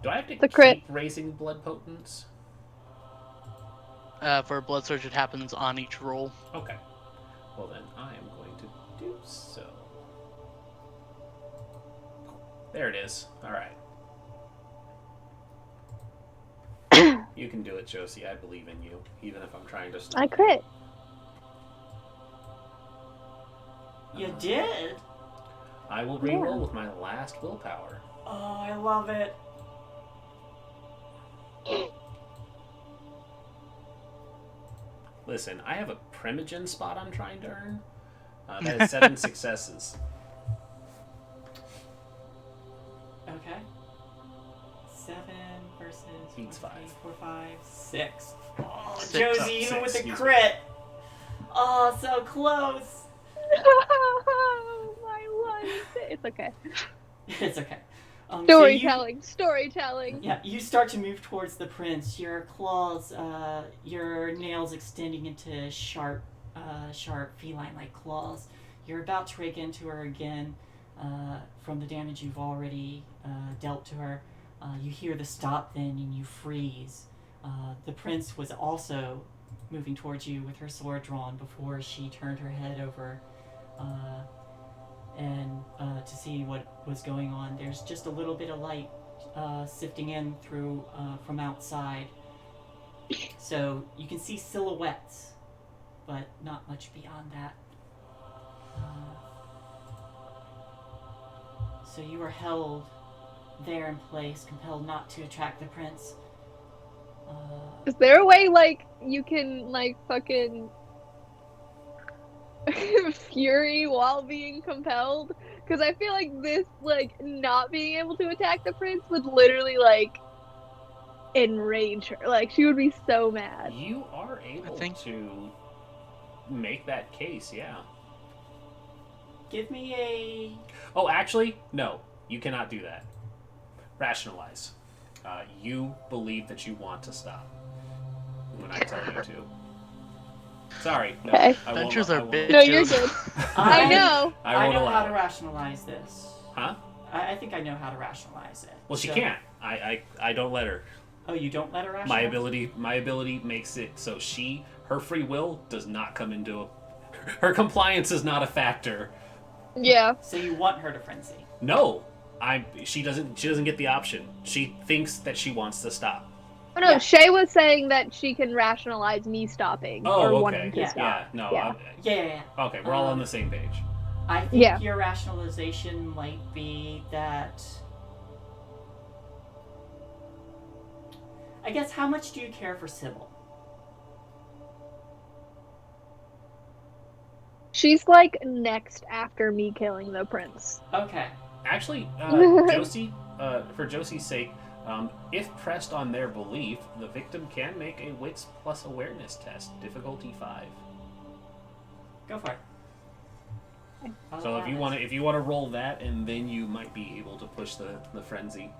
Do I have to keep raising blood potence? For blood surge, it happens on each roll. Okay. Well then, I am going to do so. There it is. All right. You can do it, Josie. I believe in you, even if I'm trying to stop. I crit. You did? I will re-roll with my last willpower. Oh, I love it. Listen, I have a Primogen spot I'm trying to earn. That is 7 successes. Okay. 7 versus Beats 5. 4, 5, 6. Oh, 6. Josie, even 6, with the excuse crit. Oh, so close. My one. It's okay. It's okay. Storytelling. Yeah, you start to move towards the prince. Your claws, your nails extending into sharp feline-like claws. You're about to rake into her again from the damage you've already dealt to her. You hear the stop then, and you freeze. The prince was also moving towards you with her sword drawn before she turned her head over and to see what was going on. There's just a little bit of light sifting in through from outside. So you can see silhouettes, but not much beyond that. So you are held there in place, compelled not to attract the prince. Is there a way, like, you can, like, fucking fury while being compelled? Because I feel like this, like, not being able to attack the prince would literally, like, enrage her. Like, she would be so mad. You are able to make that case, yeah. Give me a... Oh, actually, no. You cannot do that. Rationalize. You believe that you want to stop when I tell you to. Sorry. No, Okay. Adventures are bitches. No, you're good. I know. I know how it. to rationalize this. Huh? I think I know how to rationalize it. Well, she can't. I don't let her. Oh, you don't let her rationalize? My ability makes it so her free will does not come into her compliance is not a factor. Yeah. So you want her to frenzy? No. She doesn't get the option. She thinks that she wants to stop. Oh, no, Yeah. Shay was saying that she can rationalize me stopping or wanting to Yeah. stop. Yeah, no. Yeah. Yeah. Okay, we're all on the same page. I think your rationalization might be that... I guess, how much do you care for Sybil? She's like next after me killing the prince. Okay. Actually, Josie, for Josie's sake, if pressed on their belief, the victim can make a wits plus awareness test, difficulty 5. Go for it. So if you want to roll that, and then you might be able to push the frenzy.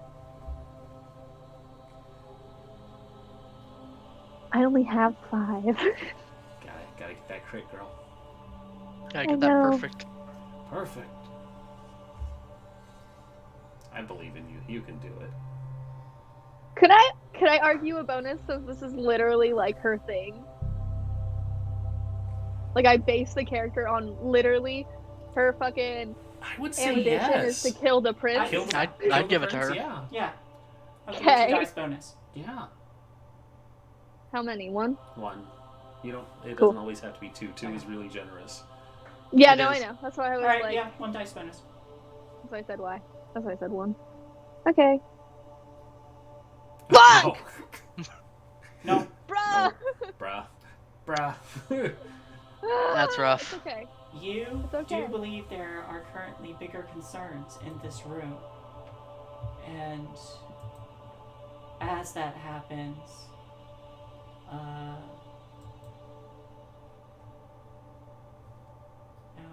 I only have 5. Gotta get that crit, girl. Gotta get that perfect. Perfect. I believe in you. You can do it. Could I argue a bonus since this is literally like her thing? Like I base the character on literally her fucking I would say ambition yes. is to kill the prince. I'd give it to her. Yeah. Yeah. Okay. Dice bonus. Yeah. How many? 1? 1. You don't. It Cool. doesn't always have to be 2. 2 is really generous. Yeah, It no, is. I know. That's why I was Alright, like. yeah, 1 dice bonus. That's why I said why. That's why I said 1. Okay. No. No. Bruh. Bruh. That's rough. It's okay. You It's okay. do believe there are currently bigger concerns in this room. And as that happens, now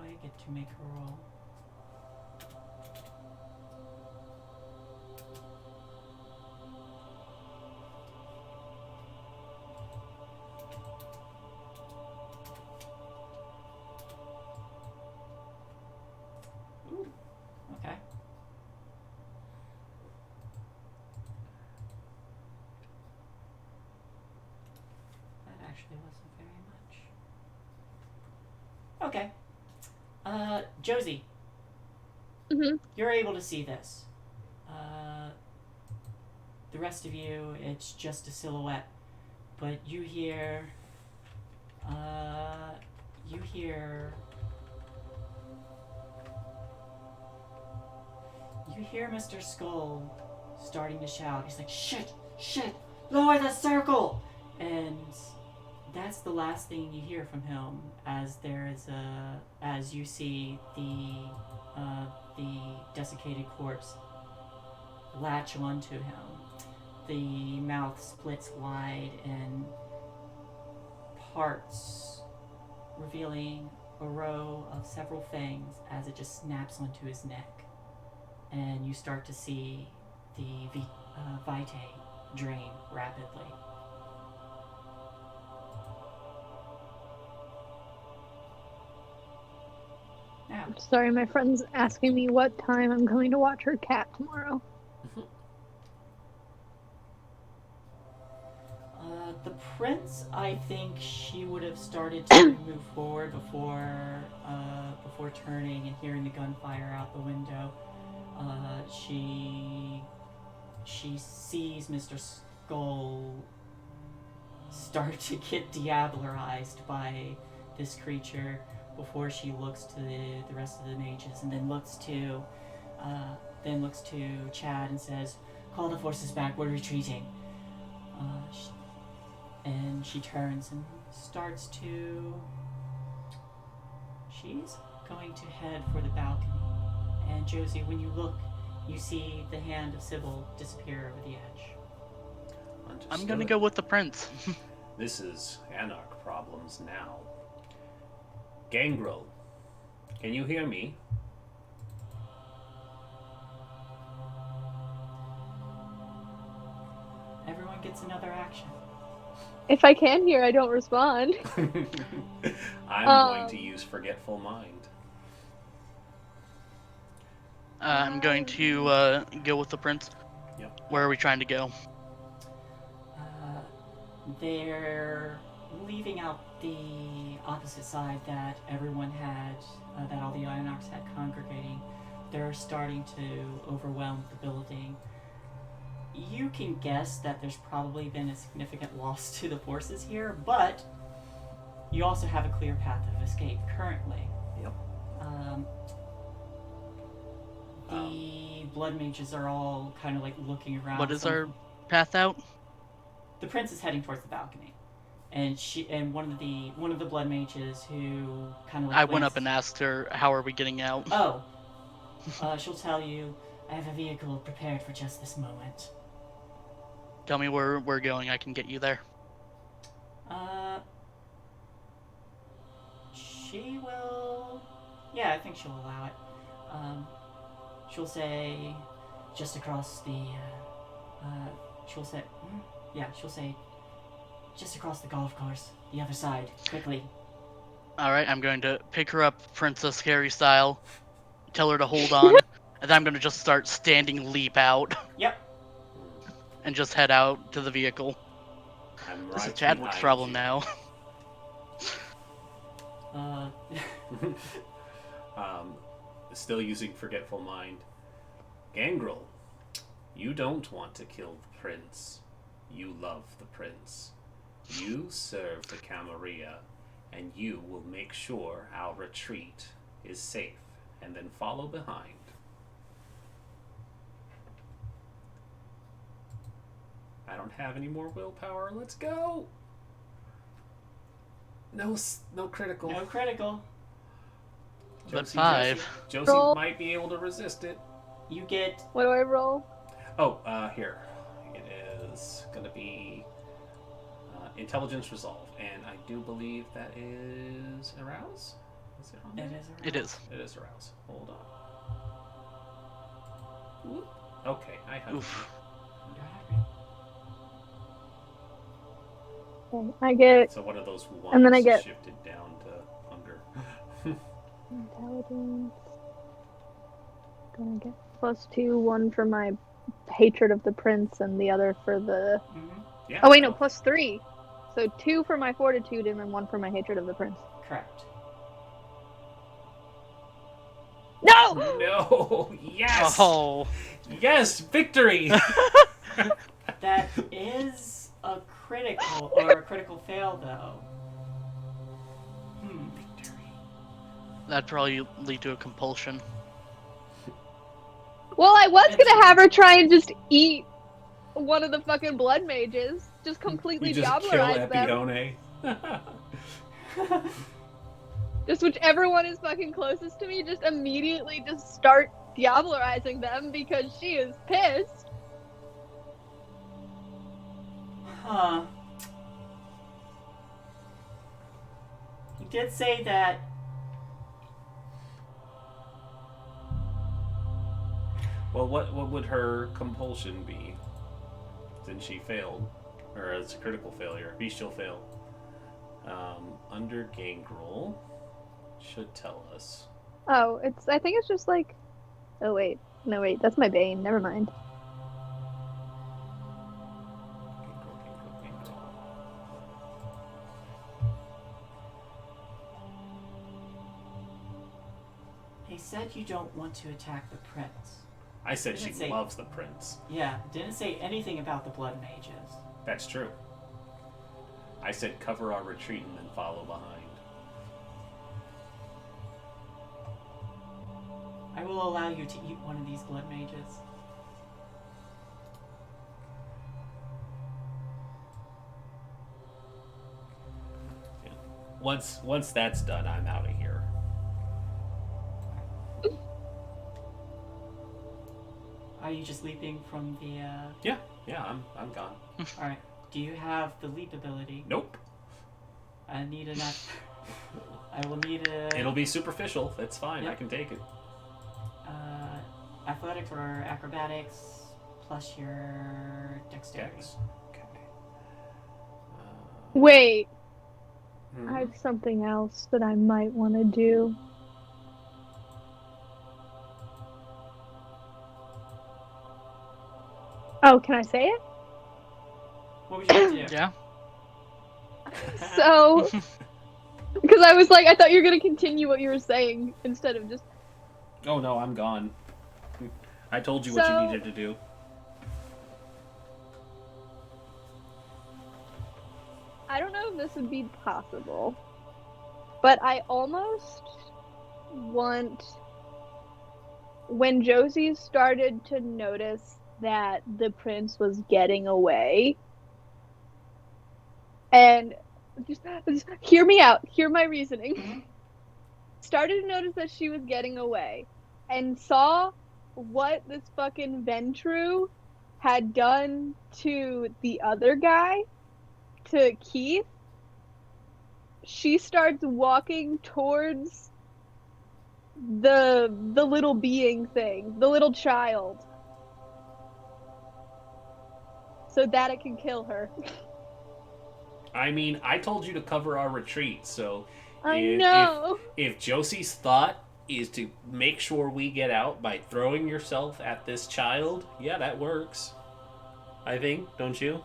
I get to make a roll. Ooh, okay. That actually wasn't very much. Okay. Josie, Mhm. you're able to see this. the rest of you, it's just a silhouette. But you hear Mr. Skull starting to shout. He's like, shit, lower the circle! And that's the last thing you hear from him as you see the desiccated corpse latch onto him. The mouth splits wide and parts, revealing a row of several fangs as it just snaps onto his neck. And you start to see the vitae drain rapidly. Now, I'm sorry, my friend's asking me what time I'm going to watch her cat tomorrow. The prince, I think she would have started to move forward before turning and hearing the gunfire out the window. She sees Mr. Skull start to get diablerized by this creature before she looks to the rest of the mages, and then looks to Chad and says, "Call the forces back. We're retreating." And she turns and starts to. She's going to head for the balcony. And Josie, when you look, you see the hand of Sybil disappear over the edge. I'm gonna go with the prince. This is Anarch problems now. Gangrel, can you hear me? Everyone gets another action. If I can hear, I don't respond. I'm going to use Forgetful Mind. I'm going to go with the prince. Yep. Where are we trying to go? They're leaving out the opposite side that everyone had, that all the Anarchs had congregating. They're starting to overwhelm the building. You can guess that there's probably been a significant loss to the forces here, but you also have a clear path of escape currently. Yep. The blood mages are all kind of like looking around. What is our path out? The prince is heading towards the balcony, and one of the blood mages who kind of like I went up and asked her, "How are we getting out?" Oh, she'll tell you, "I have a vehicle prepared for just this moment." Tell me where we're going. I can get you there. She will. Yeah, I think she'll allow it. She'll say, just across the. She'll say, just across the golf course, the other side, quickly. All right, I'm going to pick her up, Princess Carrie style. Tell her to hold on, and then I'm going to just start standing leap out. Yep. And just head out to the vehicle. This is Chadwick's problem now. Still using Forgetful Mind. Gangrel, you don't want to kill the prince. You love the prince. You serve the Camerilla, and you will make sure our retreat is safe, and then follow behind. I don't have any more willpower. Let's go. No critical. No critical. But 5. Josie Roll. might be able to resist it. You get. What do I roll? Oh, here. It is going to be Intelligence Resolve, and I do believe that is Arouse? Is it on there? It is. It is Arouse. Hold on. Ooh. Okay, I have Oof. Okay, I get So one of those ones And then I get- shifted down to hunger. intelligence. Gonna get +2, one for my hatred of the prince, and the other for the. Mm-hmm. Yeah, Oh wait, no, +3. So 2 for my fortitude, and then 1 for my hatred of the prince. Correct. No! No! Yes! Oh. Yes! Victory! is a critical or a critical fail, though. That'd probably lead to a compulsion. Well, I was gonna have her try and just eat one of the fucking blood mages. Just completely You just kill diablerize them. Epione. Just whichever one is fucking closest to me, just immediately just start diablerizing them because she is pissed. Huh. You did say that. Well, what would her compulsion be? Since she failed, or as a critical failure, bestial fail. Under gangrel should tell us. Oh, I think it's just like. Oh wait, no wait, that's my bane. Never mind. Gangrel. They said you don't want to attack the prince. I said she Didn't say- loves the prince. Yeah, didn't say anything about the blood mages. That's true. I said cover our retreat and then follow behind. I will allow you to eat one of these blood mages. Yeah. Once that's done, I'm out of here. Are you just leaping from the, Yeah, I'm gone. Alright. Do you have the leap ability? Nope. I need enough. I will need a... It'll be superficial. That's fine. Yep. I can take it. Athletics or acrobatics plus your dexterity. Dex. Okay. Wait, hmm. I have something else that I might want to do. Oh, can I say it? What would you like to do? Yeah. So, because I was like, I thought you were gonna continue what you were saying instead of just. Oh no, I'm gone. I told you what So- you needed to do. I don't know if this would be possible, but I almost want. When Josie started to notice that the prince was getting away, and just hear me out, hear my reasoning. Started to notice that she was getting away, and saw what this fucking Ventru had done to the other guy, to Keith. She starts walking towards the little being thing, the little child, so that it can kill her. I mean, I told you to cover our retreat, so I know. If Josie's thought is to make sure we get out by throwing yourself at this child, yeah, that works. I think, don't you?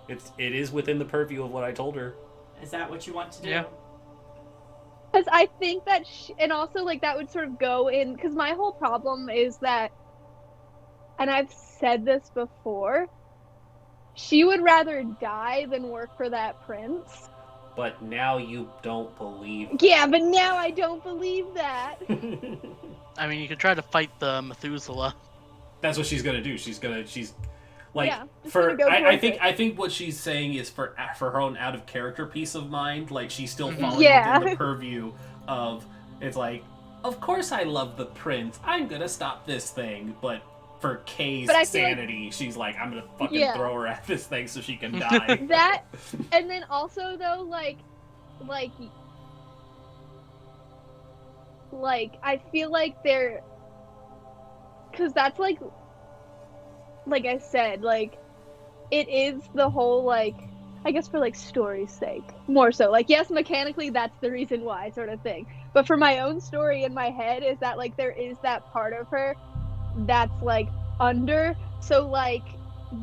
It is within the purview of what I told her. Is that what you want to do? Yeah. Because I think that, and also like that would sort of go in, because my whole problem is that, and I've said this before, she would rather die than work for that prince. But now you don't believe. Yeah, but now I don't believe that. I mean, you could try to fight the Methuselah. That's what she's gonna do. She's like, Yeah, just for gonna go I towards think it. I think what she's saying is for her own out of character peace of mind. Like she's still falling Yeah. within the purview of it's like, of course I love the prince. I'm gonna stop this thing, but for Kay's But I feel like- sanity, she's like, I'm gonna fucking Yeah. throw her at this thing so she can die. That, and then also though, like I feel like they're, because that's like I said, like it is the whole, like, I guess for like story's sake more so, like, yes, mechanically that's the reason why sort of thing, but for my own story in my head is that like there is that part of her that's like under, so like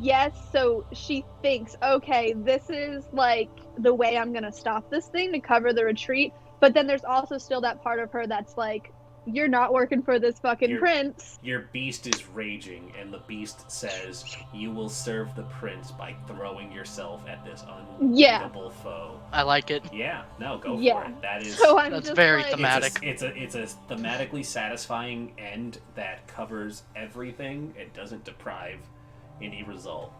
yes, so she thinks, okay, this is like the way I'm gonna stop this thing to cover the retreat, but then there's also still that part of her that's like, you're not working for this fucking You're- prince. Your beast is raging, and the beast says, "You will serve the prince by throwing yourself at this unbeatable foe." I like it. Yeah, no, go Yeah. for it. That is. So I'm That's just very like, thematic. It's a thematically satisfying end that covers everything. It doesn't deprive any result.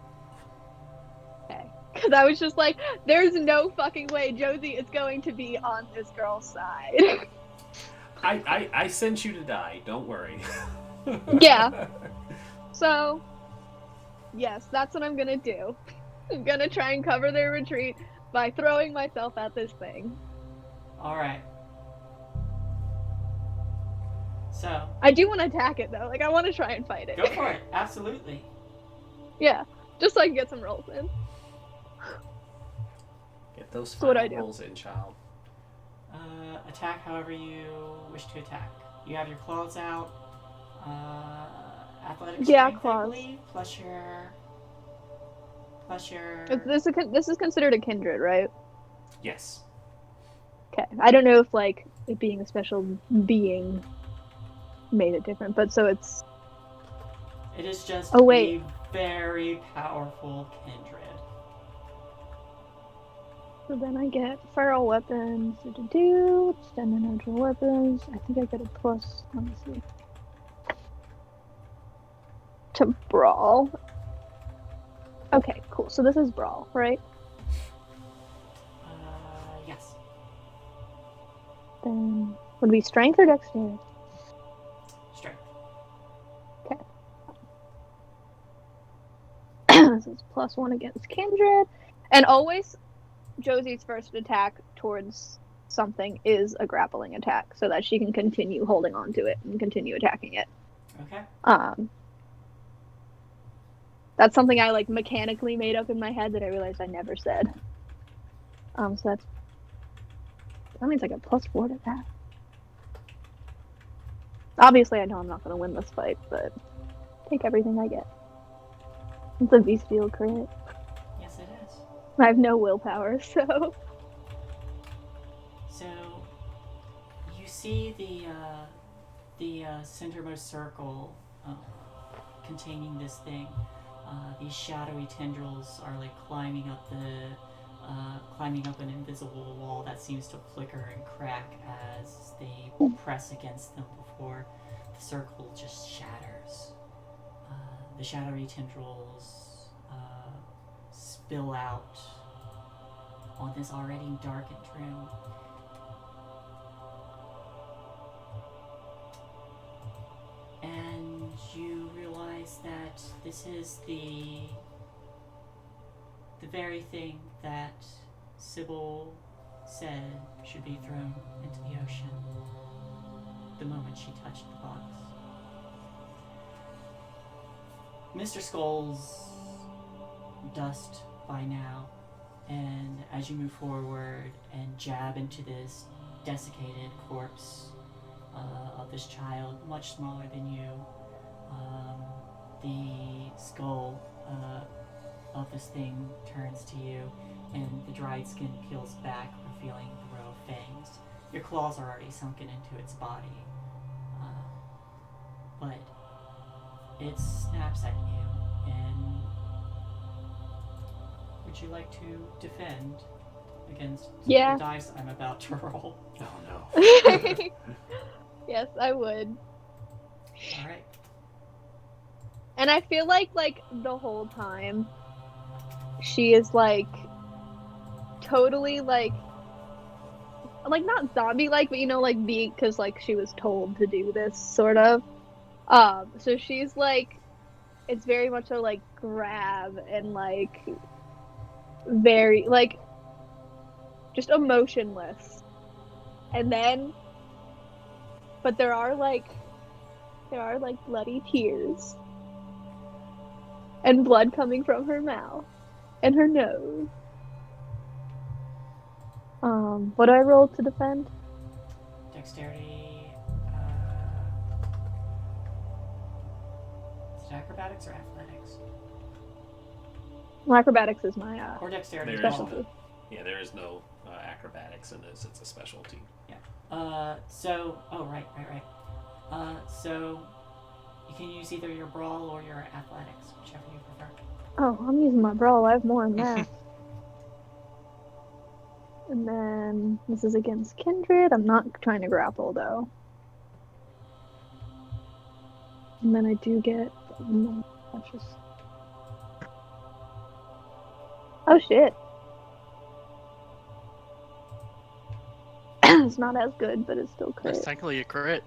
Okay. Because I was just like, there's no fucking way Josie is going to be on this girl's side. I sent you to die. Don't worry. Yeah. So, yes, that's what I'm gonna do. I'm gonna try and cover their retreat by throwing myself at this thing. Alright. So, I do want to attack it though. Like, I want to try and fight it. go for it. Absolutely. Yeah, just so I can get some rolls in. Get those That's what I final do. rolls in, child. Attack however you wish to attack. You have your claws out. Athletics Yeah, strength, I claws. believe, plus your. This is considered a kindred, right? Yes. Okay. I don't know if like it being a special being made it different, but so it's It is just Oh, wait. a very powerful kindred. so then I get feral weapons. Standard natural weapons. I think I get a plus. Let me see. To brawl. Okay, cool. So this is brawl, right? Yes. Then would it be strength or dexterity? Strength. So it's +1 against kindred, and always Josie's first attack towards something is a grappling attack, so that she can continue holding on to it and continue attacking it. Okay. That's something I like mechanically made up in my head that I realized I never said. So that means I get +4 to that. Obviously, I know I'm not going to win this fight, but take everything I get. It's a bestial crit. Yes, it is. I have no willpower, so So, you see the centermost circle containing this thing. These shadowy tendrils are like climbing up an invisible wall that seems to flicker and crack as they press against them before the circle just shatters. The shadowy tendrils spill out on this already darkened room. And you realize that this is the very thing that Sybil said should be thrown into the ocean the moment she touched the box. Mr. Skull's dust by now, and as you move forward and jab into this desiccated corpse of this child, much smaller than you, the skull of this thing turns to you, and the dried skin peels back, revealing the row of fangs. Your claws are already sunken into its body, but it snaps at you. And would you like to defend against Yeah. the dice I'm about to roll? Oh no. yes, I would. All right. And I feel like the whole time she is like totally like not zombie like, but you know, like because like she was told to do this sort of. So she's like, it's very much so like grab and like very like just emotionless. And then, but there are like bloody tears and blood coming from her mouth and her nose. What do I roll to defend? Dexterity. Is it acrobatics or athletics? Well, acrobatics is my Or dexterity. There is specialty. no, yeah, there is no acrobatics in this. It's a specialty. Oh, right. So you can use either your brawl or your athletics, whichever you prefer. Oh, I'm using my brawl. I have more than that. And then this is against Kindred. I'm not trying to grapple though. And then I do get. That's just. Oh shit. It's not as good, but it's still That's crit. technically a crit.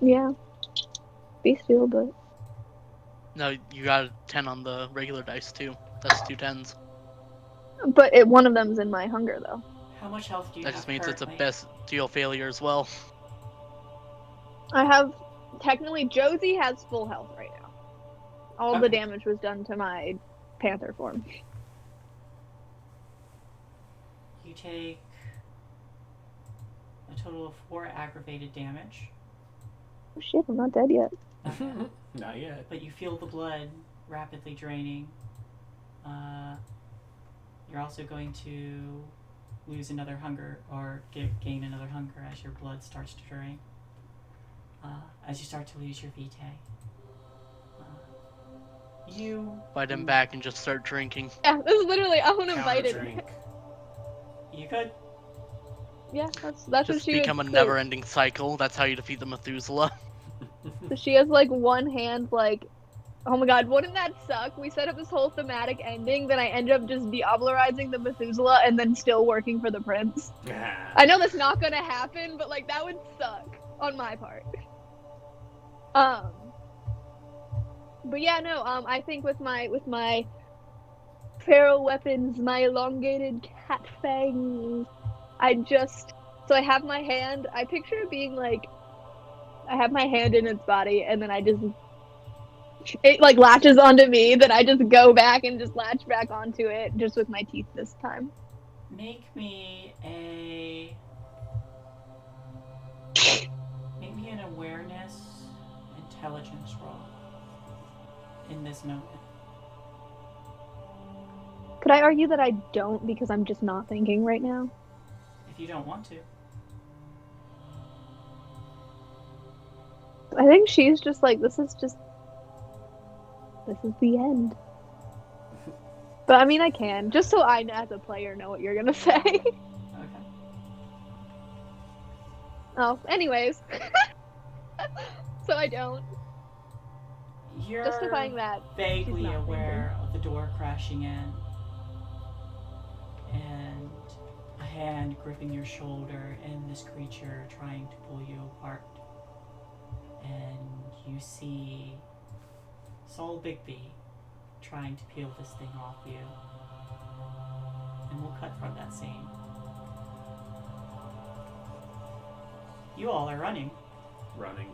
Yeah. Bestial, but. No, you got a 10 on the regular dice too. That's 2 10s. But one of them's in my hunger though. How much health do you That have just means it's a currently? best deal failure as well. I have. Technically, Josie has full health right now. All the Okay. damage was done to my panther form. You take a total of 4 aggravated damage. Oh shit, I'm not dead yet. Not yet. But you feel the blood rapidly draining. You're also going to lose another hunger, or gain another hunger as your blood starts to drain. As you start to lose your VtM. You Fight him back and just start drinking. Yeah, this is literally Counter uninvited. drink. You could. Yeah, that's what Just she become was. a never-ending cycle. That's how you defeat the Methuselah. So she has like one hand, like, oh my god, wouldn't that suck? We set up this whole thematic ending, then I end up just Diablerizing the Methuselah and then still working for the prince. I know that's not gonna happen, but like that would suck on my part. But yeah, no, I think with my feral weapons, my elongated cat fangs, so I have my hand. I picture it being like I have my hand in its body, and then it like latches onto me. Then I just go back and just latch back onto it, just with my teeth this time. Make me an awareness, intelligence roll in this moment. Could I argue that I don't because I'm just not thinking right now? If you don't want to. I think she's just like, this is the end. But I mean, I can, just so I, as a player, know what you're gonna say. Okay. Oh, anyways. So I don't. You're Justifying that. vaguely she's not aware of the door crashing in and a hand gripping your shoulder and this creature trying to pull you apart. And you see Saul Bigby trying to peel this thing off you. And we'll cut from that scene. You all are running. Running.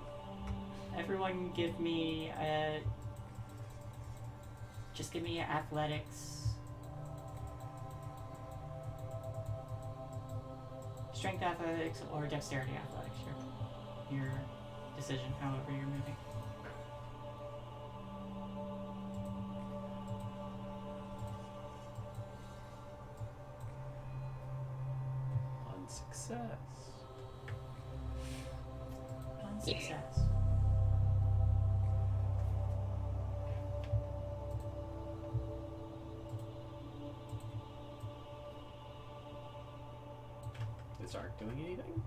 Everyone give me just give me athletics. Strength athletics or dexterity athletics. Your decision, however you're moving. On success. On success. Is Ark doing anything?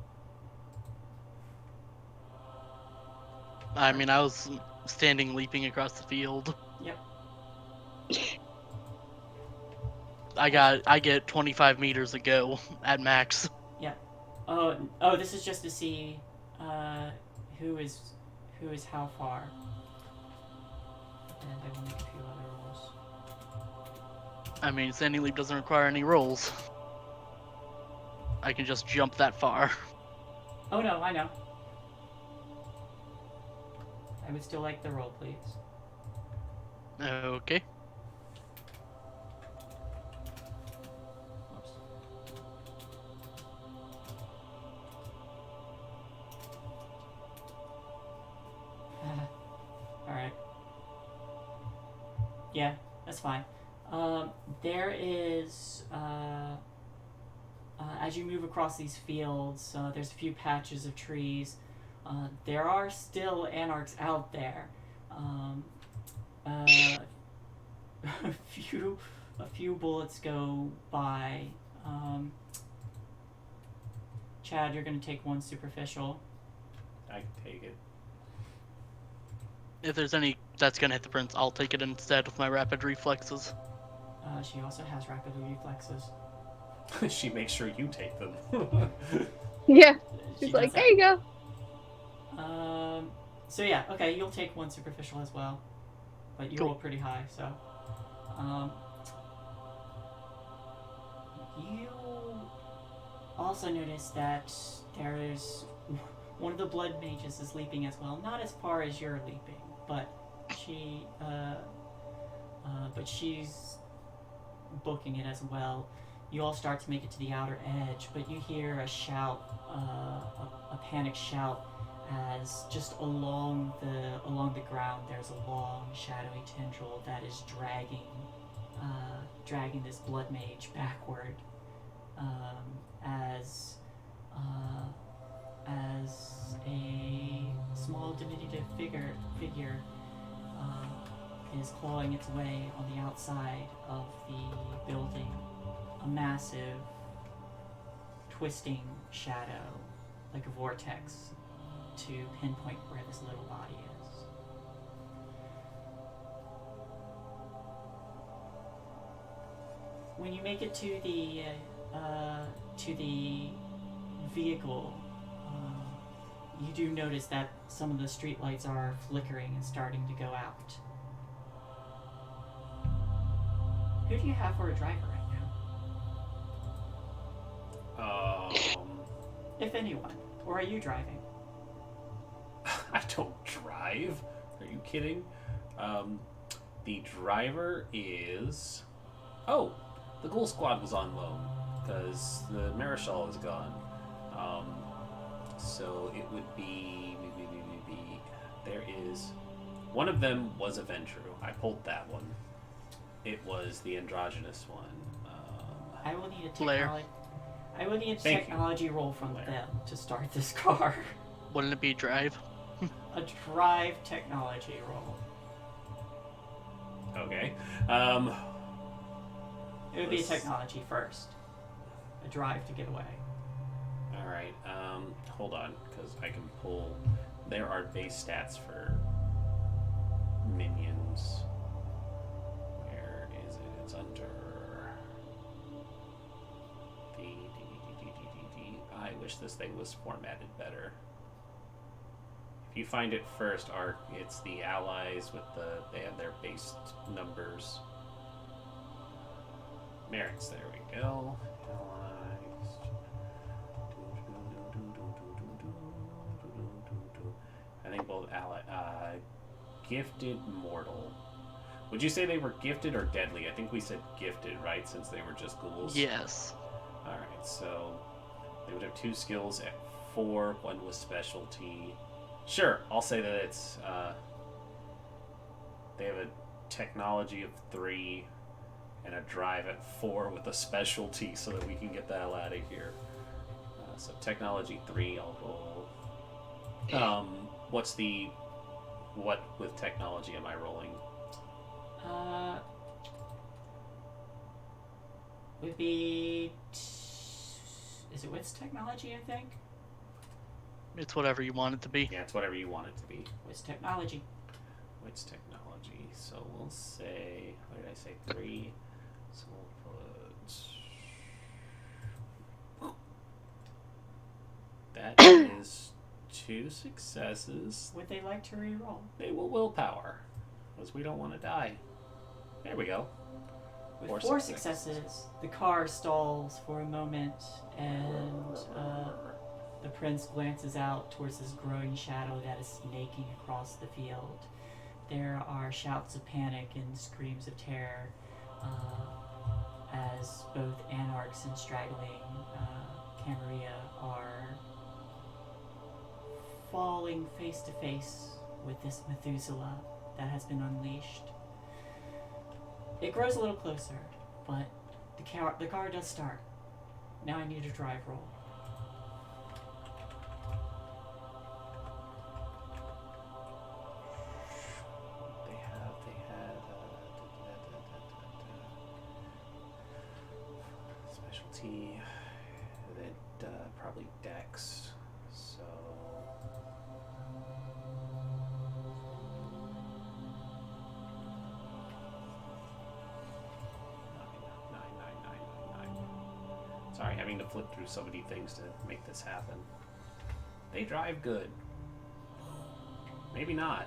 I mean, I was standing leaping across the field. Yep. I get 25 meters a go at max. Yep. Oh, this is just to see who is how far. And I will make a few other rolls. I mean, standing leap doesn't require any rolls. I can just jump that far. Oh no, I know. I would still like the roll, please. Okay. Whoops. Alright. Yeah, that's fine. There is, as you move across these fields, there's a few patches of trees. There are still Anarchs out there. A few bullets go by. Chad, you're gonna take one superficial. I can take it. If there's any that's gonna hit the prince, I'll take it instead with my rapid reflexes. She also has rapid reflexes. She makes sure you take them. Yeah. She She's does like, that. there you go. So yeah, okay, you'll take one superficial as well, but you Cool. roll pretty high, so. You also notice that there is one of the blood mages is leaping as well. Not as far as you're leaping, but she's booking it as well. You all start to make it to the outer edge, but you hear a shout, a panic shout, as just along the ground there's a long shadowy tendril that is dragging this blood mage backward, as a small diminutive figure is clawing its way on the outside of the building. A massive, twisting shadow, like a vortex, to pinpoint where this little body is. When you make it to the vehicle, you do notice that some of the streetlights are flickering and starting to go out. Who do you have for a driver right now? If anyone. Or are you driving? I don't drive. Are you kidding? The driver is... Oh, the Ghoul Squad was on loan because the Marischal is gone. So it would be... There is... One of them was a Ventru. I pulled that one. It was the androgynous one. I will need a Blair. technology roll from Blair. them to start this car. Wouldn't it be drive? A drive technology roll. Okay. It would be a Let's- technology first. A drive to get away. All right. Hold on, because I can pull. There are base stats for minions. Where is it? It's under I wish this thing was formatted better. If you find it first, it's the allies with they have their base numbers. Merits. There we go. Allies. I think both gifted mortal. Would you say they were gifted or deadly? I think we said gifted, right? Since they were just ghouls. Yes. Alright, so they would have 2 skills at 4, 1 was specialty. Sure, I'll say that it's they have a technology of 3 and a drive at 4 with a specialty so that we can get the hell out of here. So technology 3, I'll roll. What with technology am I rolling? Would be... Is it wits technology, I think? It's whatever you want it to be. Yeah, it's whatever you want it to be. Wits technology. What's technology? So we'll say, what did I say? 3. So we'll put... That is 2 successes. Would they like to re-roll? They will willpower, because we don't want to die. There we go. With 4 successes, the car stalls for a moment, and the prince glances out towards this growing shadow that is snaking across the field. There are shouts of panic and screams of terror as both Anarchs and straggling Camerilla are falling face to face with this Methuselah that has been unleashed. It grows a little closer, but the car does start. Now I need a drive roll. difficulty. That probably Dex. So. Nine. Sorry, having to flip through so many things to make this happen. They drive good. Maybe not.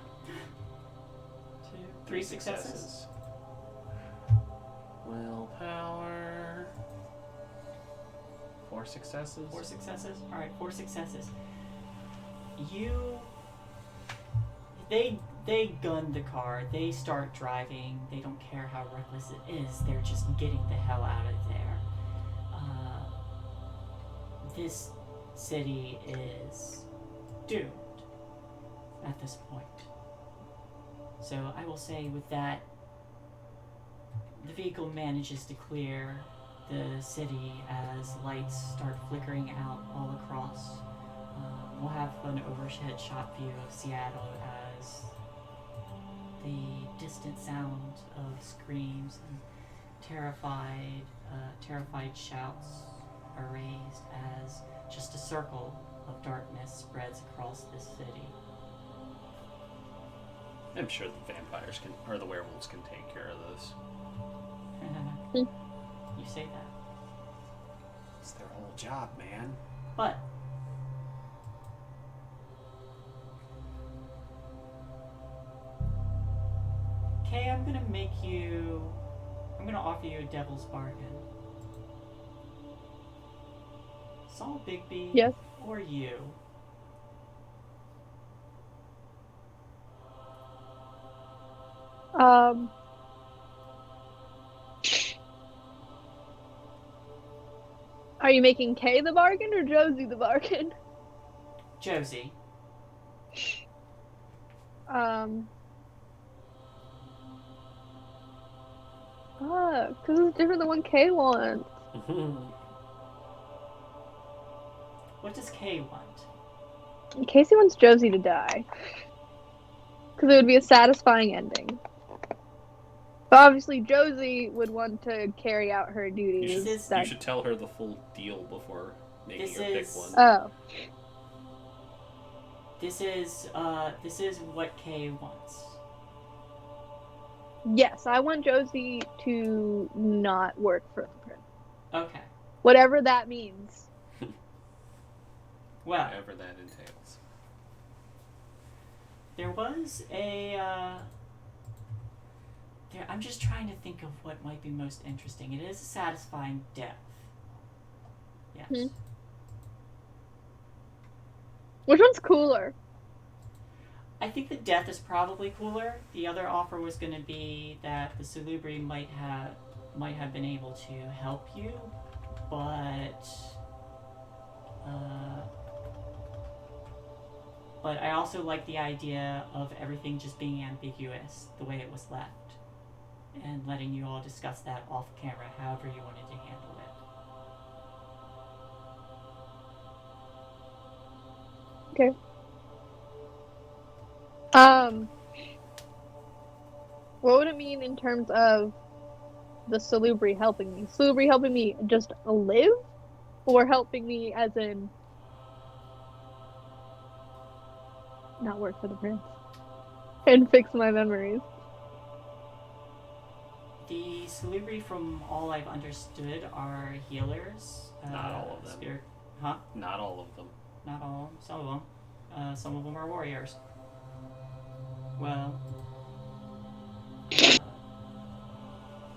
3 successes. Willpower. 4 successes. 4 successes? Alright, 4 successes. They gun the car, they start driving, they don't care how reckless it is, they're just getting the hell out of there. This city is doomed at this point. So I will say with that, the vehicle manages to clear the city as lights start flickering out all across. We'll have an overhead shot view of Seattle as the distant sound of screams and terrified shouts are raised as just a circle of darkness spreads across this city. I'm sure the vampires can, or the werewolves can take care of this. You say that. It's their whole job, man. But Kay, I'm gonna offer you a devil's bargain. Saul Bigby, Yes. or you. Are you making Kay the bargain or Josie the bargain? Josie. Because it's different than what Kay wants. What does Kay want? Casey wants Josie to die. Because it would be a satisfying ending. But obviously Josie would want to carry out her duties. You should tell her the full deal before making her pick one. Oh. This is what Kay wants. Yes, I want Josie to not work for the prince. Okay. Whatever that means. Well, whatever that entails. There was a I'm just trying to think of what might be most interesting. It is a satisfying death. Yes. Which one's cooler? I think the death is probably cooler. The other offer was going to be that the Salubri might have been able to help you, but I also like the idea of everything just being ambiguous the way it was left, and letting you all discuss that off camera, however you wanted to handle it. Okay. What would it mean in terms of the Salubri helping me? Salubri helping me just live? Or helping me as in not work for the prince? And fix my memories? The Salubri, from all I've understood, are healers. Not all of them. Not all of them. Not all of them. Some of them. Some of them are warriors. Well,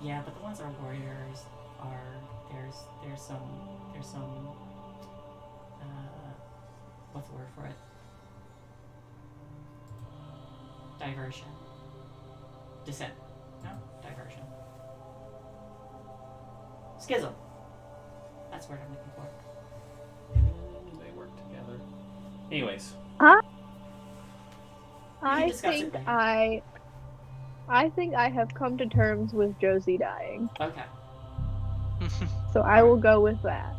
yeah, but the ones that are warriors are there's some what's the word for it? Diversion. Dissent. No, diversion. Schism. That's the word I'm looking for. They work together. Anyways. I think I have come to terms with Josie dying. Okay. So I will go with that.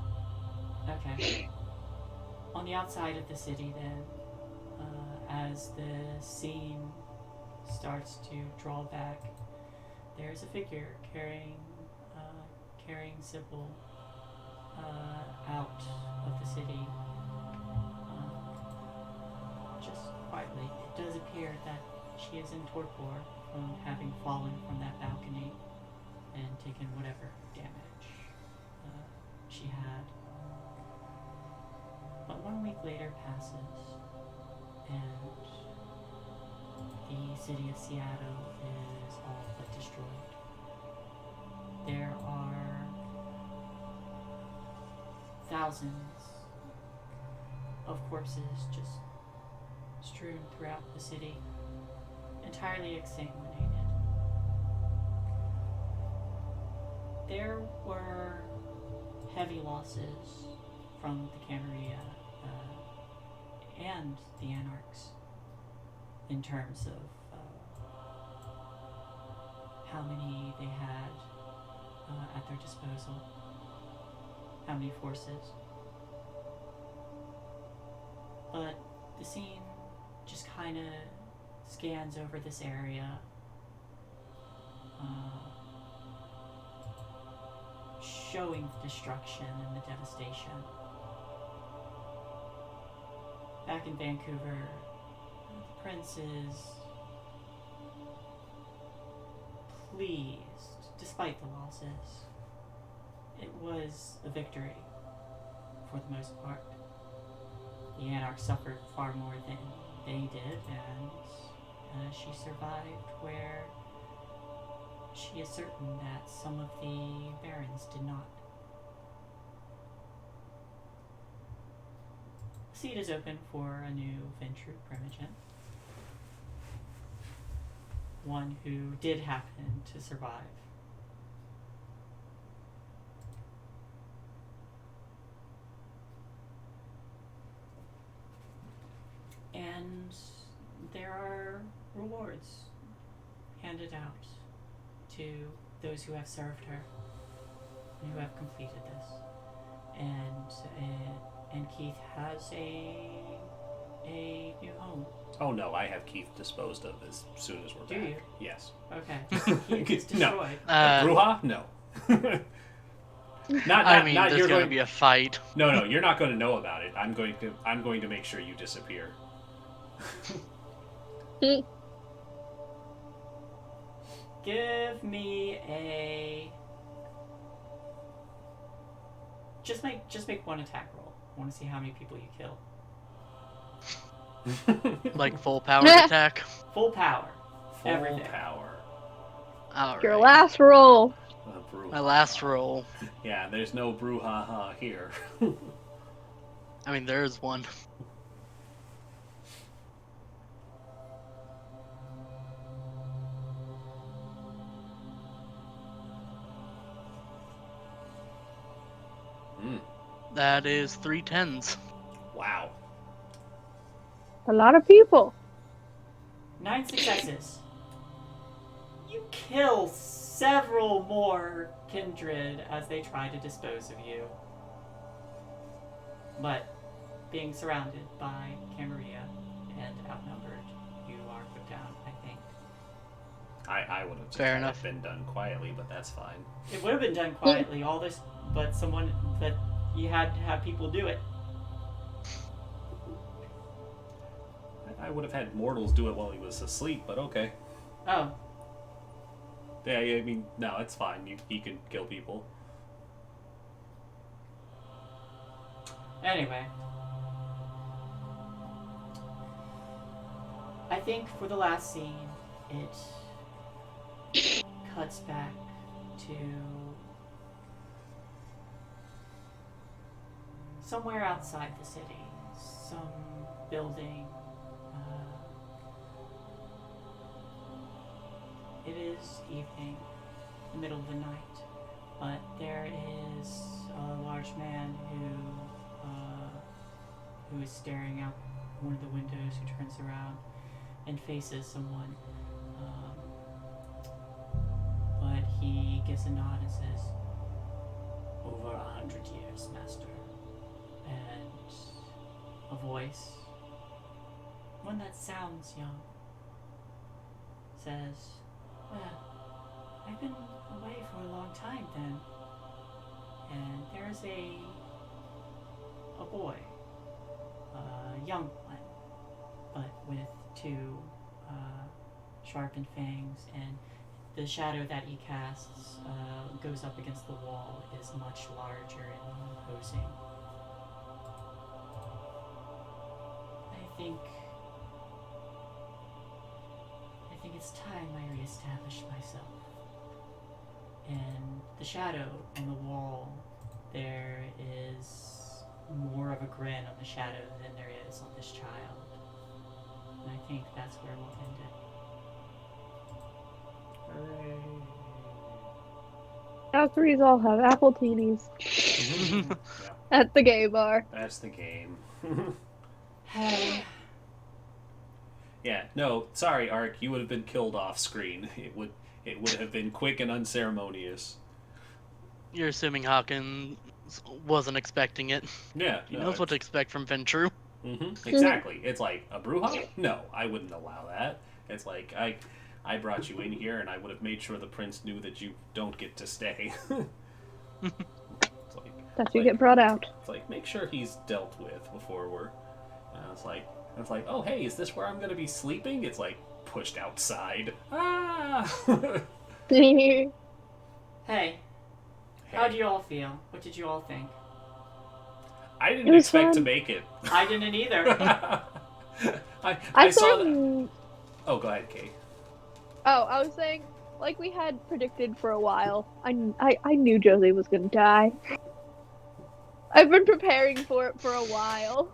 Okay. On the outside of the city, then, as the scene starts to draw back, there's a figure carrying Sybil out of the city, just quietly. It does appear that she is in torpor from having fallen from that balcony and taken whatever damage she had. But 1 week later passes, and the city of Seattle is all but destroyed. There are thousands of corpses just strewn throughout the city, entirely exsanguinated. There were heavy losses from the Camerilla and the Anarchs in terms of how many they had at their disposal, how many forces. But the scene just kind of scans over this area, showing the destruction and the devastation. Back in Vancouver, the prince is pleased, despite the losses. It was a victory, for the most part. The Anarch suffered far more than they did, and she survived, where she is certain that some of the barons did not. The seat is open for a new Ventru Primogen. One who did happen to survive. And there are rewards handed out to those who have served her and who have completed this. And Keith has a new home. Oh no, I have Keith disposed of as soon as we're Do back. you? Yes. Okay. Keith is destroyed. Bruja? No. not I mean, not there's you're going going to be a fight. No, you're not going to know about it. I'm going to make sure you disappear. Give me a. Just make one attack roll. I want to see how many people you kill. Like full power attack. Full power. Full Everything. power. All Your right. last roll. My last roll. Yeah, there's no brouhaha here. I mean, there is one. That is 3 10s. Wow. A lot of people. 9 successes. You kill several more kindred as they try to dispose of you. But being surrounded by Camerilla and outnumbered, you are put down, I think. I would have just Fair had enough. it been done quietly, but that's fine. It would have been done quietly, all this, but you had to have people do it. I would have had mortals do it while he was asleep, but okay. Oh, Yeah, I mean, no, it's fine. He can kill people. anyway. I think for the last scene, it cuts back to somewhere outside the city, some building. It is evening, the middle of the night, but there is a large man who is staring out one of the windows, who turns around and faces someone. But he gives a nod and says, "Over 100 years, master." And a voice, one that sounds young, says, "Well, I've been away for a long time then. and there's a boy, a young one, but with two sharpened fangs, and the shadow that he casts goes up against the wall is much larger and imposing. I think it's time I reestablish myself. And the shadow on the wall, there is more of a grin on the shadow than there is on this child. And I think that's where we'll end it. Valkyries all have apple teenies Yeah, at the gay bar. that's the game. Hey. Yeah, no, sorry, Ark, you would have been killed off screen. It would have been quick and unceremonious. You're assuming Hawkins wasn't expecting it. Yeah, He knows what to expect from Ventru. Exactly. It's like a brouhaha? No, I wouldn't allow that. It's like I brought you in here, and I would have made sure the prince knew that you don't get to stay. That you get brought out. It's like, make sure he's dealt with before we're. It's like, oh hey, is this where I'm gonna be sleeping? It's like pushed outside. Ah. Hey. How do you all feel? What did you all think? I didn't expect to make it. I didn't either. I saw that. Oh, go ahead, Kate. Oh, I was saying, like we had predicted for a while, I knew Josie was gonna die. I've been preparing for it for a while.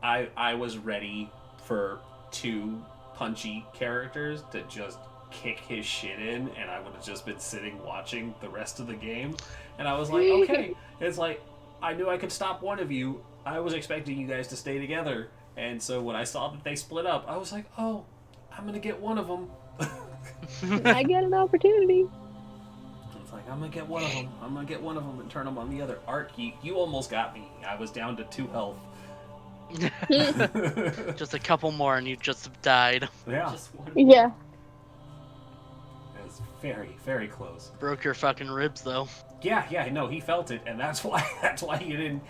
I was ready for two punchy characters to just kick his shit in, and I would have just been sitting watching the rest of the game. And I was like, okay. It's like, I knew I could stop one of you. I was expecting you guys to stay together. And so when I saw that they split up, I was like, oh, I'm going to get one of them. I get an opportunity. It's like, I'm going to get one of them. I'm going to get one of them and turn them on the other. Ark, you almost got me. I was down to 2 health. Just a couple more and you just have died. Yeah. Just one. Yeah. It's very, very close. Broke your fucking ribs though. Yeah, no, he felt it, and that's why you didn't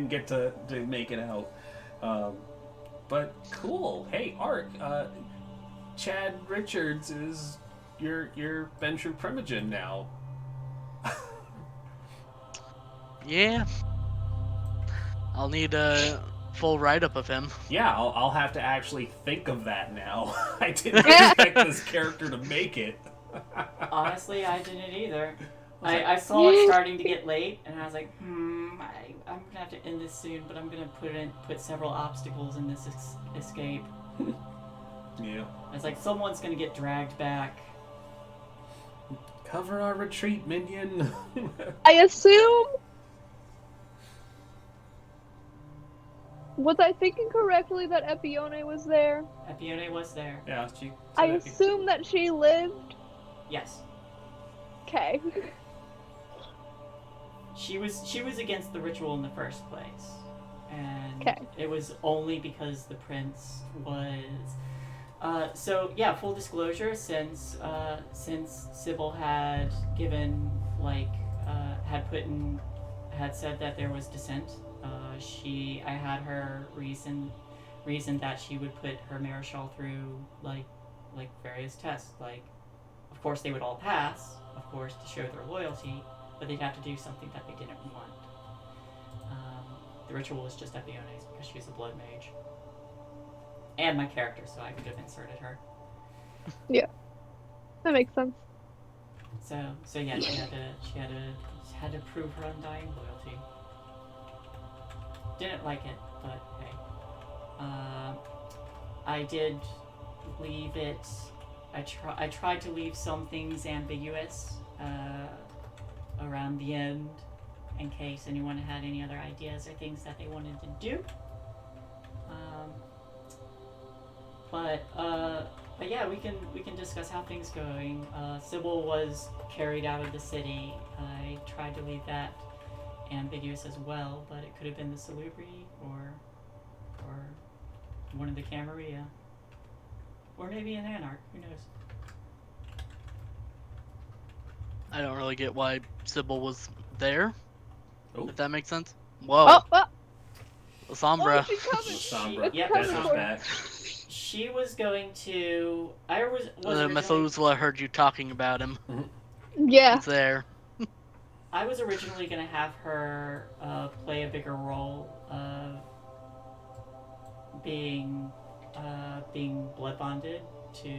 get to make it out. But cool. Hey, Ark, Chad Richards is your Ventru Primogen now. Yeah. I'll need a full write-up of him. Yeah, I'll have to actually think of that now. I didn't expect this character to make it. Honestly, I didn't either. I saw it starting to get late, and I was like, I'm gonna have to end this soon, but I'm gonna put several obstacles in this escape. Yeah. It's like someone's gonna get dragged back. Cover our retreat, minion. I assume. Was I thinking correctly that Epione was there? Epione was there. Yeah, she. I assume that she lived. Yes. Okay. She was against the ritual in the first place, and Okay. it was only because the prince was. So yeah, full disclosure, since Sybil had given had said that there was dissent, I had her reason that she would put her Marischal through like various tests. Like, of course they would all pass, of course, to show their loyalty, but they'd have to do something that they didn't want. The ritual was just Epione's because she's a blood mage. And my character, so I could have inserted her. Yeah. That makes sense. So yeah, she had to prove her undying loyalty. Didn't like it, but hey. I did leave it. I tried to leave some things ambiguous around the end, in case anyone had any other ideas or things that they wanted to do. But yeah, we can discuss how things going. Sybil was carried out of the city. I tried to leave that ambiguous as well, but it could have been the Salubri or one of the Camerilla, or maybe an Anarch. Who knows? I don't really get why Sybil was there. Oh, If that makes sense. Oh, Whoa, oh, Sombra. oh, she's coming. Sombra. Yep. Death is back. She was going to. I was originally. Methuselah heard you talking about him. Yeah. He's there. I was originally going to have her play a bigger role of being blood bonded to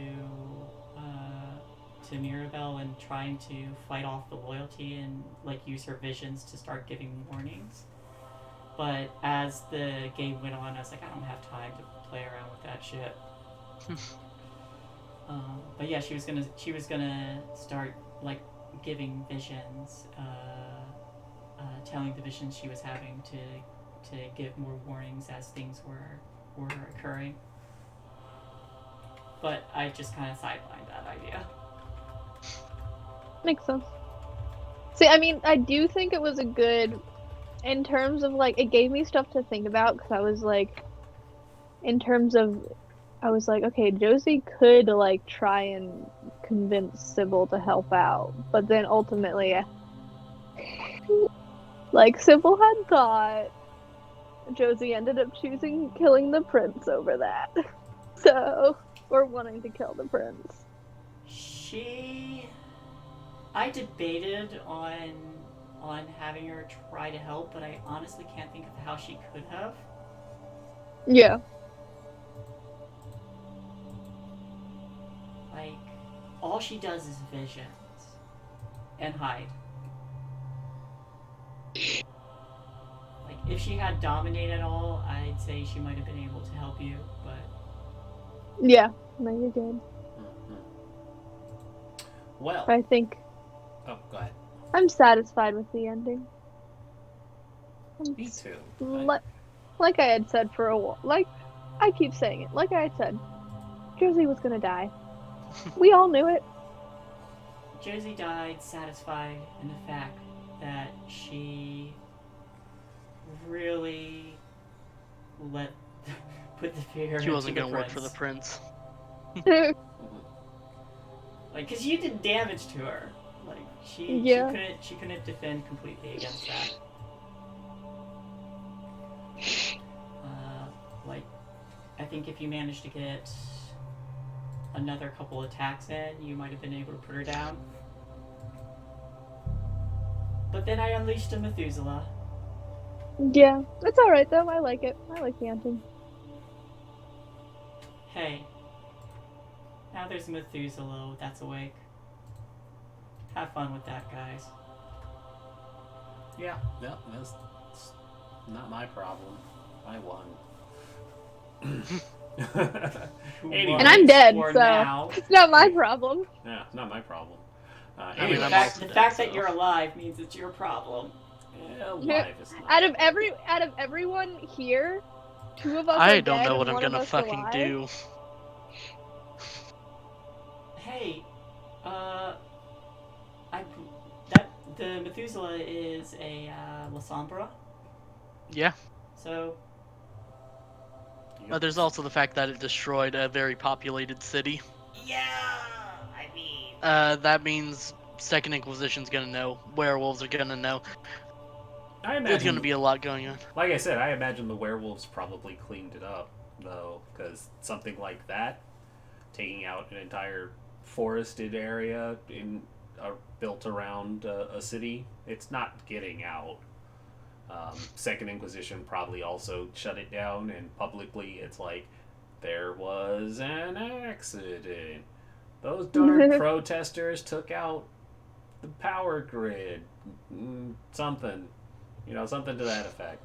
Mirabelle and trying to fight off the loyalty and like use her visions to start giving warnings. But as the game went on, I was like, I don't have time to play around with that shit. But yeah, she was gonna start like giving visions, telling the visions she was having to give more warnings as things were occurring. But I just kind of sidelined that idea. Makes sense. See, I mean, I do think it was a good, in terms of like, it gave me stuff to think about because I was like, in terms of, I was like, okay, Josie could like try and convince Sybil to help out, but then ultimately, like Sybil had thought, Josie ended up choosing killing the prince over that. So, or wanting to kill the prince. I debated on having her try to help, but I honestly can't think of how she could have. Yeah. Like, all she does is visions and hide. Like, if she had dominate at all, I'd say she might have been able to help you, but... Yeah. No, you're good. Well. I think Oh, go ahead. I'm satisfied with the ending. Me too. Like I had said for a while, like I keep saying it, like I had said, Josie was gonna die. We all knew it. Josie died satisfied in the fact that she really put the fear She wasn't into gonna work for the prince. Like, cause you did damage to her. Like, she couldn't defend completely against that. Like, I think if you managed to get another couple attacks in, you might have been able to put her down. But then I unleashed a Methuselah. Yeah, it's alright though. I like it. I like the ending. Hey, now there's a Methuselah that's awake. Have fun with that, guys. Yeah, that's not my problem. I won. Anyway. And I'm dead, For so now. it's not my problem. Yeah, it's not my problem. I mean, Anyway, I'm The also fact dead, that so. you're alive means it's your problem. life is not. Out of everyone here, 2 of us are I dead don't know and what I'm 1 of gonna us fucking alive. do. Hey, the Methuselah is a La Sombra, Yeah. so There's also the fact that it destroyed a very populated city. yeah, I mean, That means Second Inquisition's gonna know. Werewolves are gonna know. I imagine There's gonna be a lot going on. Like I said, I imagine the werewolves probably cleaned it up, though, because something like that, taking out an entire forested area built around a city, it's not getting out. Second Inquisition probably also shut it down, and publicly it's like, there was an accident. Those darn protesters took out the power grid. Something. Something to that effect.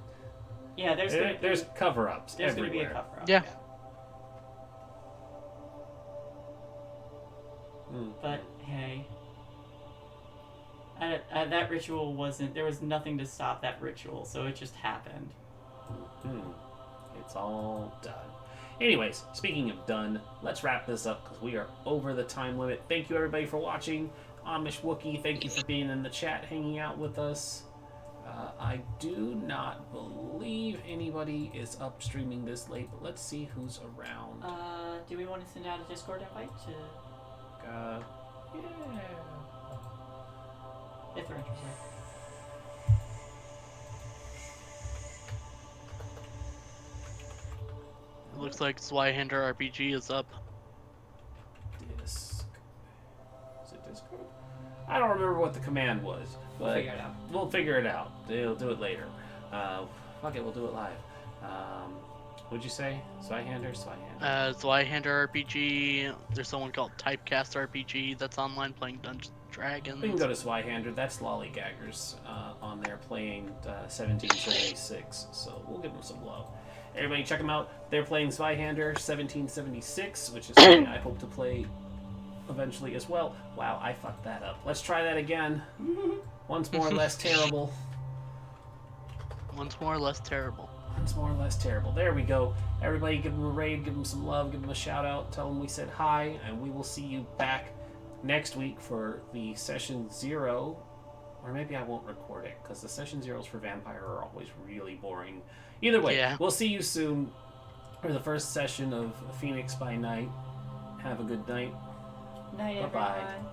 yeah, There's cover-ups there's everywhere. gonna be a cover-up. Yeah. But hey, that ritual there was nothing to stop that ritual, so it just happened. It's all done. Anyways, speaking of done, let's wrap this up because we are over the time limit. Thank you everybody for watching. Amish Wookie, thank you for being in the chat, hanging out with us. I do not believe anybody is up streaming this late, but let's see who's around. Do we want to send out a Discord invite to Yeah. if they're interested? Looks like Zweihander RPG is up. Disc. Is it Discord? I don't remember what the command was, but Figure it out. we'll figure it out. They'll do it later. Fuck it, we'll do it live. What'd you say? Zweihander? Zweihander RPG. There's someone called Typecast RPG that's online playing Dungeons and Dragons. We can go to Zweihander. That's Lollygaggers on there playing 1776, so we'll give them some love. Everybody check them out. They're playing Zweihander 1776, which is something I hope to play eventually as well. Wow, I fucked that up. Let's try that again. Once more, less terrible. Once more, less terrible. Once more, less terrible. There we go. Everybody give them a raid, give them some love, give them a shout out, tell them we said hi, and we will see you back next week for the session 0. Or maybe I won't record it, because the session 0s for Vampire are always really boring. Either way, Yeah. We'll see you soon for the first session of Phoenix by Night. Have a good night. Night, Bye-bye. everyone.